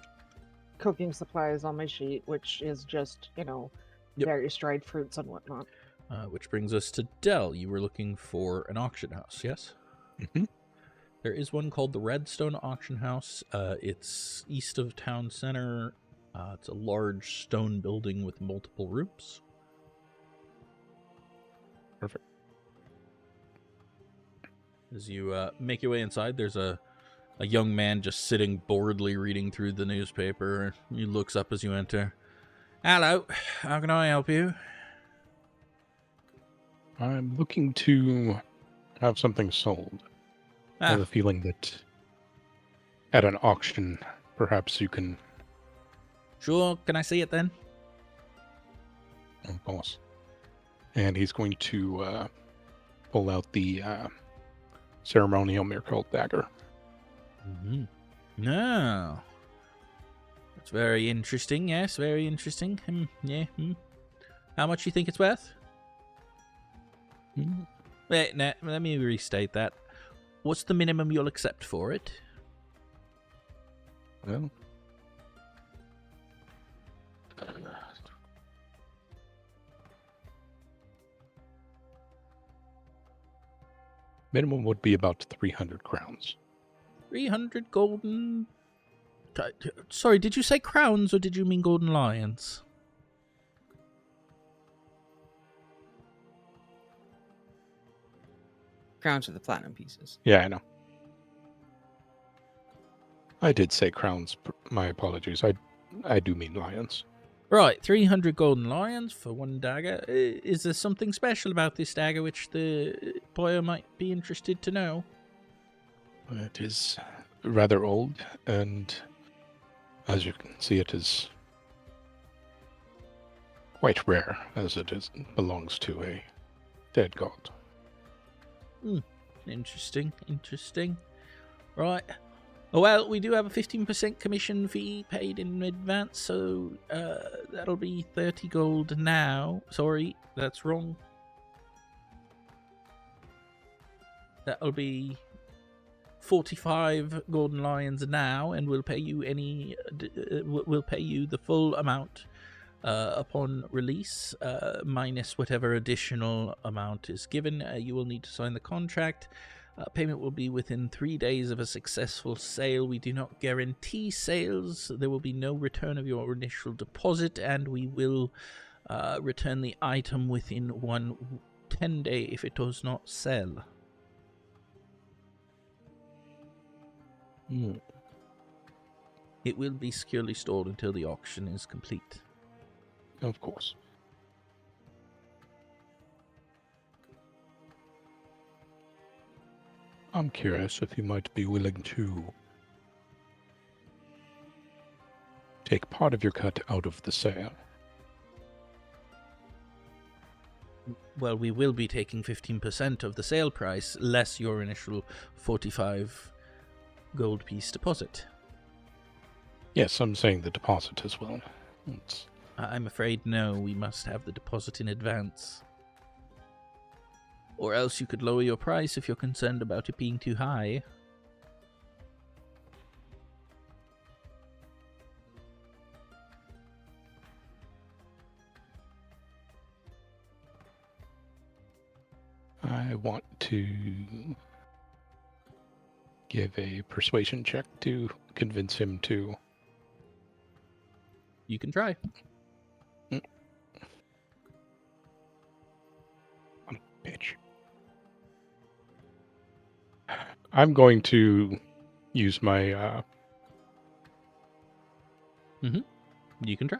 cooking supplies on my sheet, which is just, Yep. various dried fruits and whatnot. Which brings us to Dell. You were looking for an auction house, yes? Mhm. There is one called the Redstone Auction House. It's east of town center. It's a large stone building with multiple rooms. Perfect. As you make your way inside, there's a young man just sitting boredly reading through the newspaper. He looks up as you enter. Hello, how can I help you? I'm looking to have something sold. I have a feeling that at an auction, perhaps you can, Sure, can I see it then? boss. And he's going to pull out the ceremonial miracle dagger. Mm-hmm. No. It's very interesting, yes, very interesting. How much do you think it's worth? Wait, no, let me restate that. What's the minimum you'll accept for it? Well, minimum would be about 300 crowns. 300 golden... Sorry, did you say crowns or did you mean golden lions? Crowns are the platinum pieces. Yeah, I know. I did say crowns. My apologies. I do mean lions. Right, 300 golden lions for one dagger. Is there something special about this dagger which the buyer might be interested to know? It is rather old, and as you can see, it is quite rare, as it belongs to a dead god. Interesting. Right. Well, we do have a 15% commission fee paid in advance, so that'll be 30 gold now. Sorry, that's wrong. That'll be 45 golden lions now, and we'll pay you we'll pay you the full amount upon release, minus whatever additional amount is given. You will need to sign the contract. Payment will be within 3 days of a successful sale. We do not guarantee sales. There will be no return of your initial deposit, and we will return the item within 10 days if it does not sell. It will be securely stored until the auction is complete. Of course. I'm curious if you might be willing to take part of your cut out of the sale. Well, we will be taking 15% of the sale price, less your initial 45 gold piece deposit. Yes, I'm saying the deposit as well. I'm afraid no, we must have the deposit in advance. Or else you could lower your price if you're concerned about it being too high. I want to give a persuasion check to convince him to... You can try. Bitch. I'm going to use my... You can try.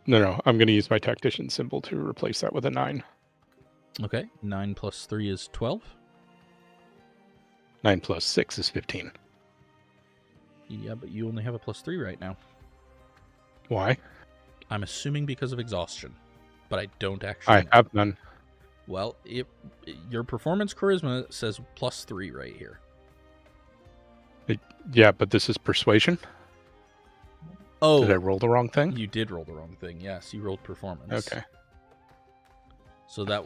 No, I'm going to use my tactician symbol to replace that with a 9. Okay, 9 plus 3 is 12. 9 plus 6 is 15. Yeah, but you only have a plus 3 right now. Why? I'm assuming because of exhaustion, but I don't actually I have none. Well, your performance charisma says plus 3 right here. Yeah, but this is persuasion? Oh. Did I roll the wrong thing? You did roll the wrong thing, yes. You rolled performance. Okay. So that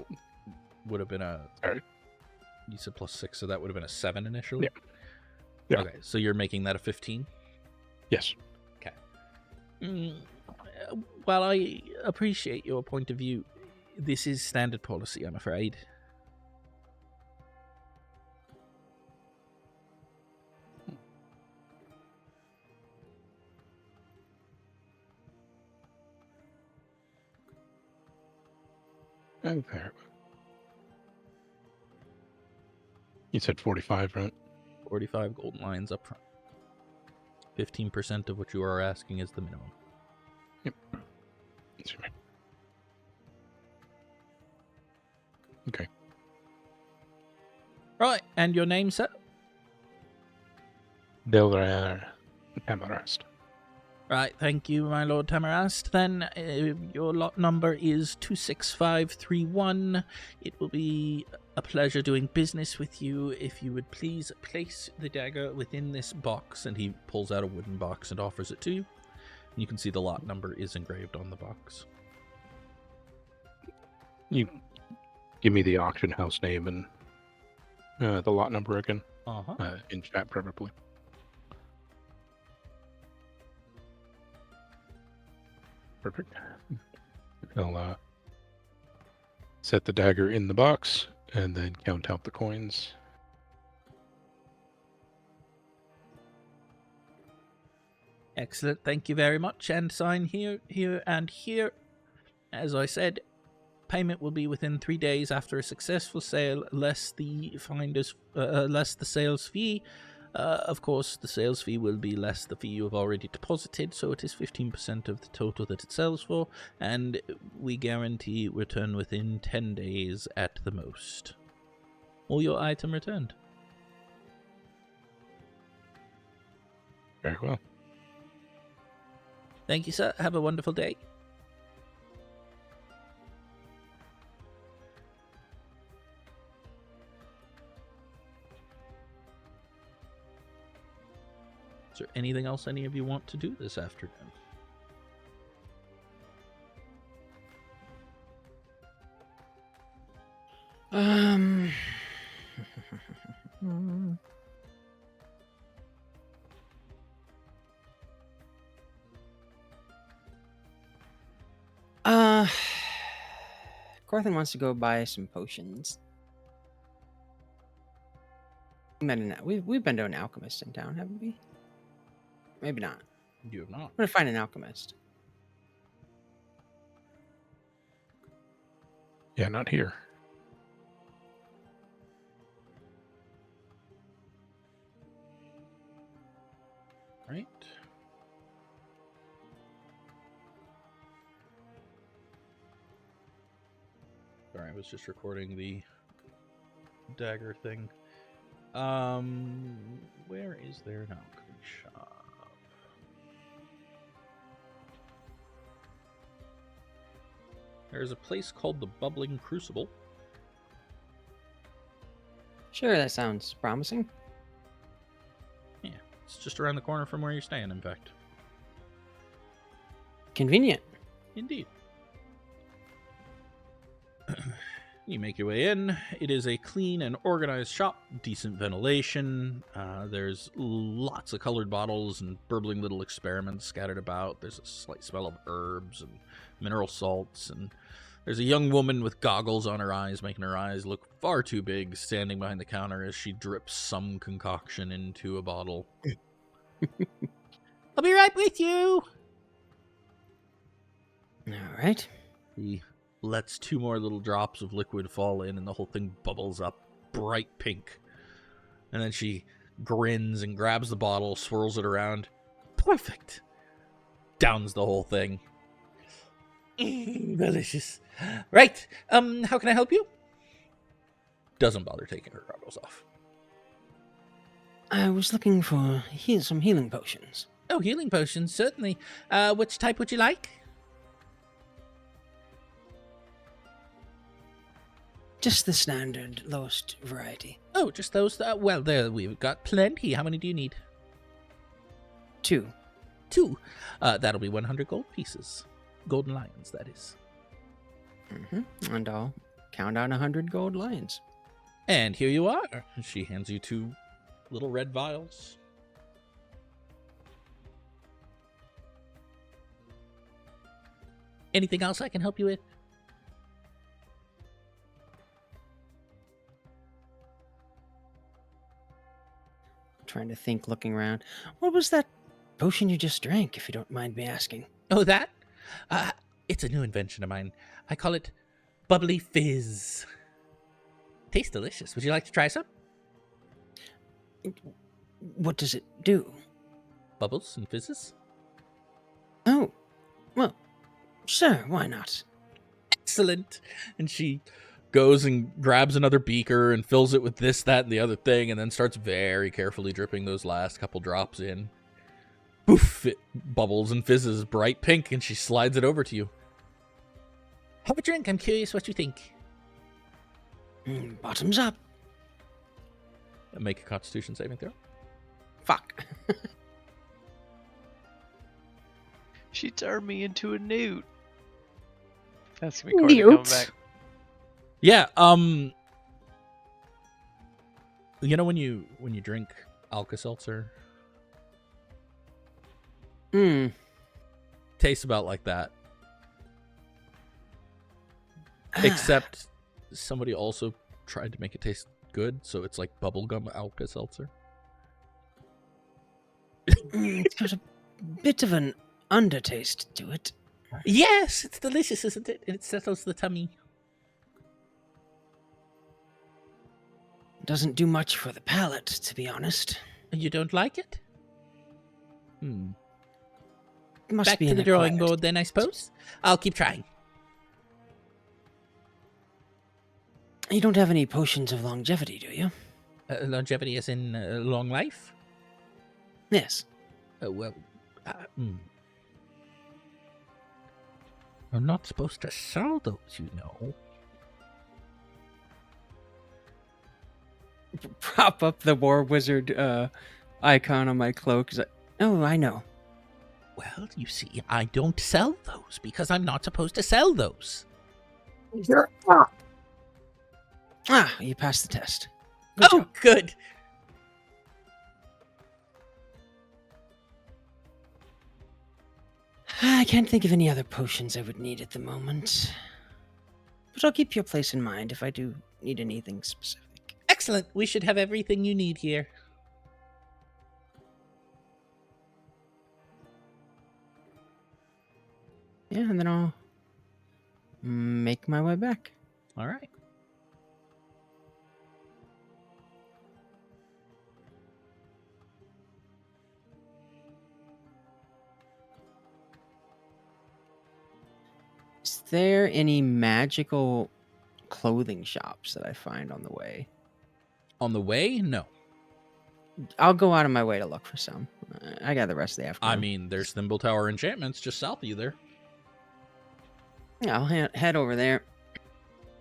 would have been a... Sorry. You said plus 6, so that would have been a 7 initially? Yeah. Okay, so you're making that a 15? Yes. Okay. While I appreciate your point of view, this is standard policy, I'm afraid. Okay. You said 45, right? 45 golden lions up front. 15% of what you are asking is the minimum. Yep. That's right. Okay. Right, and your name, sir? Delryar Tammarast. Right, thank you, my lord Tammarast. Then your lot number is 26531. It will be a pleasure doing business with you. If you would please place the dagger within this box. And he pulls out a wooden box and offers it to you. And you can see the lot number is engraved on the box. You give me the auction house name and the lot number again. In chat, probably. Perfect. I'll set the dagger in the box and then count out the coins. Excellent. Thank you very much. And sign here, here, and here. As I said, payment will be within 3 days after a successful sale, less the sales fee. Of course, the sales fee will be less the fee you have already deposited, so it is 15% of the total that it sells for, and we guarantee return within 10 days at the most. Or your item returned. Very well. Thank you, sir. Have a wonderful day. Is there anything else any of you want to do this afternoon? Corthyndahast wants to go buy some potions. We've been to an alchemist in town, haven't we? Maybe not. You have not. I'm gonna find an alchemist. Yeah, not here. Right. Sorry, I was just recording the dagger thing. Where is there an alchemy shop? There's a place called the Bubbling Crucible. Sure, that sounds promising. Yeah, it's just around the corner from where you're staying, in fact. Convenient. Indeed. You make your way in. It is a clean and organized shop, decent ventilation. There's lots of colored bottles and burbling little experiments scattered about. There's a slight smell of herbs and mineral salts, and there's a young woman with goggles on her eyes, making her eyes look far too big, standing behind the counter as she drips some concoction into a bottle. I'll be right with you! All right. He lets 2 more little drops of liquid fall in, and the whole thing bubbles up bright pink. And then she grins and grabs the bottle, swirls it around. Perfect! Downs the whole thing. Delicious. Right, how can I help you? Doesn't bother taking her goggles off. I was looking for some healing potions. Oh, healing potions, certainly. Which type would you like? Just the standard, lowest variety. Oh, just those? Well, there, we've got plenty. How many do you need? 2. 2. That'll be 100 gold pieces. Golden lions, that is. And I'll count out 100 gold lions. And here you are. She hands you 2 little red vials. Anything else I can help you with? Trying to think, looking around. What was that potion you just drank, if you don't mind me asking? Oh, that? It's a new invention of mine. I call it Bubbly Fizz. Tastes delicious. Would you like to try some? What does it do? Bubbles and fizzes? Oh, well, sure, why not? Excellent. And she goes and grabs another beaker and fills it with this, that, and the other thing, and then starts very carefully dripping those last couple drops in. Poof! It bubbles and fizzes bright pink, and she slides it over to you. Have a drink. I'm curious what you think. Bottoms up. Make a Constitution saving throw. Fuck. She turned me into a newt. That's gonna be Courtney coming back. Yeah. You know when you drink Alka-Seltzer, tastes about like that. Except somebody also tried to make it taste good, so it's like bubblegum Alka-Seltzer. It's got a bit of an undertaste to it. Yes, it's delicious, isn't it? It settles the tummy. Doesn't do much for the palate, to be honest. You don't like it? Must Back be to the an drawing acquired board then, I suppose. I'll keep trying. You don't have any potions of longevity, do you? Longevity as in long life? Yes. Well, I'm not supposed to sell those, you know. Prop up the war wizard icon on my cloak. Oh, I know. Well, you see, I don't sell those because I'm not supposed to sell those. You're up. Ah, you passed the test. Good job. Good. I can't think of any other potions I would need at the moment. But I'll keep your place in mind if I do need anything specific. Excellent. We should have everything you need here. Yeah, and then I'll make my way back. All right. Is there any magical clothing shops that I find on the way? On the way? No. I'll go out of my way to look for some. I got the rest of the afternoon. I mean, there's Thimble Tower Enchantments just south of you there. Yeah, I'll head over there.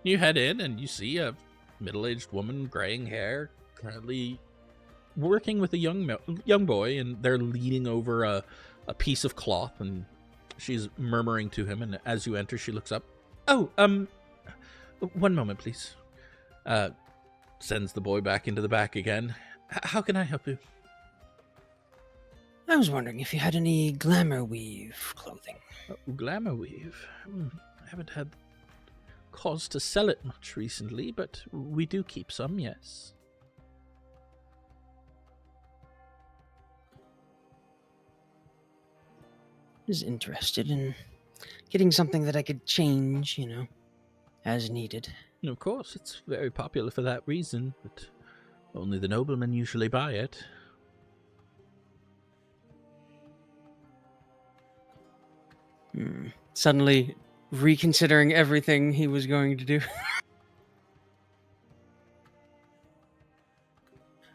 You head in and you see a middle-aged woman, graying hair, currently working with a young boy, and they're leaning over a piece of cloth, and she's murmuring to him, and as you enter, she looks up. Oh, one moment, please. Sends the boy back into the back again. How can I help you? I was wondering if you had any glamour weave clothing. Glamour weave? I haven't had cause to sell it much recently, but we do keep some, yes. I was interested in getting something that I could change, as needed. Of course, it's very popular for that reason, but only the noblemen usually buy it. Suddenly reconsidering everything he was going to do.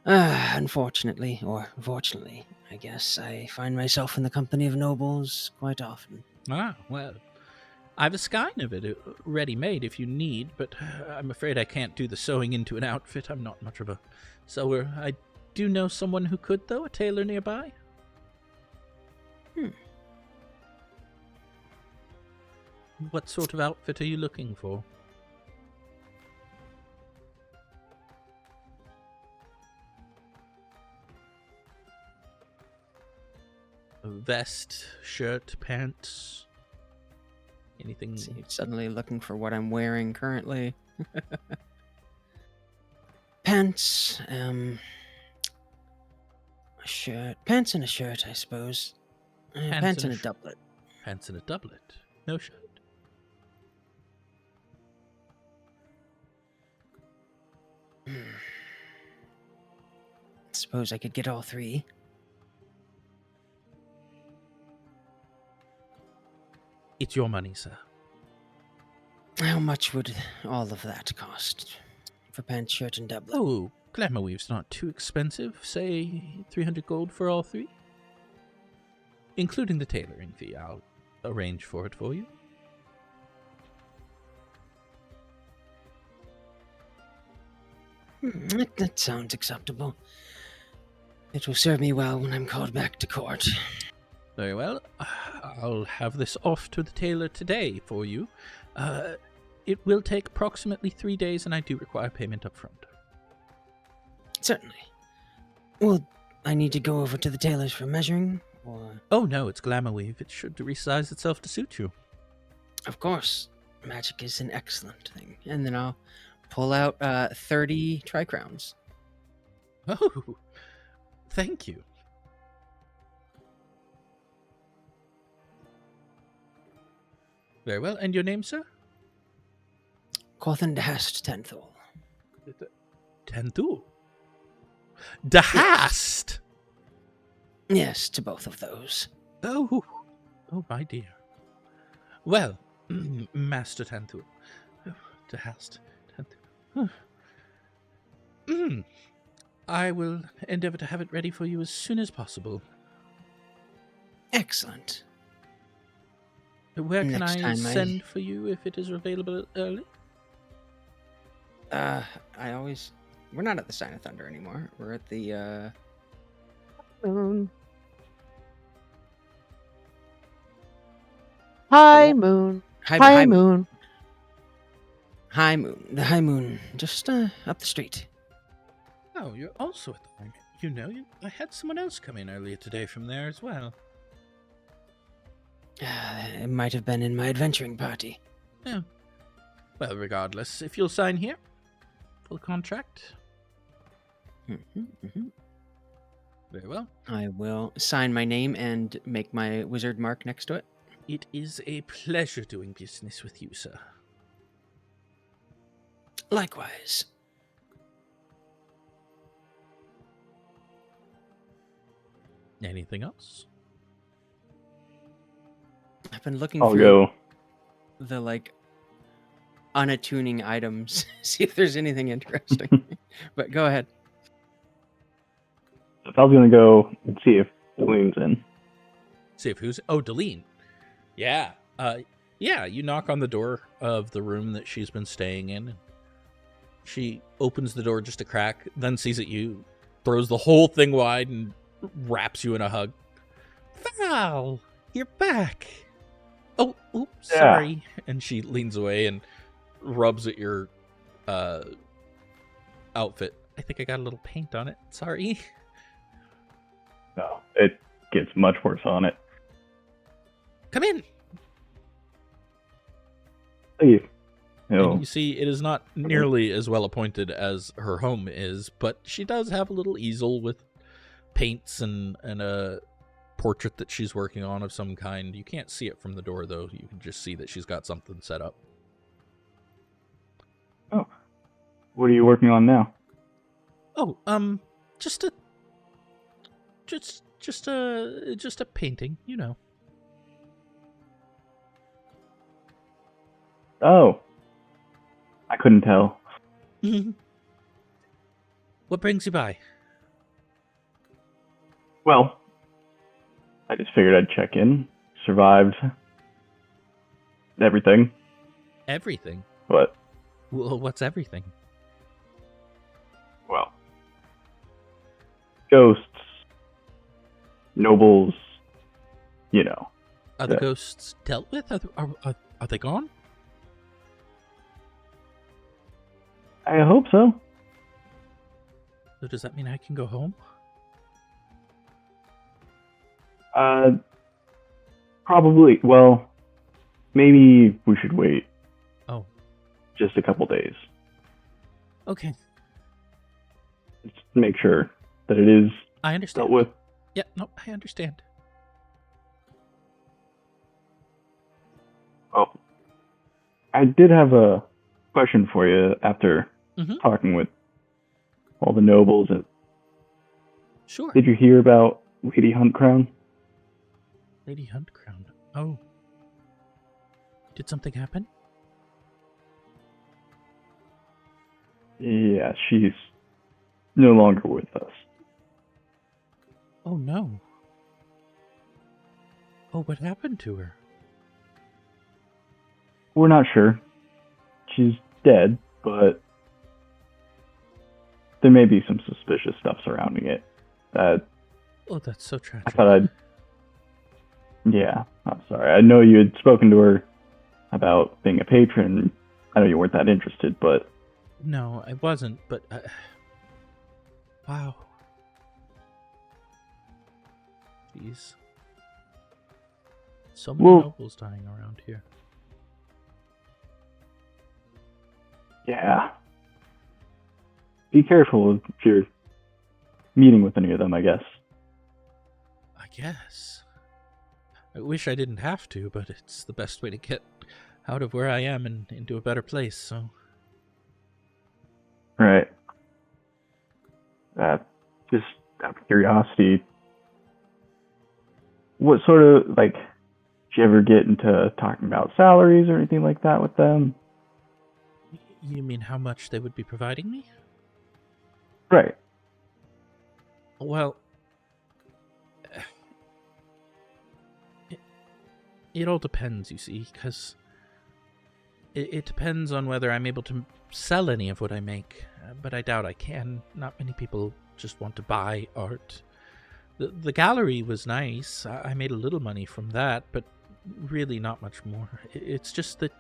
Unfortunately, or fortunately, I guess, I find myself in the company of nobles quite often. Ah, well, I've a skein of it ready-made if you need, but I'm afraid I can't do the sewing into an outfit. I'm not much of a sewer. I do know someone who could, though, a tailor nearby. What sort of outfit are you looking for? A vest, shirt, pants, anything? See, suddenly looking for what I'm wearing currently. Pants, a shirt. Pants and a shirt, I suppose. Pants and a doublet. Pants and a doublet. No shirt. Suppose I could get all three. It's your money, sir. How much would all of that cost? For pants, shirt, and doublet? Oh, glamour weave's not too expensive. Say 300 gold for all three. Including the tailoring fee. I'll arrange for it for you. That sounds acceptable. It will serve me well when I'm called back to court. Very well. I'll have this off to the tailor today for you. It will take approximately 3 days, and I do require payment up front. Certainly. Well, I need to go over to the tailor's for measuring, or... Oh no, it's glamour weave. It should resize itself to suit you. Of course. Magic is an excellent thing. And then I'll pull out 30 tri-crowns. Oh, thank you. Very well. And your name, sir? Corthyndahast Tanthul. Tanthul. Dahast! Yes, to both of those. Oh, my dear. Well, Master Tanthul. Dahast Tanthul. I will endeavor to have it ready for you as soon as possible. Excellent. Where can Next I time send for you if it is available early? We're not at the Sign of Thunder anymore. We're at the, Moon. High moon. High moon. High Moon. The High Moon. Just, up the street. Oh, you're also at the High Moon. You know, I had someone else come in earlier today from there as well. It might have been in my adventuring party. Yeah. Well, regardless, if you'll sign here for the contract. Very well. I will sign my name and make my wizard mark next to it. It is a pleasure doing business with you, sir. Likewise. Anything else? I've been looking I'll through go. the unattuning items, see if there's anything interesting. But go ahead. If I was gonna go and see if Dwayne's in. See if who's... Oh, Deline. Yeah. Yeah, you knock on the door of the room that she's been staying in. She opens the door just a crack, then sees at you, throws the whole thing wide, and wraps you in a hug. Val, you're back. Oh, oops, Yeah. sorry. And she leans away and rubs at your outfit. I think I got a little paint on it. Sorry. No, it gets much worse on it. Come in. Leave. And you see, it is not nearly as well appointed as her home is, but she does have a little easel with paints and a portrait that she's working on of some kind. You can't see it from the door, though. You can just see that she's got something set up. Oh, what are you working on now? Oh, just a painting, you know. Oh, I couldn't tell. What brings you by? Well, I just figured I'd check in. Survived everything. Everything? But, Well, what's everything? well, ghosts, nobles, you know. Are the Yeah. ghosts dealt with? Are they gone? I hope so. So does that mean I can go home? Probably. Well, maybe we should wait Oh, just a couple days. okay. Just to make sure that it is I understand. dealt with. Yeah, no, I understand. Oh, I did have a question for you after Mhm. talking with all the nobles. Sure. Did you hear about Lady Huntcrown? Lady Huntcrown. Oh. Did something happen? Yeah, she's no longer with us. Oh, no. Oh, what happened to her? We're not sure. She's dead, but there may be some suspicious stuff surrounding it. That Oh, that's so tragic. I thought I'd. Yeah, I'm sorry. I know you had spoken to her about being a patron. I know you weren't that interested, but No, I wasn't, but... Wow. Jeez. So many Well- nobles dying around here. yeah. Be careful if you're meeting with any of them, I guess. I guess. I wish I didn't have to, but it's the best way to get out of where I am and into a better place, so... Right. Just out of curiosity, what sort of, like, did you ever get into talking about salaries or anything like that with them? You mean how much they would be providing me? Right. Well... It all depends, you see, because... It depends on whether I'm able to sell any of what I make, but I doubt I can. Not many people just want to buy art. The gallery was nice. I made a little money from that, but really not much more. It's just that,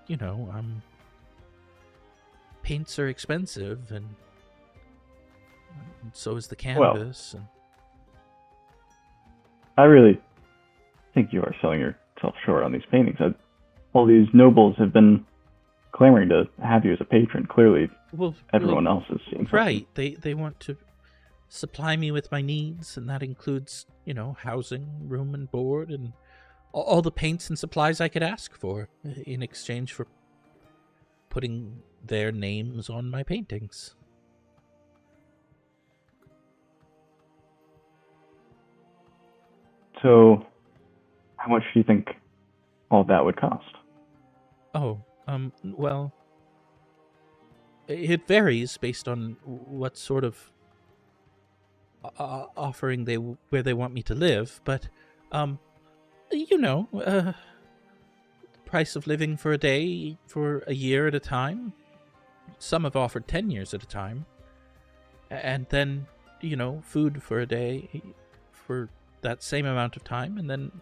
paints are expensive, and so is the canvas. And I really think you are selling yourself short on these paintings. All these nobles have been clamoring to have you as a patron. Clearly, everyone else is seeing something. Right. They want to supply me with my needs, and that includes, housing, room and board, and all the paints and supplies I could ask for in exchange for putting their names on my paintings. So, how much do you think all that would cost? Oh, well, it varies based on what sort of offering where they want me to live, but, price of living for a day, for a year at a time. Some have offered 10 years at a time. And then, food for a day for that same amount of time, and then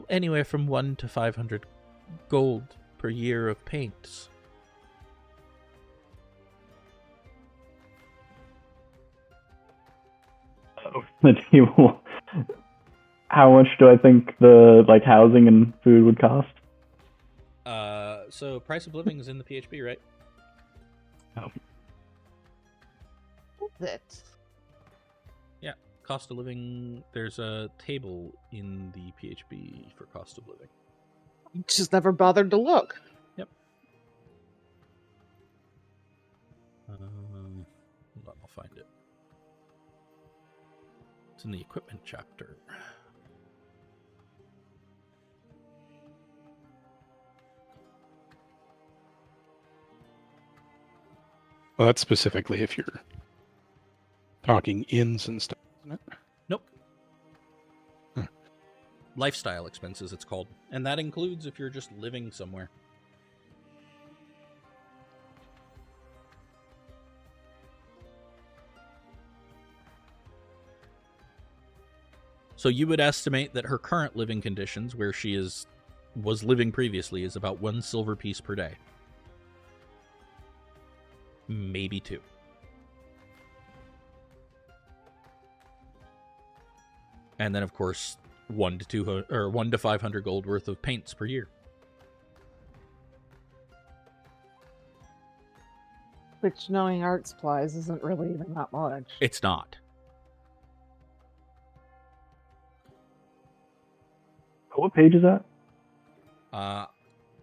anywhere from 1 to 500 gold per year of paints. How much do I think the housing and food would cost? So price of living is in the PHP, right? Oh. That. Yeah, cost of living. There's a table in the PHP for cost of living. Just never bothered to look. Yep. Hold on, I'll find it. It's in the equipment chapter. Well, that's specifically if you're talking inns and stuff, isn't it? Nope. Lifestyle expenses, it's called. And that includes if you're just living somewhere. So you would estimate that her current living conditions, where she was living previously, is about 1 silver piece per day. Maybe 2. And then, of course, 1 to 500 gold worth of paints per year. Which, knowing art supplies, isn't really even that much. It's not. What page is that?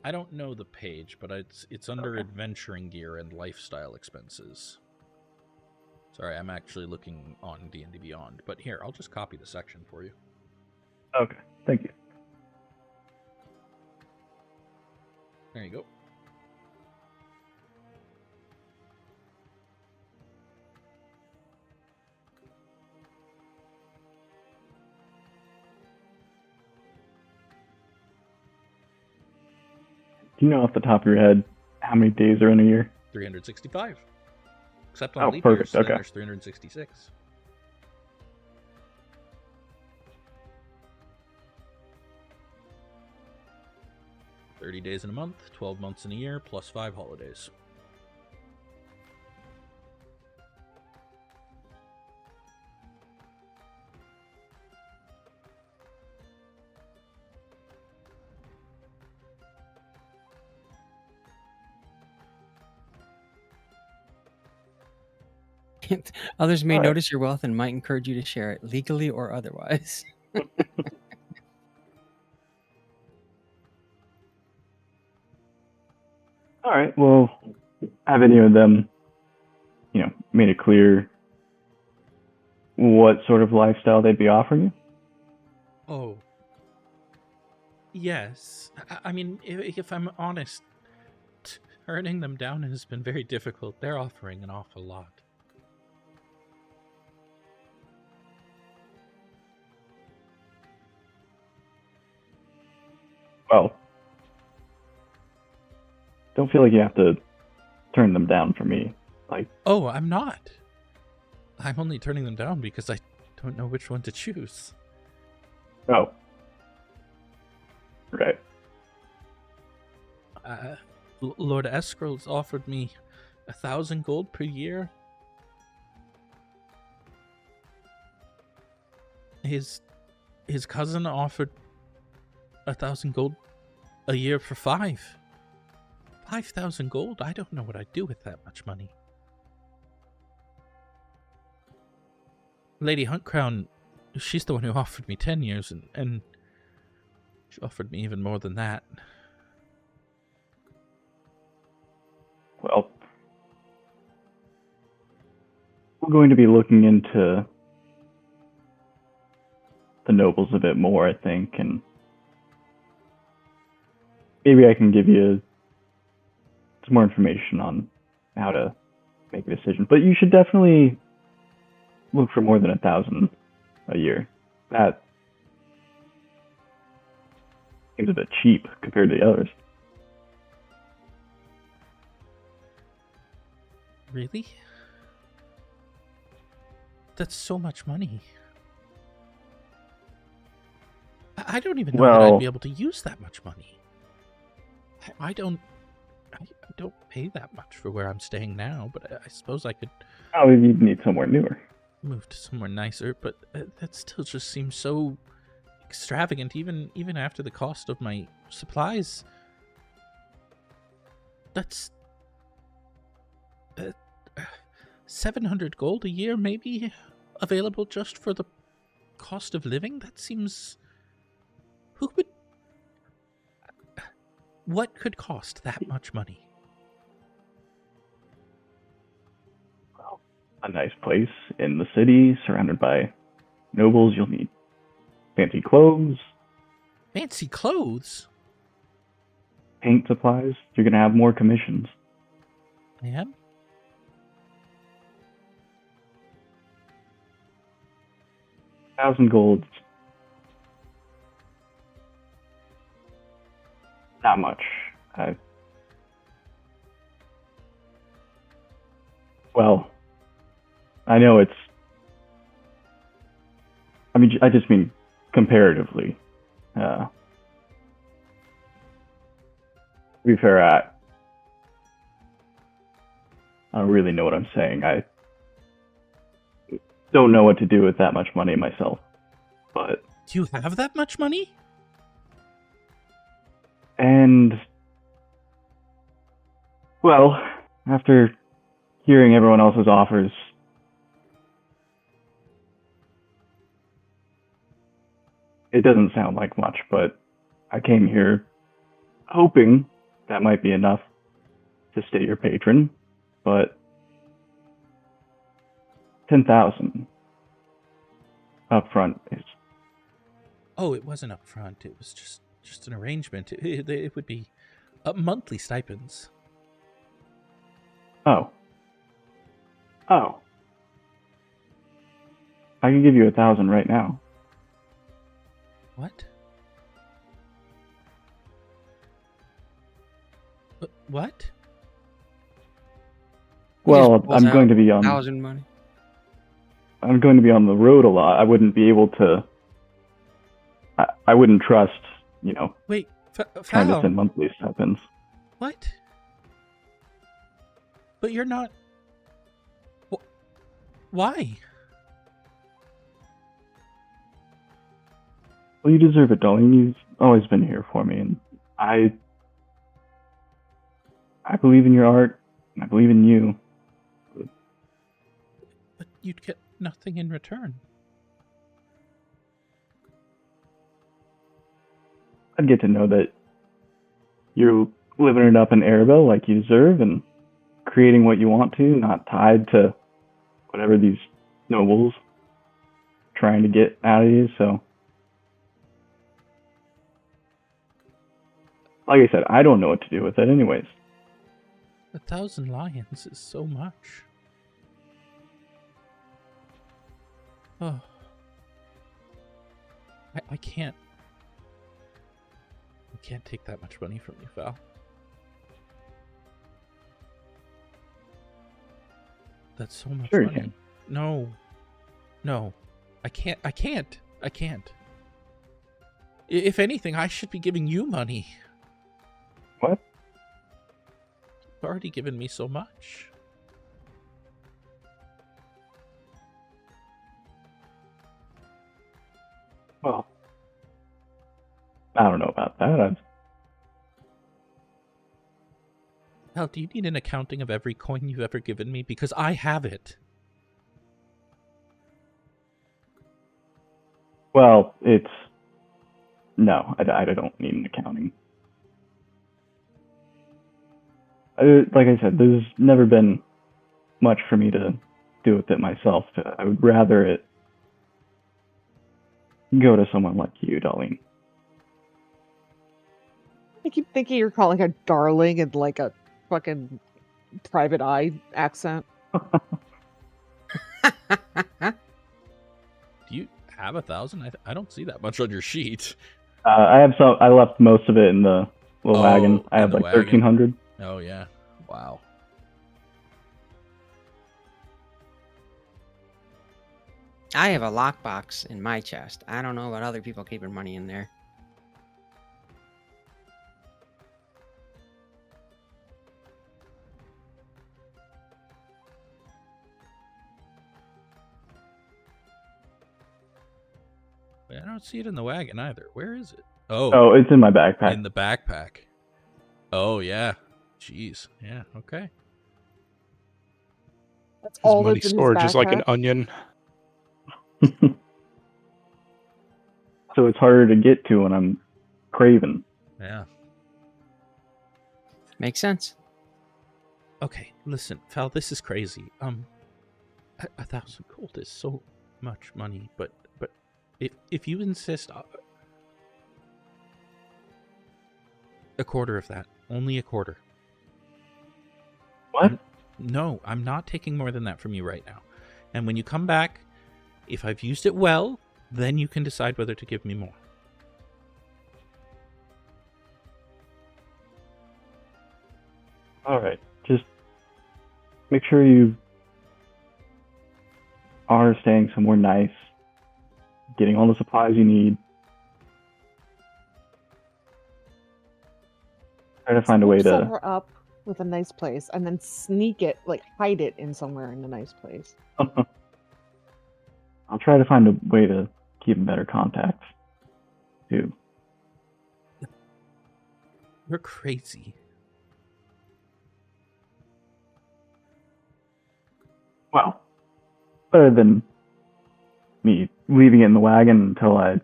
I don't know the page, but it's under Okay. adventuring gear and lifestyle expenses. Sorry, I'm actually looking on D&D Beyond. But here, I'll just copy the section for you. Okay, thank you. There you go. Do you know off the top of your head how many days are in a year? 365. except on Oh, leap perfect, years. Then okay. there's 366. $30 days in a month, 12 months in a year, plus 5 holidays. Others may All right. notice your wealth and might encourage you to share it, legally or otherwise. All right. Well, have any of them, made it clear what sort of lifestyle they'd be offering you? Oh. Yes. I mean, if I'm honest, turning them down has been very difficult. They're offering an awful lot. Well, don't feel like you have to turn them down for me. Oh, I'm not. I'm only turning them down because I don't know which one to choose. Oh. Right. Lord Eskrill's offered me 1,000 gold per year. His cousin offered 1,000 gold a year for 5,000 gold. I don't know what I'd do with that much money. Lady Huntcrown, she's the one who offered me 10 years, and she offered me even more than that. Well, we're going to be looking into the nobles a bit more, I think, and maybe I can give you some more information on how to make a decision. But you should definitely look for more than 1,000 a year. That seems a bit cheap compared to the others. Really? That's so much money. I don't even know that I'd be able to use that much money. I don't pay that much for where I'm staying now, but I suppose I could Oh, you'd need somewhere newer. move to somewhere nicer, but that still just seems so extravagant, even after the cost of my supplies. That's 700 gold a year, maybe, available just for the cost of living? That seems... Who would... What could cost that much money? Well, a nice place in the city, surrounded by nobles. You'll need fancy clothes, Fancy clothes? paint supplies. You're going to have more commissions. I am? 1,000 gold. Not much. Well, I know it's... I just mean comparatively. To be fair, I don't really know what I'm saying. I don't know what to do with that much money myself. But... Do you have that much money? And... Well, after hearing everyone else's offers, it doesn't sound like much, but I came here hoping that might be enough to stay your patron, but 10,000 up front is... Oh, it wasn't up front. It was just an arrangement. It would be monthly stipends. Oh. I can give you 1,000 right now. What? What? He just Well, pulls I'm going out to be on. 1,000 money. I'm going to be on the road a lot. I wouldn't be able to. I wouldn't trust, Wait, trying to Fal, send monthly stipends. what? But you're not. Why? Well, you deserve it, darling. You've always been here for me, and I believe in your art, and I believe in you. But you'd get nothing in return. I'd get to know that you're living it up in Arabelle like you deserve, and creating what you want to, not tied to whatever these nobles are trying to get out of you. So, like I said, I don't know what to do with it anyways. 1,000 lions is so much. Oh. I can't take that much money from you, Val. That's so much Sure you money. can. No. I can't. If anything, I should be giving you money. What? You've already given me so much. Well, I don't know about that. Val, do you need an accounting of every coin you've ever given me? Because I have it. Well, no, I don't need an accounting. Like I said, there's never been much for me to do with it myself. I would rather it go to someone like you, Darlene. I keep thinking you're calling her darling in like a fucking private eye accent. Do you have 1,000? I don't see that much on your sheet. I have some. I left most of it in the little wagon. I in have the like wagon. 1,300. Oh, yeah. Wow. I have a lockbox in my chest. I don't know about other people keeping money in there. I don't see it in the wagon either. Where is it? Oh, Oh, it's in my backpack. in the backpack. Oh, yeah. Jeez. Yeah, okay. That's His all money that's in his storage is like an backpack? onion. So it's harder to get to when I'm craving. Yeah. Makes sense. Okay, listen, Fal, this is crazy. 1,000 gold is so much money, but if you insist, a quarter of that, only a quarter. What? No, I'm not taking more than that from you right now. And when you come back, if I've used it well, then you can decide whether to give me more. All right. Just make sure you are staying somewhere nice, getting all the supplies you need. Try to find a way Set to. her up with a nice place and then sneak it, like hide it in somewhere in a nice place. I'll try to find a way to keep in better contact, too. You're crazy. Well, better than me leaving it in the wagon until I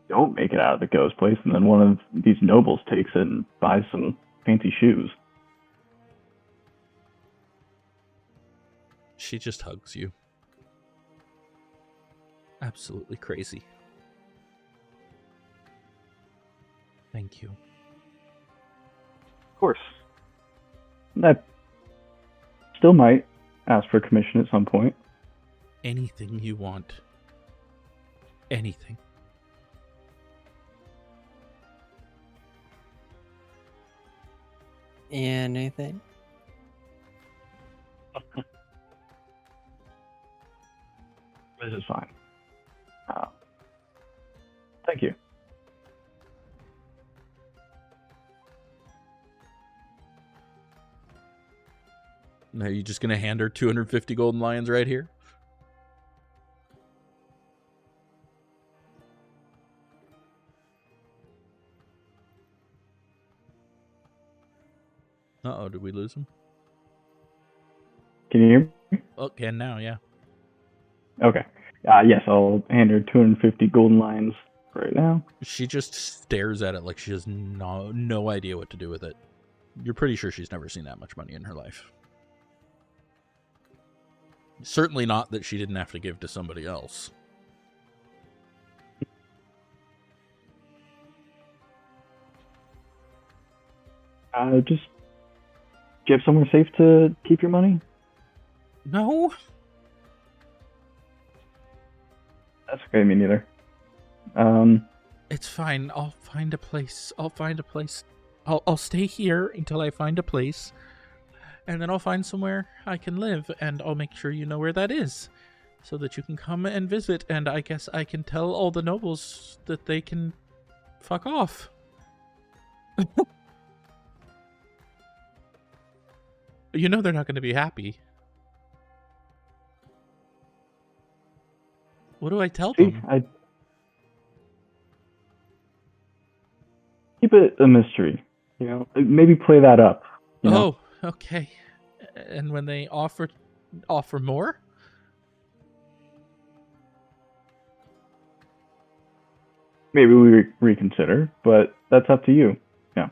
don't make it out of the ghost place, and then one of these nobles takes it and buys some fancy shoes. She just hugs you. Absolutely crazy. Thank you. Of course. I still might ask for commission at some point. Anything you want. Anything. Anything? This is fine. Thank you. Are you just going to hand her 250 golden lions right here? Uh-oh, did we lose him? Can you hear me? Oh, can now, yeah. Okay. Yes, I'll hand her 250 golden lions right now. She just stares at it like she has no idea what to do with it. You're pretty sure she's never seen that much money in her life. Certainly not that she didn't have to give to somebody else. Just, do you have somewhere safe to keep your money? No. That's okay, me neither. It's fine. I'll find a place. I'll stay here until I find a place. And then I'll find somewhere I can live, and I'll make sure you know where that is, so that you can come and visit, and I guess I can tell all the nobles that they can fuck off. You know they're not going to be happy. What do I tell See, them? I keep it a mystery. You know, maybe play that up. You know? Oh, okay. And when they offer more? Maybe we reconsider, but that's up to you. Yeah.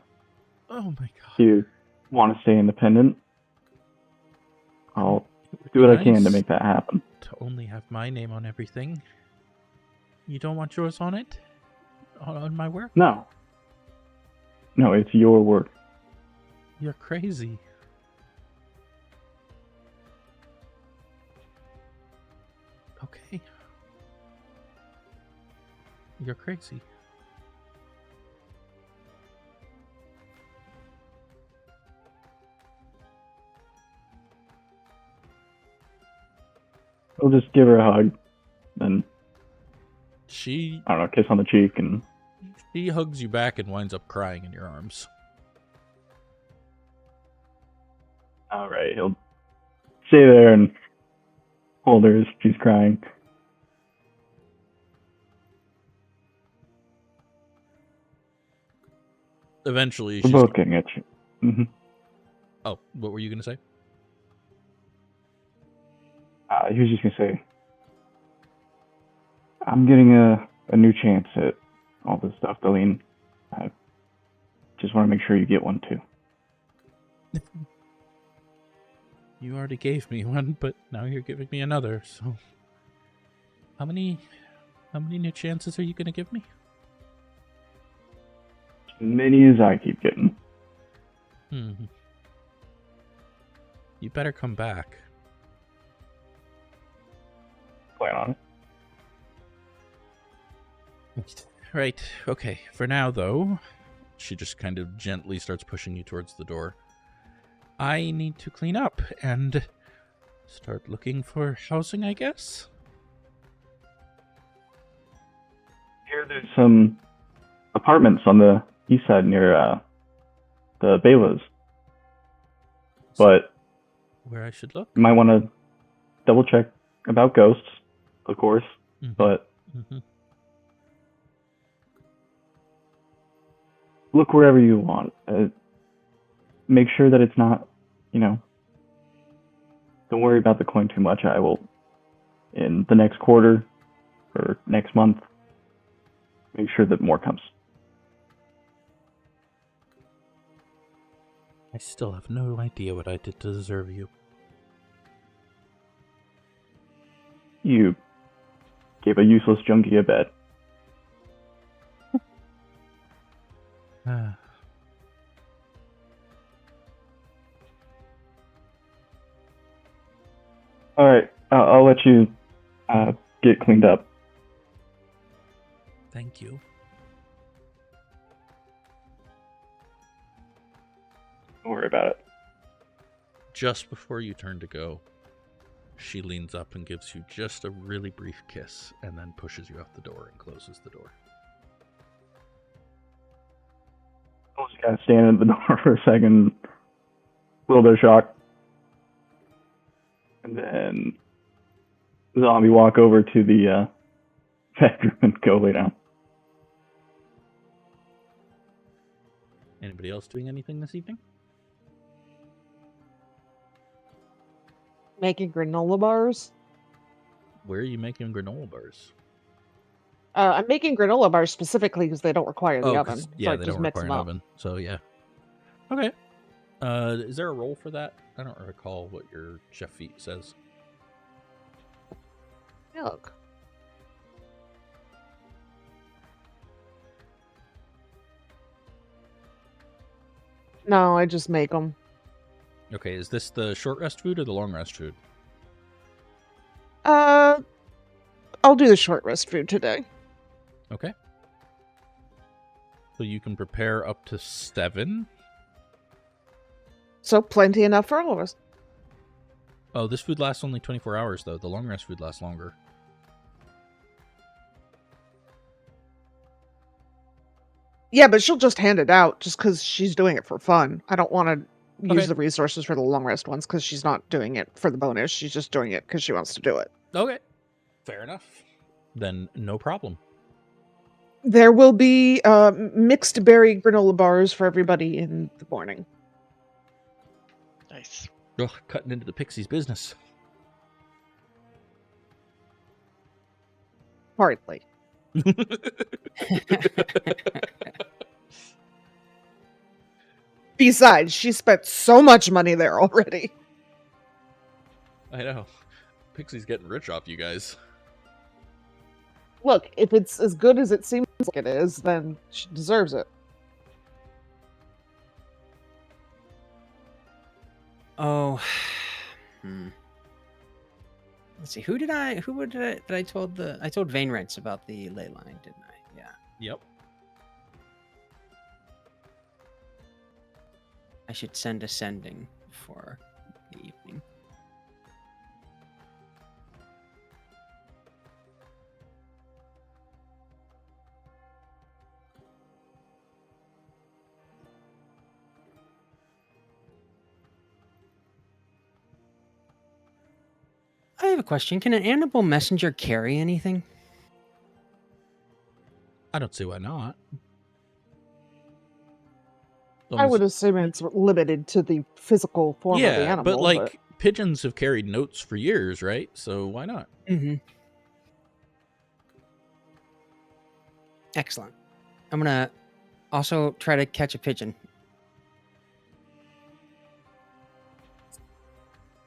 Oh my god. Do you want to stay independent? I'll do what I can to make that happen. To only have my name on everything. You don't want yours on it? On my work? No. No, it's your work. You're crazy. Okay. You're crazy. We'll just give her a hug and, She I don't know, kiss on the cheek and... hugs you back and winds up crying in your arms. Alright, he'll stay there and hold her as she's crying. Eventually, We're she's... both getting at you. Mm-hmm. Oh, what were you going to say? He was just going to say, I'm getting a new chance at all this stuff, Delene. I just want to make sure you get one, too. You already gave me one, but now you're giving me another, so... How many new chances are you going to give me? As many as I keep getting. You better come back. Plan on it. Right, okay. For now, though, she just kind of gently starts pushing you towards the door. I need to clean up and start looking for housing, I guess? Here there's some apartments on the east side near the Belas. But Where I should look? you might want to double check about ghosts, of course. Mhm. But Mhm. look wherever you want. Make sure that it's not, don't worry about the coin too much. I will, in the next quarter or next month, make sure that more comes. I still have no idea what I did to deserve you. You gave a useless junkie a bed. All right, I'll let you get cleaned up. Thank you. Don't worry about it. just before you turn to go, she leans up and gives you just a really brief kiss and then pushes you out the door and closes the door. I'll just kind of stand at the door for a second, a little bit of shock. And then zombie walk over to the bedroom and go lay down. Anybody else doing anything this evening? Making granola bars. Where are you making granola bars? I'm making granola bars specifically because they don't require the oven. 'Cause, So yeah, I they just don't mix require them an up. oven. So, yeah. Okay. Is there a roll for that? I don't recall what your chef feat says. Look. No, I just make them. Okay, is this the short rest food or the long rest food? I'll do the short rest food today. Okay. So you can prepare up to 7. So plenty enough for all of us. Oh, this food lasts only 24 hours, though. The long rest food lasts longer. Yeah, but she'll just hand it out just because she's doing it for fun. I don't want to use Okay. the resources for the long rest ones because she's not doing it for the bonus. She's just doing it because she wants to do it. Okay. Fair enough. Then no problem. There will be mixed berry granola bars for everybody in the morning. Nice. Ugh, cutting into the Pixie's business. Hardly. Besides, she spent so much money there already. I know. Pixie's getting rich off you guys. Look, if it's as good as it seems like it is, then she deserves it. Oh, let's see. Who did I told I told Vainrents about the ley line, didn't I? Yeah. Yep. I should send a sending for the evening. I have a question. Can an animal messenger carry anything? I don't see why not. I would assume it's limited to the physical form of the Yeah, animal. but like pigeons have carried notes for years, right? So why not? Mm-hmm. Excellent. I'm gonna also try to catch a pigeon.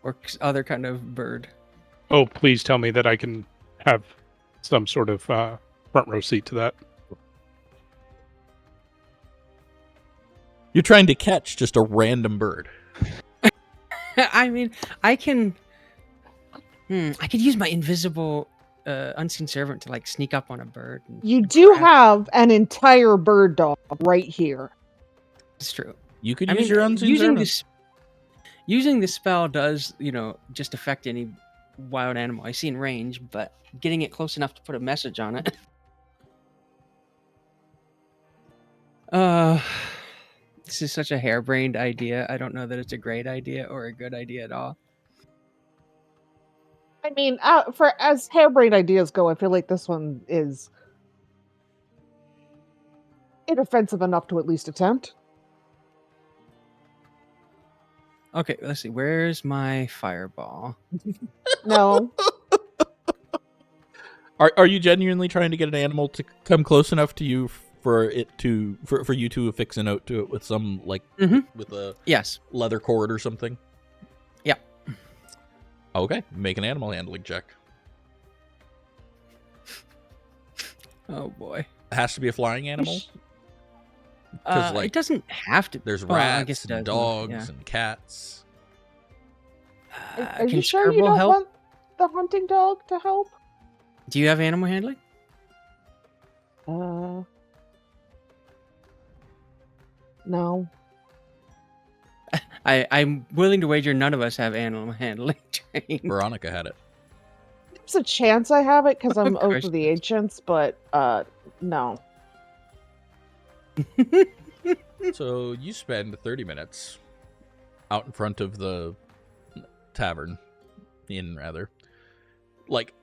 Or other kind of bird. Oh, please tell me that I can have some sort of front row seat to that. You're trying to catch just a random bird. I mean, I can. I could use my invisible, unseen servant to like sneak up on a bird. You do have an entire bird dog right here. It's true. You could use your unseen servant. Using this spell does, just affect any wild animal I see in range, but getting it close enough to put a message on it. This is such a harebrained idea. I don't know that it's a great idea or a good idea at all. I mean, for as harebrained ideas go, I feel like this one is inoffensive enough to at least attempt. Okay, let's see. Where's my fireball? No. Are you genuinely trying to get an animal to come close enough to you for you to affix a note to it with some with a leather cord or something? Yeah. Okay, make an animal handling check. Oh boy. It has to be a flying animal. It doesn't have to. There's well, rats, I guess it and does, dogs, and cats. Are you sure you don't want the hunting dog to help? Do you have animal handling? No. I'm willing to wager none of us have animal handling training. Veronica had it. There's a chance I have it because I'm Of course Oath of the you do. Ancients, but no. So you spend 30 minutes out in front of the tavern, inn rather, like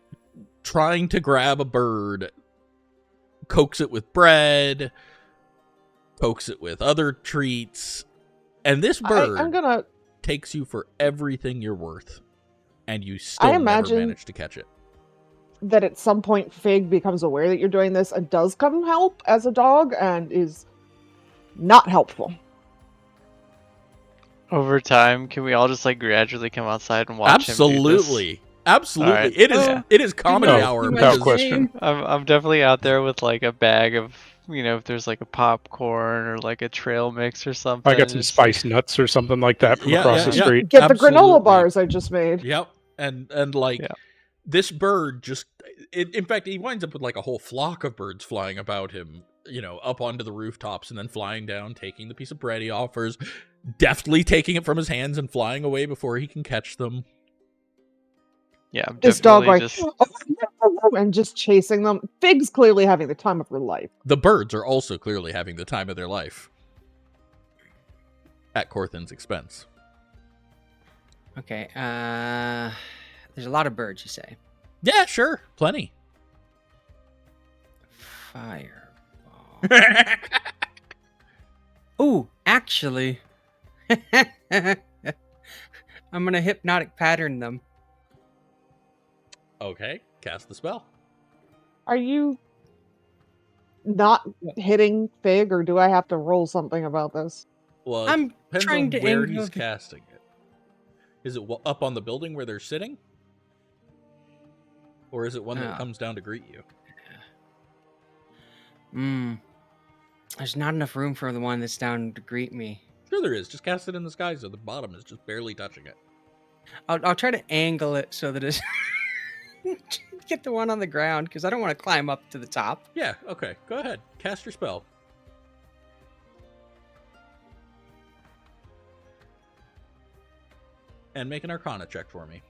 trying to grab a bird, coax it with bread, coax it with other treats, and this bird I'm gonna. takes you for everything you're worth, and you still never imagine- manage to catch it. That at some point Fig becomes aware that you're doing this and does come help as a dog and is not helpful. Over time, can we all just like gradually come outside and watch him do this? Absolutely. Absolutely. Alright. It is Yeah. it is comedy No, hour. without because- question. I'm definitely out there with like a bag of, if there's like a popcorn or like a trail mix or something. I got some just- spice nuts or something like that from Yeah, across yeah, the yeah. street. Get the Absolutely. granola bars I just made. Yep. And like Yeah. this bird just in fact he winds up with like a whole flock of birds flying about him, up onto the rooftops and then flying down, taking the piece of bread he offers, deftly taking it from his hands and flying away before he can catch them. Yeah, I'm This dog definitely like just and just chasing them. Fig's clearly having the time of her life. The birds are also clearly having the time of their life at Corthyn's expense. Okay. There's a lot of birds, you say. Yeah, sure. Plenty. Fireball. Ooh, actually, I'm gonna hypnotic pattern them. Okay, cast the spell. Are you not hitting Fig, or do I have to roll something about this? Well, it I'm depends trying on to where angle he's the- casting it. Is it up on the building where they're sitting? Or is it one that Oh. comes down to greet you? There's not enough room for the one that's down to greet me. Sure there is. Just cast it in the sky so the bottom is just barely touching it. I'll try to angle it so that it's get the one on the ground because I don't want to climb up to the top. Yeah, okay. Go ahead. Cast your spell. And make an Arcana check for me.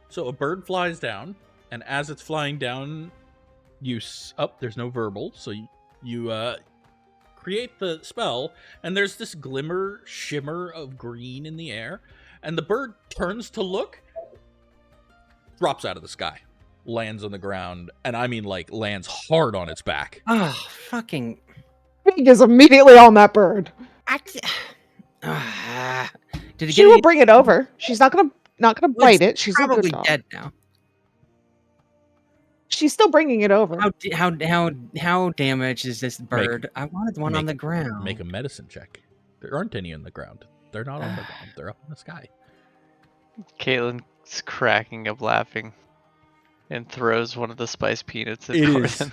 So a bird flies down, and as it's flying down, there's no verbal, so you create the spell, and there's this glimmer, shimmer of green in the air, and the bird turns to look, drops out of the sky, lands on the ground, and I mean like lands hard on its back. Oh, fucking. Fig is immediately on that bird. Did it She get will any- bring it over. She's not gonna Well, bite it's it. She's a good probably dog. dead now. She's still bringing it over. How damaged is this bird? I wanted one on the ground. Make a medicine check. There aren't any on the ground. They're not on the ground. They're up in the sky. Caitlin's cracking up laughing and throws one of the spice peanuts at It is Corthynd.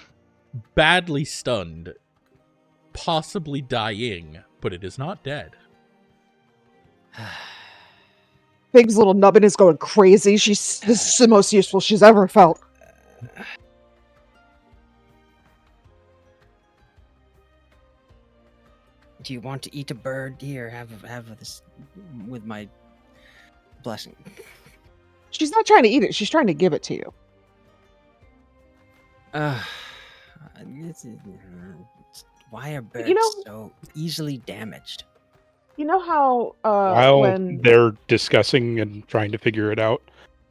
badly stunned, possibly dying, but it is not dead. Fig's little nubbin is going crazy. This is the most useful she's ever felt. Do you want to eat a bird? Here, have this with my blessing. She's not trying to eat it. She's trying to give it to you. Why are birds so easily damaged? You know how While when they're discussing and trying to figure it out,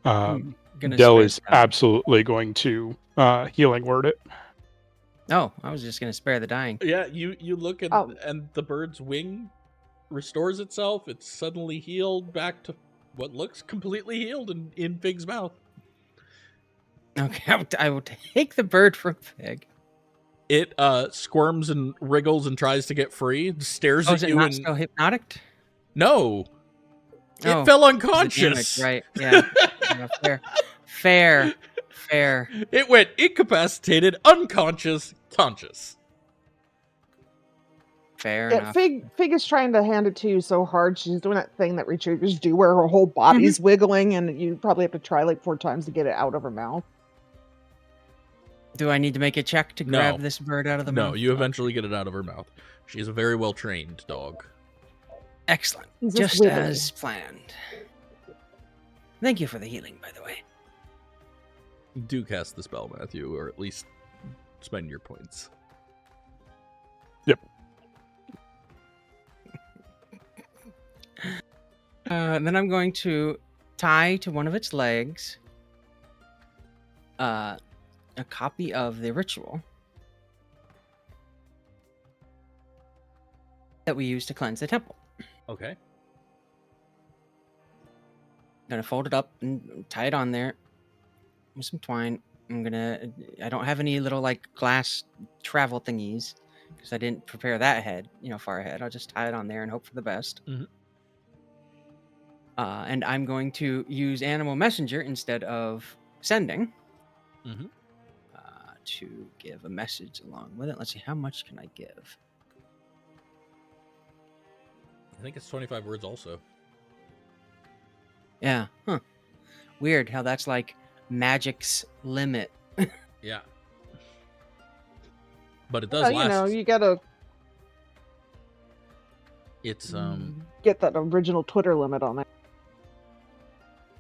Gonna Del spare is the dying. absolutely going to healing word it. Oh, I was just gonna spare the dying. Yeah, you look at Oh. and the bird's wing restores itself. It's suddenly healed back to what looks completely healed in Fig's mouth. Okay, I will take the bird from Fig. It squirms and wriggles and tries to get free. Stares Oh, at is it you not and still hypnotic? no, Oh, it fell the unconscious. damage, right? Yeah. Fair. It went incapacitated, unconscious, conscious. Fair yeah, enough. Fig is trying to hand it to you so hard. She's doing that thing that retrievers do where her whole body's wiggling, and you probably have to try like 4 times to get it out of her mouth. Do I need to make a check to No. grab this bird out of the mouth? No, you eventually get it out of her mouth. She is a very well-trained dog. Excellent. He's Just wiggly. as planned. Thank you for the healing, by the way. Do cast the spell, Matthew, or at least spend your points. Then I'm going to tie to one of its legs a copy of the ritual that we use to cleanse the temple. Okay. I'm gonna fold it up and tie it on there with some twine. I don't have any little like glass travel thingies because I didn't prepare that ahead, far ahead. I'll just tie it on there and hope for the best. Mhm. And I'm going to use Animal Messenger instead of sending Mhm. to give a message along with it. Let's see, how much can I give? I think it's 25 words also. Yeah, huh. Weird how that's like magic's limit. Yeah. But it does Well, last. you gotta It's get that original Twitter limit on it.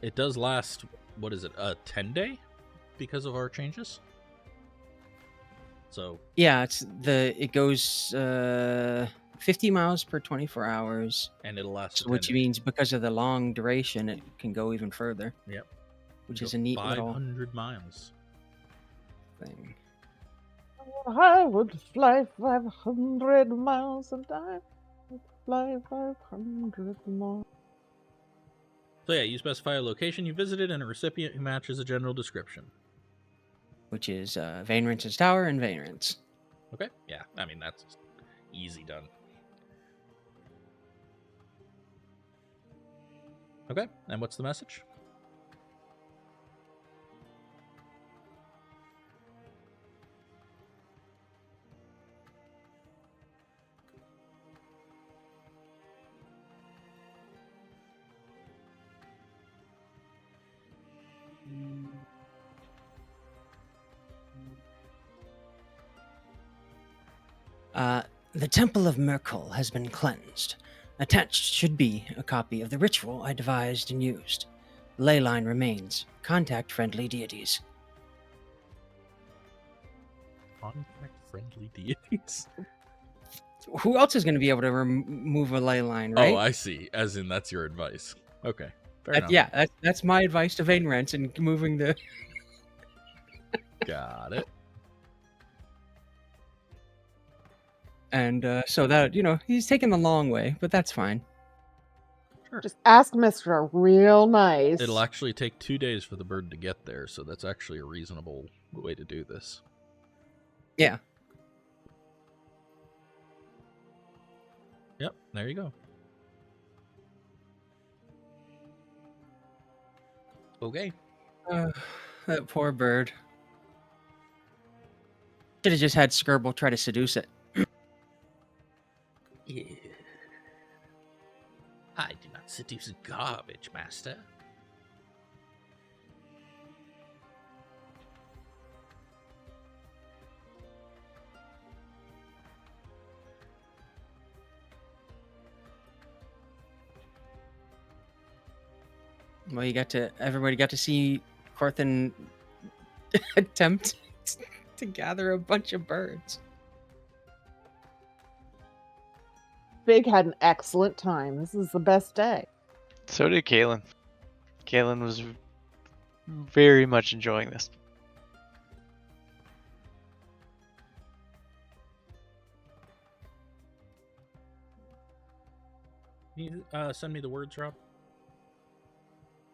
it does last, what is it, a 10-day because of our changes? So, Yeah, it goes 50 miles per 24 hours, and it'll last so which 10 days. means because of the long duration, it can go even further. Yep. Which Go is a neat 500 miles. little thing. I would fly 500 miles and I would fly 500 miles. So yeah, you specify a location you visited and a recipient who matches a general description. Which is Vainrince's tower and Vainrince. Okay? Yeah, I mean, that's just easy done. Okay, and what's the message? The Temple of Merkel has been cleansed. Attached should be a copy of the ritual I devised and used. The ley line remains. Contact friendly deities. Contact friendly deities? Who else is going to be able to remove a ley line, right? Oh, I see. As in, that's your advice. Okay, fair enough. Yeah, that's my advice to Vainrince in moving the... Got it. And so that, he's taking the long way, but that's fine. Sure. Just ask Mr. real nice. It'll actually take 2 days for the bird to get there, so that's actually a reasonable way to do this. Yeah. Yep, there you go. Okay. That poor bird. Should have just had Skirble try to seduce it. Yeah. I do not seduce garbage, master. Well, everybody got to see Corthyndahast attempt to gather a bunch of birds. Big had an excellent time. This is the best day. So did Kaelen. Kaelen was very much enjoying this. Can you send me the words, Rob?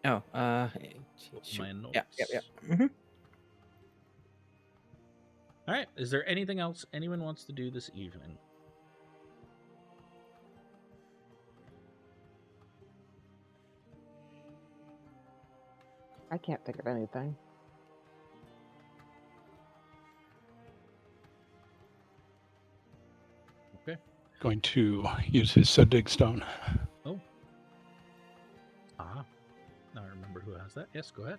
Oh, My notes. Yeah. Mm-hmm. All right. Is there anything else anyone wants to do this evening? I can't think of anything. Okay. Going to use his Sundig Stone. Oh. Ah. Now I remember who has that. Yes, go ahead.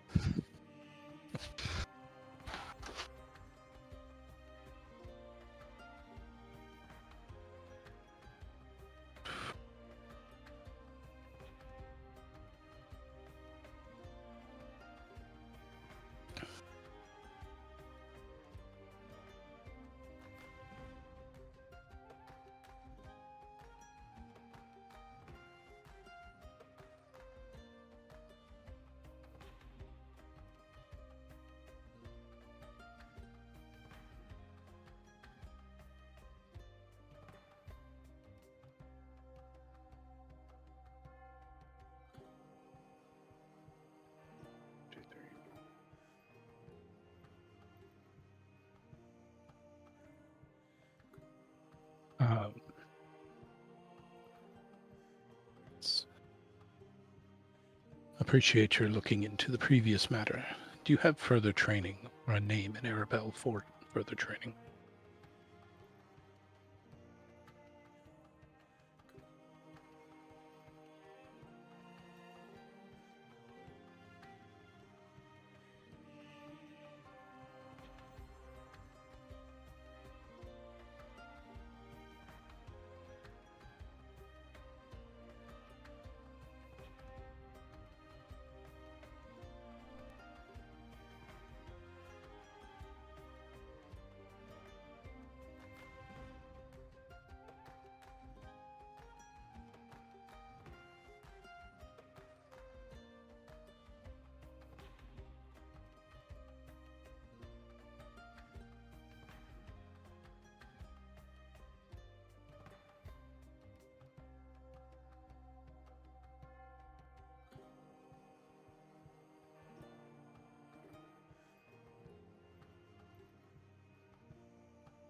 appreciate your looking into the previous matter. Do you have further training or a name in Arabelle for further training?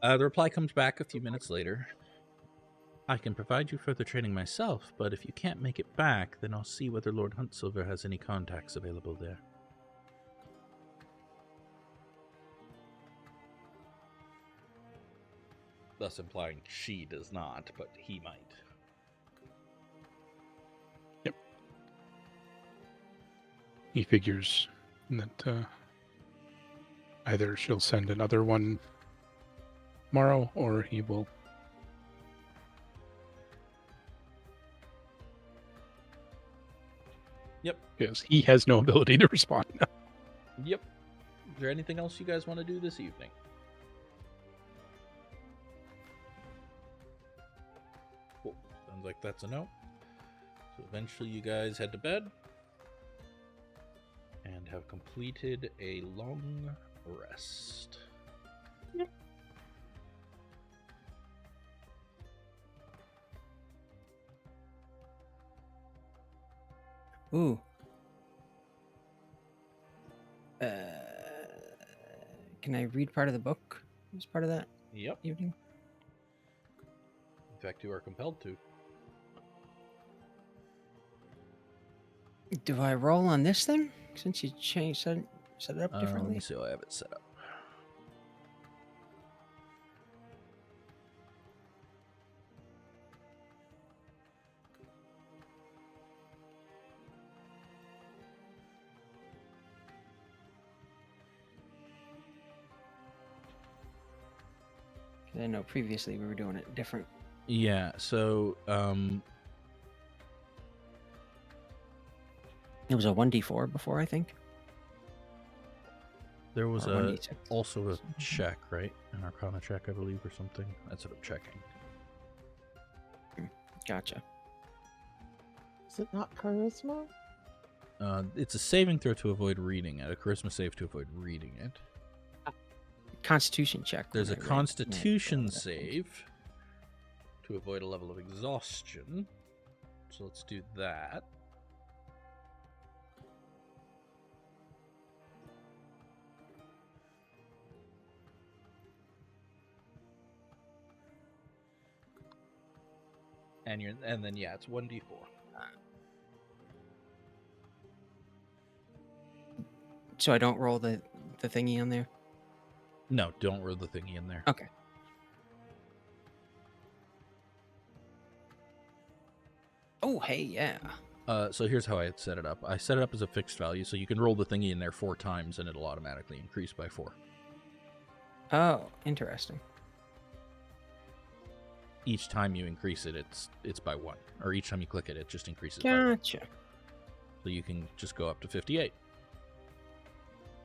The reply comes back a few minutes later. I can provide you further training myself, but if you can't make it back, then I'll see whether Lord Huntsilver has any contacts available there. Thus implying she does not, but he might. Yep. He figures that either she'll send another one tomorrow, or he will. Yep. Because he has no ability to respond now. Yep. Is there anything else you guys want to do this evening? Cool. Sounds like that's a no. So eventually you guys head to bed and have completed a long rest. Yep. Ooh. Can I read part of the book as part of that Yep. evening? In fact, you are compelled to. Do I roll on this thing since you set it up Let differently? me see how I have it set up. I know previously we were doing it different. Yeah, so It was a 1d4 before, I think. there was Or a 1d6. also a check, right? An Arcana check, I believe, or something. That's what I'm checking. Gotcha. Is it not charisma? It's a saving throw to avoid reading it, a charisma save to avoid reading it. Constitution check. There's a when I read- Constitution yeah, save to avoid a level of exhaustion. So let's do that. And then yeah, it's 1d4. So I don't roll the thingy on there? No, don't roll the thingy in there. Okay. Oh, hey, yeah. So here's how I had set it up. I set it up as a fixed value, so you can roll the thingy in there 4 times, and it'll automatically increase by 4. Oh, interesting. Each time you increase it, it's by 1. Or each time you click it, it just increases by 1. Gotcha. So you can just go up to 58.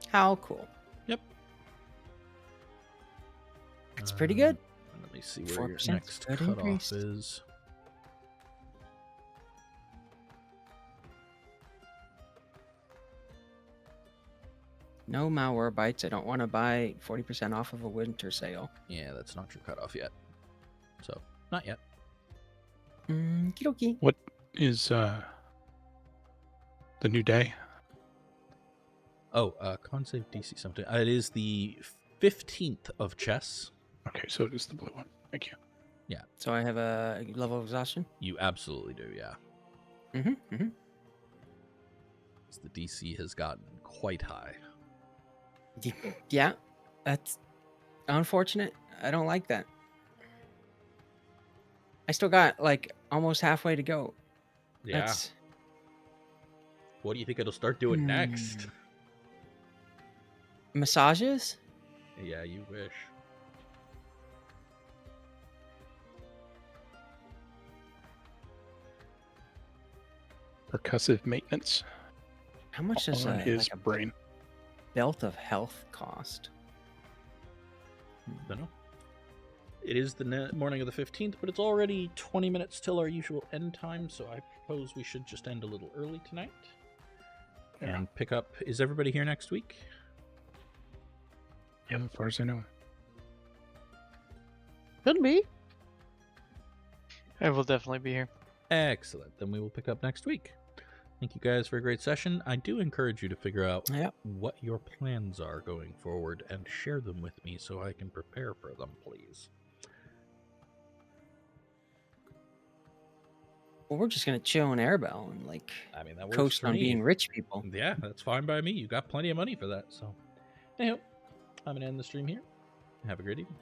How cool. Yep. That's pretty good. Let me see where your 4% next good cutoff increase. is. No malware bites. I don't want to buy 40% off of a winter sale. Yeah, that's not your cutoff yet. So, not yet. Kidoki. What is the new day? Oh, con save DC something. It is the 15th of chess. Okay, so it is the blue one. Thank you. Yeah. So I have a level of exhaustion? You absolutely do, yeah. Mm-hmm. as the DC has gotten quite high. Yeah, that's unfortunate. I don't like that. I still got like almost halfway to go. Yeah. That's... What do you think it'll start doing next? Massages? Yeah, you wish. Percussive maintenance How much does on his like a brain. belt of health cost? Don't know. It is the morning of the 15th, but it's already 20 minutes till our usual end time, so I propose we should just end a little early tonight. Yeah. And pick up... Is everybody here next week? Yeah, as far as I know. Could be. I will definitely be here. Excellent. Then we will pick up next week. Thank you guys for a great session. I do encourage you to figure out Yep. what your plans are going forward and share them with me so I can prepare for them, please. Well, we're just gonna chill in Arabelle and like I mean, that works coast for on me. being rich people. Yeah, that's fine by me. You got plenty of money for that. So, anyhow, I'm going to end the stream here. Have a great evening.